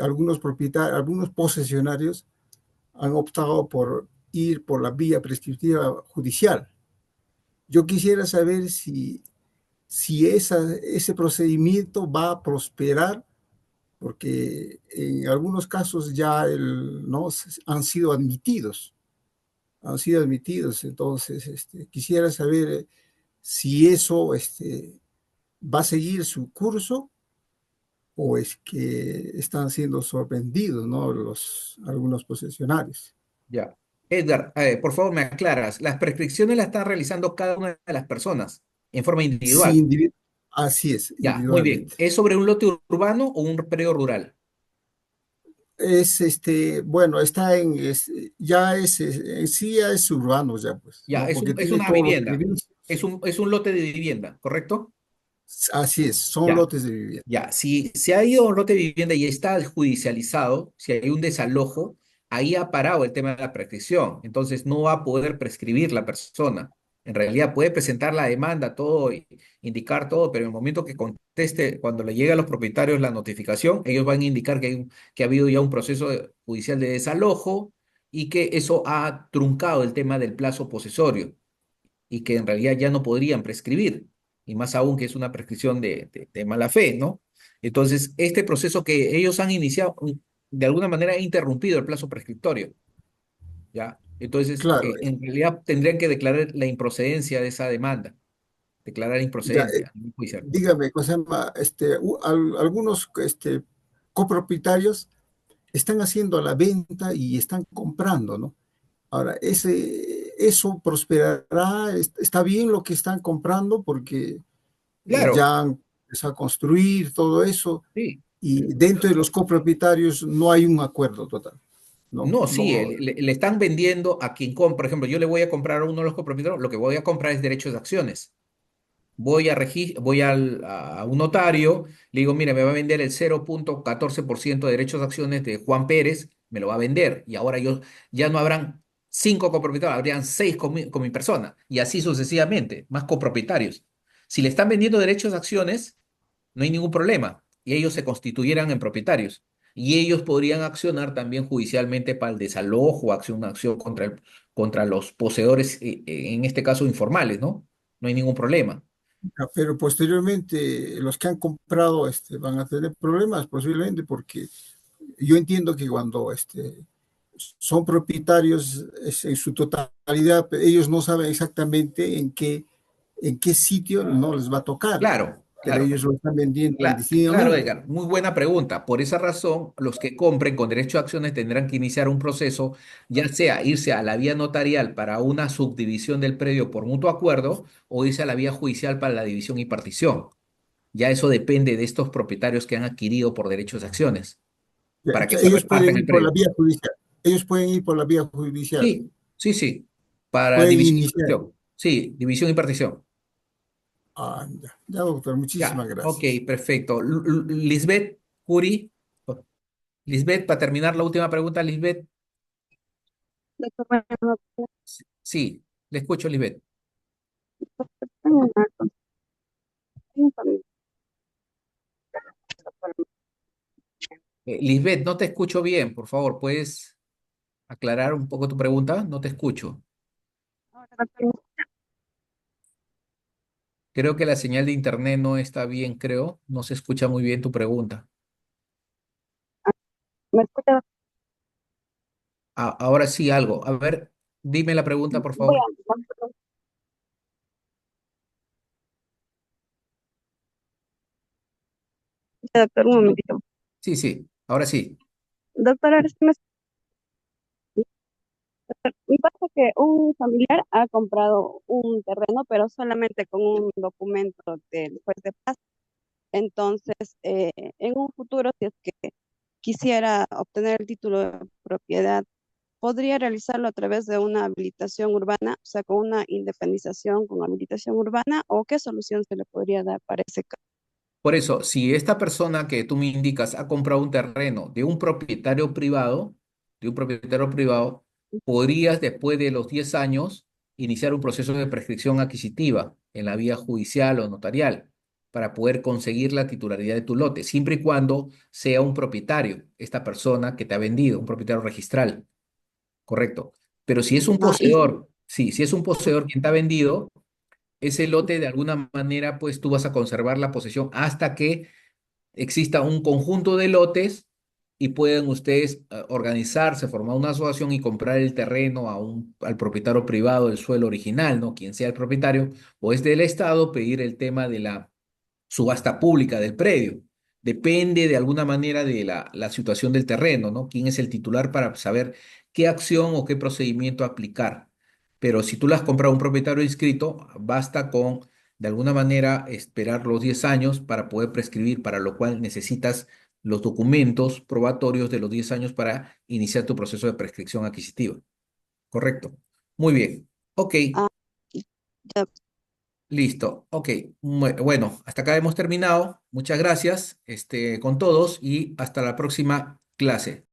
algunos propietarios, algunos posesionarios han optado por ir por la vía prescriptiva judicial. Yo quisiera saber si ese procedimiento va a prosperar, porque en algunos casos ya ¿no? han sido admitidos. Entonces, quisiera saber si eso va a seguir su curso o es que están siendo sorprendidos, ¿no? Algunos posesionarios. Ya. Edgar, por favor, me aclaras. Las prescripciones las está realizando cada una de las personas en forma Sí, individual. así es, Ya, muy bien. individualmente. ¿Es sobre un lote urbano o un predio rural? Es bueno, en sí ya es urbano ya, pues, Ya, ¿no? Porque es tiene una todos los vivienda. servicios. Es un lote de vivienda, ¿correcto? Así es, son Ya, lotes de vivienda. ya. Si se ha ido a un lote de vivienda y está judicializado, si hay un desalojo, ahí ha parado el tema de la prescripción. Entonces no va a poder prescribir la persona. En realidad puede presentar la demanda, todo, y indicar todo, pero en el momento que conteste, cuando le llegue a los propietarios la notificación, ellos van a indicar que ha habido ya un proceso judicial de desalojo y que eso ha truncado el tema del plazo posesorio y que en realidad ya no podrían prescribir, y más aún que es una prescripción de mala fe, ¿no? Entonces, este proceso que ellos han iniciado, de alguna manera ha interrumpido el plazo prescriptorio, ¿ya? Entonces, Claro, en realidad tendrían que declarar la improcedencia de esa demanda, declarar ya, improcedencia judicial. dígame, cosa más, algunos copropietarios están haciendo la venta y están comprando, ¿no? Ahora, eso prosperará, está bien lo que están comprando porque Claro, ya han empezado a construir todo eso sí. y dentro de los copropietarios no hay un acuerdo total, ¿no? No, sí, No, le están vendiendo a quien compra. Por ejemplo, yo le voy a comprar a uno de los copropietarios, lo que voy a comprar es derechos de acciones. Voy a un notario, le digo, mira, me va a vender el 0,14% de derechos de acciones de Juan Pérez, me lo va a vender. Y ahora ya no habrán 5 copropietarios, habrían 6 con mi persona. Y así sucesivamente, más copropietarios. Si le están vendiendo derechos de acciones, no hay ningún problema. Y ellos se constituyeran en propietarios. Y ellos podrían accionar también judicialmente para el desalojo o una acción contra los poseedores, en este caso informales, ¿no? No hay ningún problema. Pero posteriormente los que han comprado van a tener problemas posiblemente porque yo entiendo que cuando son propietarios en su totalidad, ellos no saben exactamente en qué sitio no les va a tocar, Claro, pero claro. ellos lo están vendiendo Claro, indistintamente. Edgar, muy buena pregunta. Por esa razón, los que compren con derecho a acciones tendrán que iniciar un proceso, ya sea irse a la vía notarial para una subdivisión del predio por mutuo acuerdo o irse a la vía judicial para la división y partición. Ya eso depende de estos propietarios que han adquirido por derechos de acciones Ya, para que entonces se ellos repartan pueden el ir por la predio. vía judicial. Ellos pueden ir por la vía judicial. Sí, sí, sí, para Pueden división y iniciar. partición. Sí, división y partición. Ah, ya, ya, doctor, muchísimas Ya, ok, gracias. perfecto. Lisbeth, Curi, Lisbeth, para terminar la última pregunta, Lisbeth. Doctor, bueno, Sí, le escucho, Lisbeth. tengo una consulta. Tengo un familiar, doctor. Lisbeth, no te escucho bien, por favor, ¿puedes aclarar un poco tu pregunta? No te escucho. Ahora, doctor, Creo que la señal de internet no está bien, creo. No se escucha muy bien tu pregunta. ¿me escucha, doctor? Ahora sí, algo. A ver, dime la pregunta, por Voy favor. a, doctor, un momentito. Sí, sí, ahora sí. Doctor, ahora sí me pasa que un familiar ha comprado un terreno, pero solamente con un documento del juez de paz. Entonces, en un futuro, si es que quisiera obtener el título de propiedad, podría realizarlo a través de una habilitación urbana, o sea, con una independización con habilitación urbana, o qué solución se le podría dar para ese caso. Por eso, si esta persona que tú me indicas ha comprado un terreno de un propietario privado, podrías después de los 10 años iniciar un proceso de prescripción adquisitiva en la vía judicial o notarial para poder conseguir la titularidad de tu lote, siempre y cuando sea un propietario, esta persona que te ha vendido, un propietario registral, correcto. Pero si es un Ah, y, poseedor, sí, si es un poseedor quien te ha vendido, ese lote de alguna manera, pues tú vas a conservar la posesión hasta que exista un conjunto de lotes y puedan ustedes organizarse, formar una asociación y comprar el terreno al propietario privado del suelo original, ¿no? Quien sea el propietario, o es del Estado, pedir el tema de la subasta pública del predio. Depende de alguna manera de la situación del terreno, ¿no? Quién es el titular para saber qué acción o qué procedimiento aplicar. Pero si tú le has comprado a un propietario inscrito, basta con, de alguna manera, esperar los 10 años para poder prescribir, para lo cual necesitas los documentos probatorios de los 10 años para iniciar tu proceso de prescripción adquisitiva. ¿Correcto? Muy bien. Ok. ah, ya, Listo, ok. Bueno, hasta acá hemos terminado. Muchas gracias, con todos y hasta la próxima clase.